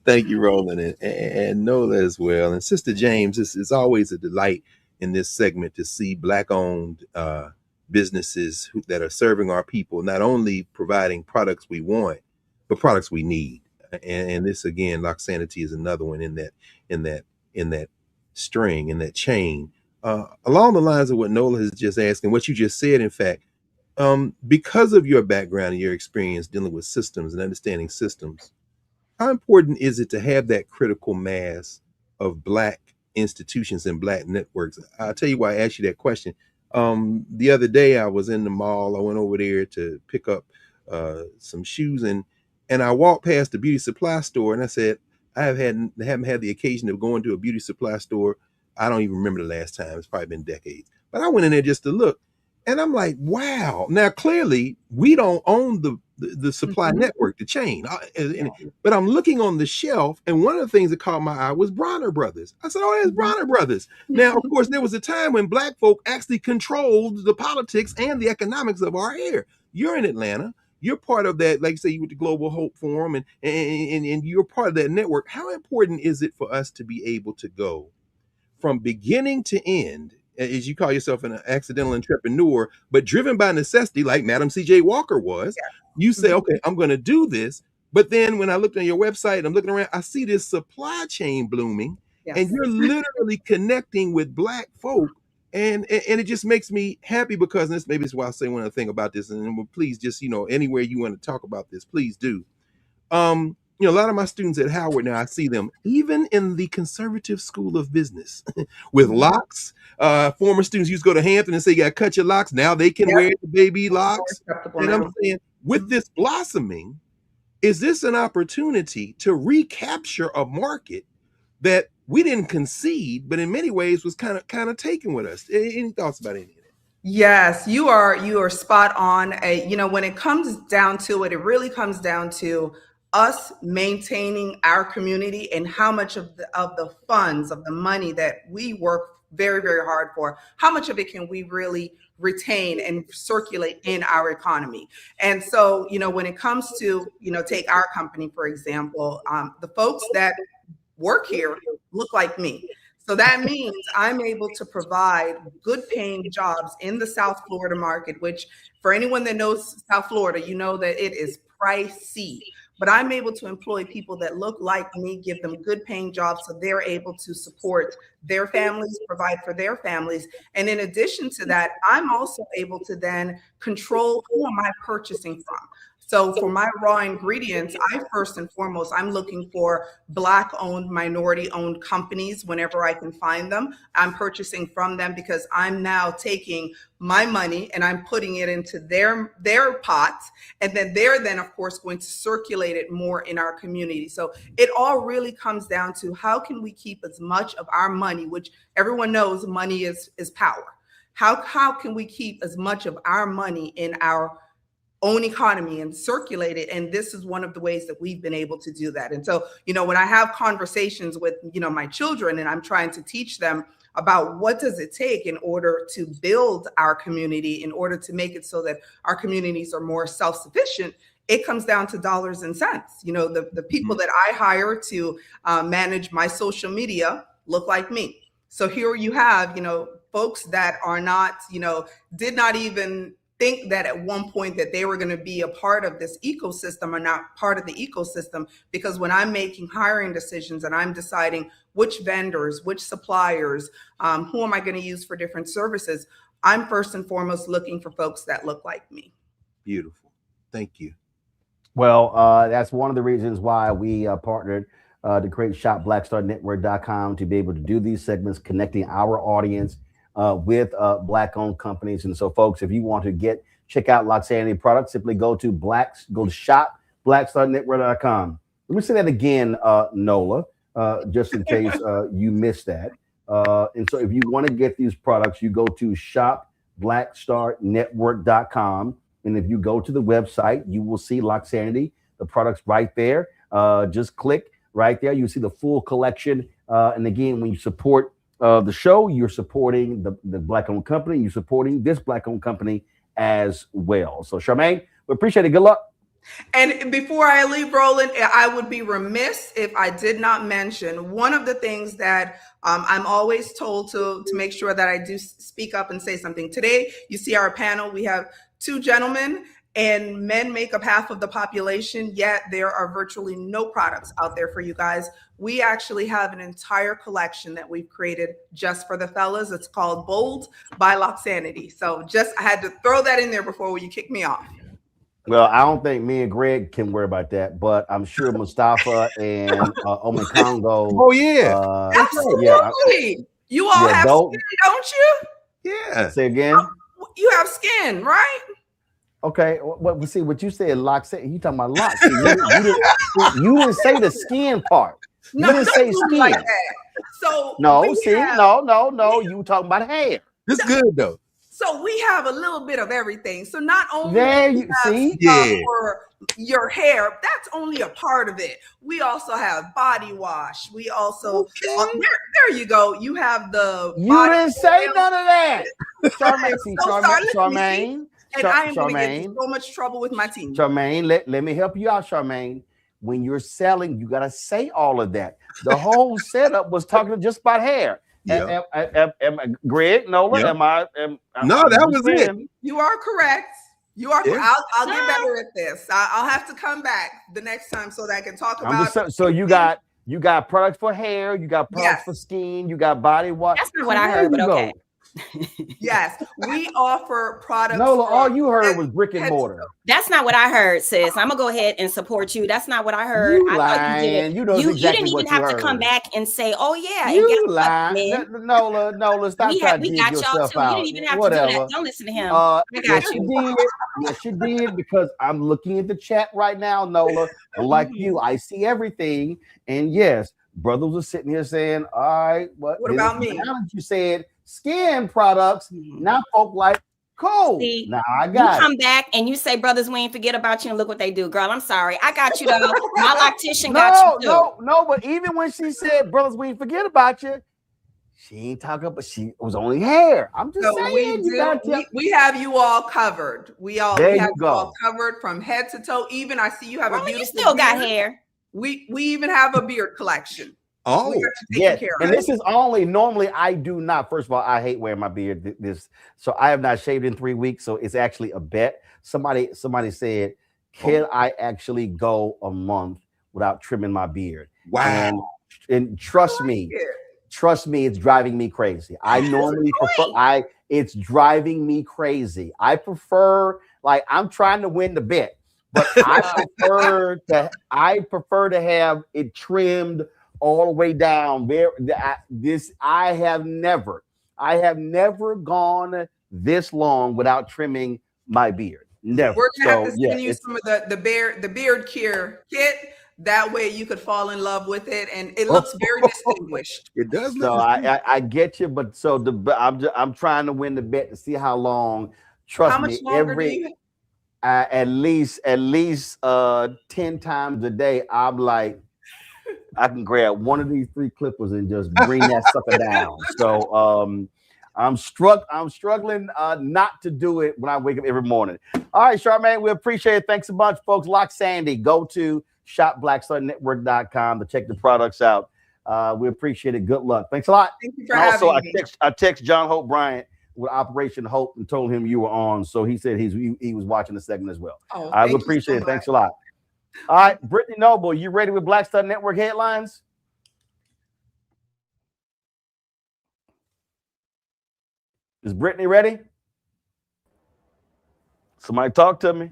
Thank you, Roland, and Nola as well. And Sister James, it's always a delight in this segment to see Black-owned businesses that are serving our people, not only providing products we want, but products we need. And this, again, Loxanity is another one in that string, in that chain. Along the lines of what Nola has just asked and what you just said, in fact, because of your background and your experience dealing with systems and understanding systems, how important is it to have that critical mass of Black institutions and Black networks? I'll tell you why I asked you that question. The other day I was in the mall. I went over there to pick up some shoes, and I walked past the beauty supply store, and I said, I haven't had the occasion of going to a beauty supply store. I don't even remember the last time. It's probably been decades. But I went in there just to look, and I'm like, wow. Now, clearly, we don't own the supply network, the chain. But I'm looking on the shelf, and one of the things that caught my eye was Bronner Brothers. I said, oh, there's Bronner Brothers. Now, of course, there was a time when Black folk actually controlled the politics and the economics of our hair. You're in Atlanta. You're part of that, like you say, you with the Global Hope Forum, and you're part of that network. How important is it for us to be able to go from beginning to end, as you call yourself an accidental entrepreneur, but driven by necessity, like Madam C.J. Walker was? Yeah. You say, okay, I'm going to do this. But then when I looked on your website, I'm looking around, I see this supply chain blooming, and you're literally connecting with Black folk. And it just makes me happy, because this maybe is why I say one other thing about this. And please, just, anywhere you want to talk about this, please do. You know, a lot of my students at Howard now, I see them even in the conservative school of business with locks. Former students used to go to Hampton and say, you got to cut your locks. Now they can wear the baby locks. And I'm saying, with this blossoming, is this an opportunity to recapture a market that we didn't concede, but in many ways was kind of taken with us? Any thoughts about any of that? Yes, you are spot on. You know, when it comes down to it, it really comes down to us maintaining our community and how much of the funds, of the money that we work very, very hard for, how much of it can we really retain and circulate in our economy. And so, you know, when it comes to, you know, take our company, for example, the folks that work here look like me. So that means I'm able to provide good paying jobs in the South Florida market, which for anyone that knows South Florida, you know that it is pricey. But I'm able to employ people that look like me, give them good paying jobs so they're able to support their families, provide for their families. And in addition to that, I'm also able to then control who am I purchasing from. So for my raw ingredients, first and foremost, I'm looking for Black-owned, minority-owned companies whenever I can find them. I'm purchasing from them because I'm now taking my money and I'm putting it into their pots. And then they're of course, going to circulate it more in our community. So it all really comes down to how can we keep as much of our money, which everyone knows money is power. How can we keep as much of our money in our own economy and circulate it? And this is one of the ways that we've been able to do that. And so, you know, when I have conversations with, you know, my children and I'm trying to teach them about what does it take in order to build our community, in order to make it so that our communities are more self-sufficient, it comes down to dollars and cents. You know, the people that I hire to manage my social media look like me. So here you have, you know, folks that are not, you know, did not even think that at one point that they were going to be a part of this ecosystem or not part of the ecosystem, because when I'm making hiring decisions and I'm deciding which vendors, which suppliers, who am I going to use for different services, I'm first and foremost looking for folks that look like me. Beautiful. Thank you. Well, that's one of the reasons why we partnered to create shopblackstarnetwork.com to be able to do these segments, connecting our audience with Black-owned companies. And so, folks, if you want to check out Loxanity products, simply go to shop.blackstarnetwork.com. Let me say that again, Nola, just in case you missed that. And so if you want to get these products, you go to shop.blackstarnetwork.com. And if you go to the website, you will see Loxanity, the products right there. Just click right there. You see the full collection. And again, when you support the show, you're supporting the Black-owned company. You're supporting this Black-owned company as well. So, Charmaine, we appreciate it. Good luck. And before I leave, Roland, I would be remiss if I did not mention one of the things that I'm always told to make sure that I do speak up and say something. Today, you see our panel. We have two gentlemen, and men make up half of the population, yet there are virtually no products out there for you guys. We actually have an entire collection that we've created just for the fellas. It's called Bold by Loxanity. So I had to throw that in there before you kick me off. Well, I don't think me and Greg can worry about that, but I'm sure Mustafa and Omen Congo. Oh, yeah. Absolutely. Yeah. You all have skin, don't you? Yeah. Say again? You have skin, right? Okay, well, see what you said, locks. You talking about locks? You didn't say the skin part. You didn't say skin. Like that. So no. You talking about hair. This is good though. So we have a little bit of everything. So not only there you see for your hair, that's only a part of it. We also have body wash. We also there you go. You have the. You didn't say none of that, Charmaine. And I am going to get in so much trouble with my team. Charmaine, let me help you out, Charmaine. When you're selling, you got to say all of that. The whole setup was talking just about hair. Yeah. Greg, Nola, yeah. No, that was it. You are correct. You are. Yeah. I'll get better at this. I'll have to come back the next time so that I can talk about. So you got products for hair, you got products for skin, you got body wash. That's not what I heard, but okay. Yes, we offer products. Nola, all you heard was brick and mortar. That's not what I heard, sis. I'm gonna go ahead and support you. That's not what I heard. You I thought you did it. You know exactly you didn't even what you have to come heard. back and say, "Oh yeah." You lying, Nola. Stop trying to dig yourself too. out. You didn't even have Whatever. to do that. Don't listen to him. I got you. Yes, you did, because I'm looking at the chat right now, Nola. Like you, I see everything, and yes, brothers were sitting here saying, "All right, what about me?" Now that you said skin products, now folk like. Cool. See, now I got you come back and you say, brothers, we ain't forget about you, and look what they do. Girl, I'm sorry. I got you though. My lactation got you too. No, but even when she said, brothers, we ain't forget about you, she ain't talking about, she was only hair. I'm just saying. We have you all covered. We have you all covered from head to toe. Even I see you have a beautiful you still got beard. hair. We even have a beard collection. Oh, yeah. And this is only, normally I do not. First of all, I hate wearing my beard. So I have not shaved in 3 weeks. So it's actually a bet. Somebody said, can I actually go a month without trimming my beard? Wow. And trust me, it's driving me crazy. I normally prefer, it's driving me crazy. I prefer, like, I'm trying to win the bet, but I prefer to have it trimmed all the way down. I have never gone this long without trimming my beard. Never. We're gonna have to send you some of the beard cure kit. That way you could fall in love with it, and it looks very distinguished. It does. So I get you, but I'm trying to win the bet to see how long. Trust how much me, longer do you? At least 10 times a day. I'm like, I can grab one of these 3 clippers and just bring that sucker down. So I'm struggling not to do it when I wake up every morning. All right, Charmaine, we appreciate it. Thanks a bunch, folks. Lock Sandy. Go to shopblackstarnetwork.com to check the products out. We appreciate it. Good luck. Thanks a lot. Thank you for having me. I text John Hope Bryant with Operation Hope and told him you were on. So he said he was watching the segment as well. Oh, I would appreciate it. Thanks a lot. All right, Brittany Noble, you ready with Black Star Network headlines? Is Brittany ready? Somebody talk to me.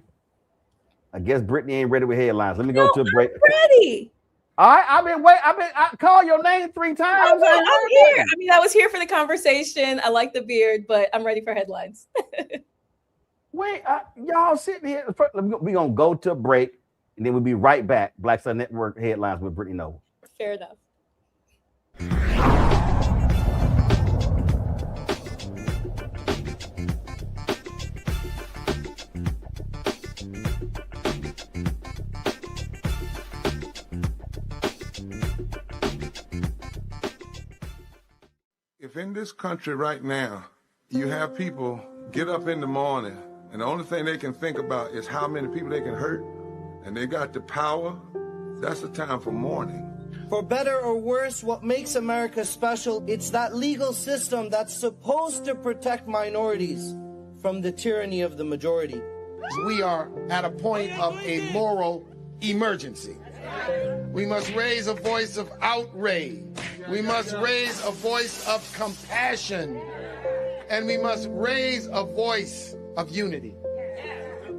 I guess Brittany ain't ready with headlines. Let me go to a break. Ready. All right, I called your name 3 times. I'm here. I mean, I was here for the conversation. I like the beard, but I'm ready for headlines. Wait, y'all sitting here. We're going to go to a break, and then we'll be right back. Black Star Network headlines with Brittany Noble. Fair enough. If in this country right now, you have people get up in the morning and the only thing they can think about is how many people they can hurt, and they got the power, that's the time for mourning. For better or worse, what makes America special, it's that legal system that's supposed to protect minorities from the tyranny of the majority. We are at a point of a moral emergency. We must raise a voice of outrage. We must raise a voice of compassion. And we must raise a voice of unity.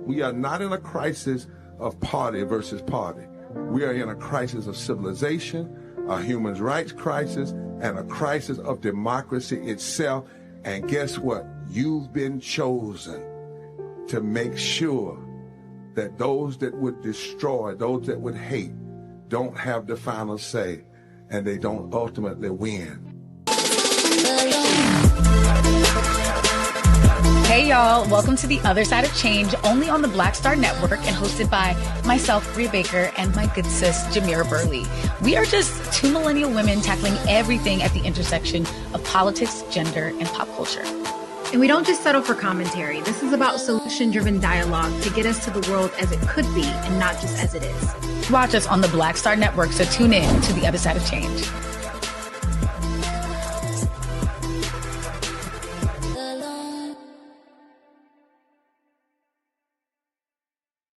We are not in a crisis of party versus party. We are in a crisis of civilization, a human rights crisis, and a crisis of democracy itself. And guess what? You've been chosen to make sure that those that would destroy, those that would hate, don't have the final say, and they don't ultimately win. Hey y'all, welcome to The Other Side of Change, only on the Black Star Network and hosted by myself, Rhea Baker, and my good sis, Jamira Burley. We are just 2 millennial women tackling everything at the intersection of politics, gender, and pop culture. And we don't just settle for commentary. This is about solution-driven dialogue to get us to the world as it could be and not just as it is. Watch us on the Black Star Network, so tune in to The Other Side of Change.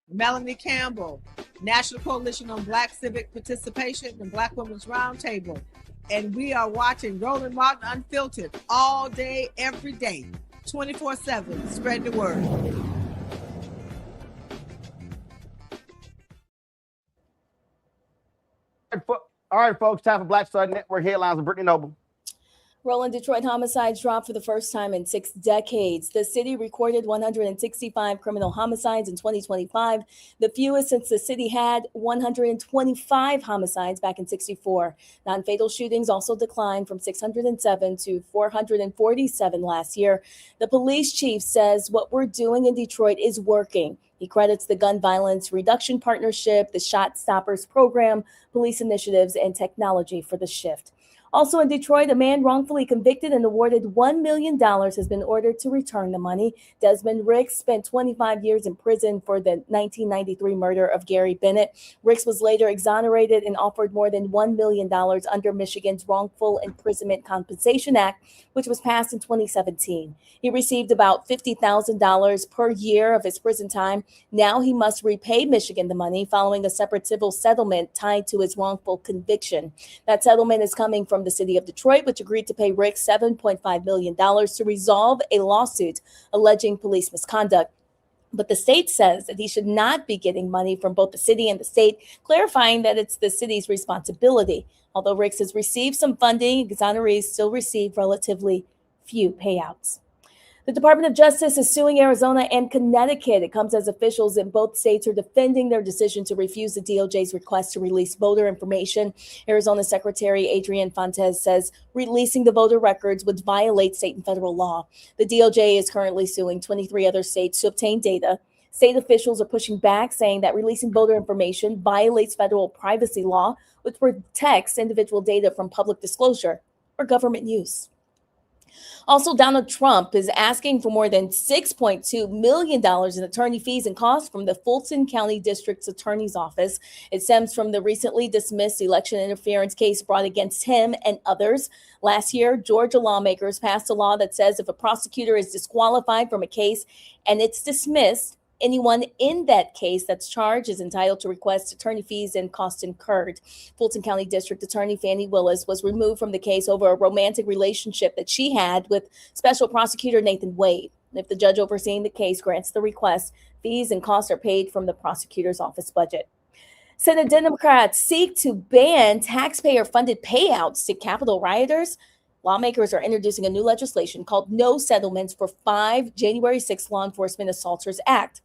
Melanie Campbell, National Coalition on Black Civic Participation and Black Women's Roundtable. and we are watching Roland Martin Unfiltered all day, every day, 24/7. Spread the word. All right, folks, time for Black Star Network headlines with Brittany Noble. Roland, Detroit homicides dropped for the first time in 6 decades. The city recorded 165 criminal homicides in 2025, the fewest since the city had 125 homicides back in 64. Non-fatal shootings also declined from 607 to 447 last year. The police chief says what we're doing in Detroit is working. He credits the Gun Violence Reduction Partnership, the Shot Stoppers Program, police initiatives, and technology for the shift. Also in Detroit, a man wrongfully convicted and awarded $1 million has been ordered to return the money. Desmond Ricks spent 25 years in prison for the 1993 murder of Gary Bennett. Ricks was later exonerated and offered more than $1 million under Michigan's Wrongful Imprisonment Compensation Act, which was passed in 2017. He received about $50,000 per year of his prison time. Now he must repay Michigan the money following a separate civil settlement tied to his wrongful conviction. That settlement is coming from the city of Detroit, which agreed to pay Rick $7.5 million to resolve a lawsuit alleging police misconduct. But the state says that he should not be getting money from both the city and the state, clarifying that it's the city's responsibility. Although Ricks has received some funding, exonerees still receive relatively few payouts. The Department of Justice is suing Arizona and Connecticut. It comes as officials in both states are defending their decision to refuse the DOJ's request to release voter information. Arizona Secretary Adrian Fontes says releasing the voter records would violate state and federal law. The DOJ is currently suing 23 other states to obtain data. State officials are pushing back, saying that releasing voter information violates federal privacy law, which protects individual data from public disclosure or government use. Also, Donald Trump is asking for more than $6.2 million in attorney fees and costs from the Fulton County District's Attorney's Office. It stems from the recently dismissed election interference case brought against him and others. Last year, Georgia lawmakers passed a law that says if a prosecutor is disqualified from a case and it's dismissed, anyone in that case that's charged is entitled to request attorney fees and costs incurred. Fulton County District Attorney Fannie Willis was removed from the case over a romantic relationship that she had with Special Prosecutor Nathan Wade. If the judge overseeing the case grants the request, fees and costs are paid from the prosecutor's office budget. Senate Democrats seek to ban taxpayer-funded payouts to Capitol rioters. Lawmakers are introducing a new legislation called No Settlements for 5 January 6 Law Enforcement Assaulters Act.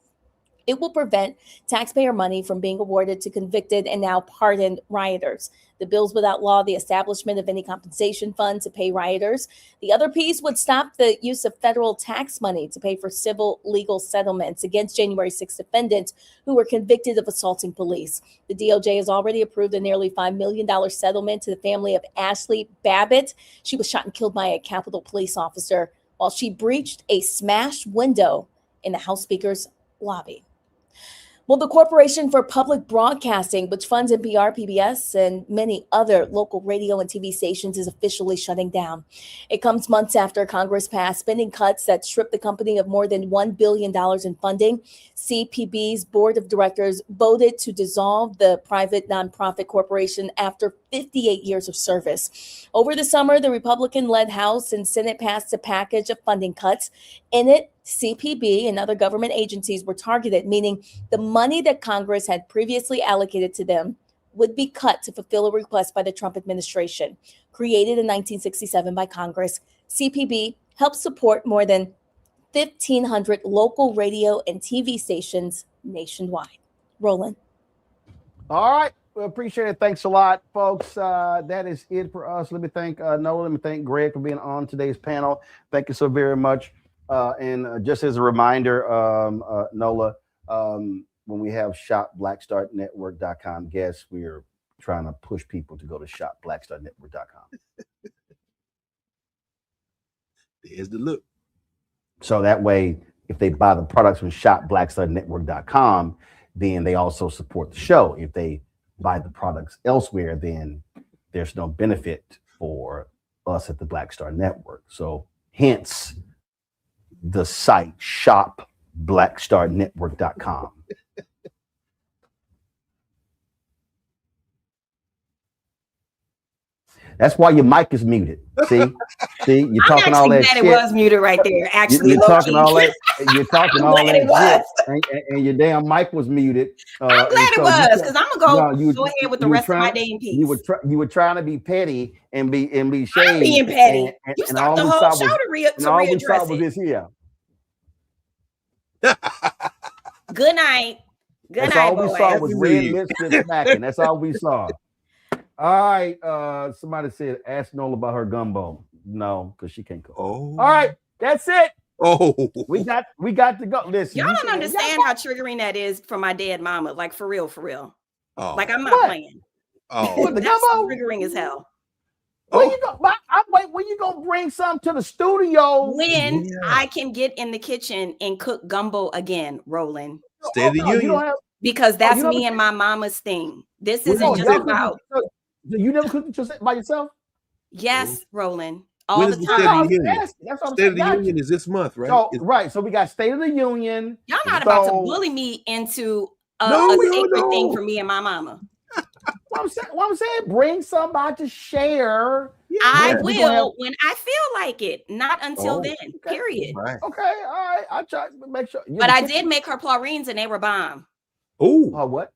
It will prevent taxpayer money from being awarded to convicted and now pardoned rioters. The bills would outlaw the establishment of any compensation fund to pay rioters. The other piece would stop the use of federal tax money to pay for civil legal settlements against January 6 defendants who were convicted of assaulting police. The DOJ has already approved a nearly $5 million settlement to the family of Ashley Babbitt. She was shot and killed by a Capitol police officer while she breached a smashed window in the House Speaker's lobby. Well, the Corporation for Public Broadcasting, which funds NPR, PBS, and many other local radio and TV stations, is officially shutting down. It comes months after Congress passed spending cuts that stripped the company of more than $1 billion in funding. CPB's board of directors voted to dissolve the private nonprofit corporation after 58 years of service. Over the summer, the Republican-led House and Senate passed a package of funding cuts. In it, CPB and other government agencies were targeted, meaning the money that Congress had previously allocated to them would be cut to fulfill a request by the Trump administration. Created in 1967 by Congress, CPB helps support more than 1,500 local radio and TV stations nationwide. Roland. All right. We appreciate it. Thanks a lot, folks. That is it for us. Let me thank Noah. Let me thank Greg for being on today's panel. Thank you so very much. And just as a reminder, Nola, when we have shopblackstarnetwork.com guests, we are trying to push people to go to shopblackstarnetwork.com. There's the look. So that way, if they buy the products from shopblackstarnetwork.com, then they also support the show. If they buy the products elsewhere, then there's no benefit for us at the Black Star Network. So hence the site shopblackstarnetwork.com. That's why your mic is muted. See, you're talking all that shit. It was muted right there. Actually, you're talking all that. You're talking all that shit, and your damn mic was muted. I'm glad it was, because I'm gonna go ahead with the rest of my day in peace. You were trying to be petty and be shady. I'm being petty. You and stopped the whole show to readdress all we saw was this here. Good night. Good night, all we saw was red lipstick smacking. That's all we saw. All right. Somebody said, ask Nola about her gumbo. No, because she can't cook. Oh. All right. That's it. Oh. We got to go. Listen. Y'all don't understand how triggering that is for my dead mama. Like, for real. Oh. Like, I'm not playing. Oh. The That's gumbo? triggering as hell. When you go, when you gonna bring some to the studio? When I can get in the kitchen and cook gumbo again, Roland. State of the Union. Because that's me and my mama's thing. This isn't just about. You never cooked by yourself? Yes, Roland. All the time. State of the Union is this month, right? So we got State of the Union. Y'all not about to bully me into a sacred thing for me and my mama. What I'm saying, bring somebody to share. I will when I feel like it, not until then. Period. Right. Okay, all right. I try to make sure. But I did make her plorines and they were bomb. Oh, what?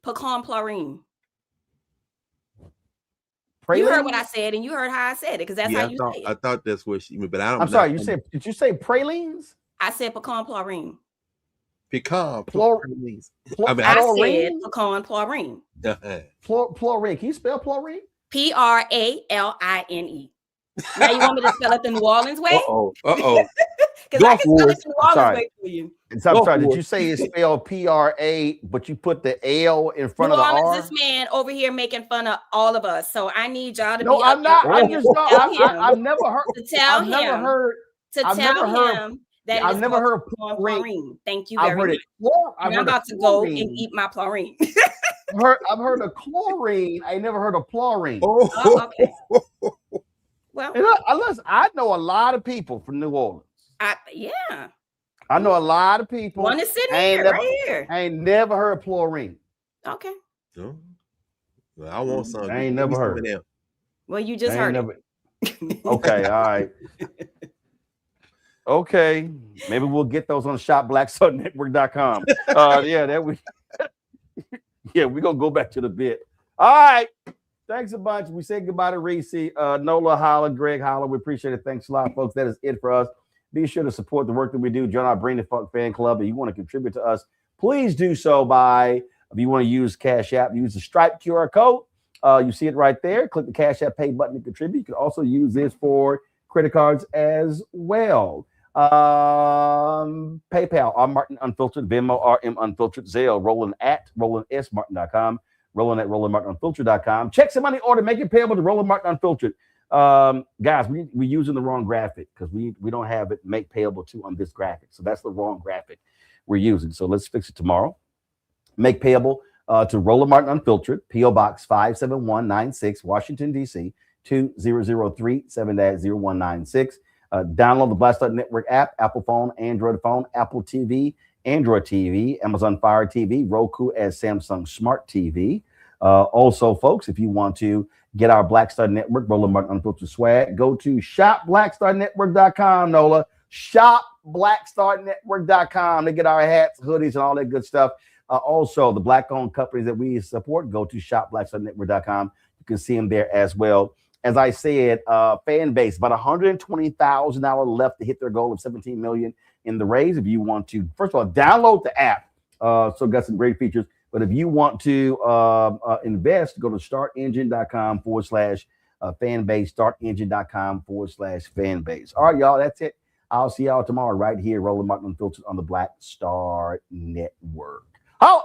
Pecan plorine. Praline? You heard what I said, and you heard how I said it, because that's how you say it. I thought that's what she. But I don't. I'm sorry. Did you say pralines? I said pecan plorine. Pecan plorine. I said pecan plorine. Plorine. Can you spell plorine? Praline. Now you want me to spell it the New Orleans way? Because I can spell it the New Orleans way for you. I'm sorry. Did you say it's spelled PRA, but you put the L in front of the R? This man over here making fun of all of us, so I need y'all to be. No, I'm not. I've never heard. To tell him. To tell him that I've never heard plorine. Thank you very much. I'm about to go and eat my plorine. I've heard of chlorine. I never heard of plorine. Oh, okay. Well, unless I know a lot of people from New Orleans. I know a lot of people. One is sitting here, right here. I ain't never heard of plorine. Okay. Well, I want some. I ain't never heard. Well, you just heard it. Okay, all right. Okay, maybe we'll get those on shopblackstarnetwork.com. We're gonna go back to the bit. All right. Thanks a bunch. We say goodbye to Reese, Nola, Holla, Greg, Holla. We appreciate it. Thanks a lot, folks. That is it for us. Be sure to support the work that we do. Join our Bring the Funk fan club. If you want to contribute to us, please do so if you want to use Cash App, use the Stripe QR code. You see it right there. Click the Cash App pay button to contribute. You can also use this for credit cards as well. PayPal, R Martin Unfiltered, Venmo, RM Unfiltered, Zelle, Roland at RolandSMartin.com. Roland at RolandMartinUnfiltered.com. Check some money order, make it payable to Roland Martin Unfiltered. Guys, we're using the wrong graphic because we don't have it make payable to on this graphic. So that's the wrong graphic we're using. So let's fix it tomorrow. Make payable to Roland Martin Unfiltered, P.O. Box 57196, Washington, D.C. 2003 7-0196. Download the Black Star Network app, Apple phone, Android phone, Apple TV, Android TV, Amazon Fire TV, Roku as Samsung Smart TV. Also, folks, if you want to get our Black Star Network, Roland Martin Unfiltered swag, go to shopblackstarnetwork.com, Nola. Shopblackstarnetwork.com to get our hats, hoodies, and all that good stuff. Also, the Black-owned companies that we support, go to shopblackstarnetwork.com. You can see them there as well. As I said, fan base, about $120,000 left to hit their goal of 17 million in the raise. If you want to, first of all, download the app. So got some great features. But if you want to invest, go to startengine.com/fanbase, startengine.com/fanbase. All right, y'all, that's it. I'll see y'all tomorrow right here, Roland Martin Unfiltered on the Black Star Network. Oh!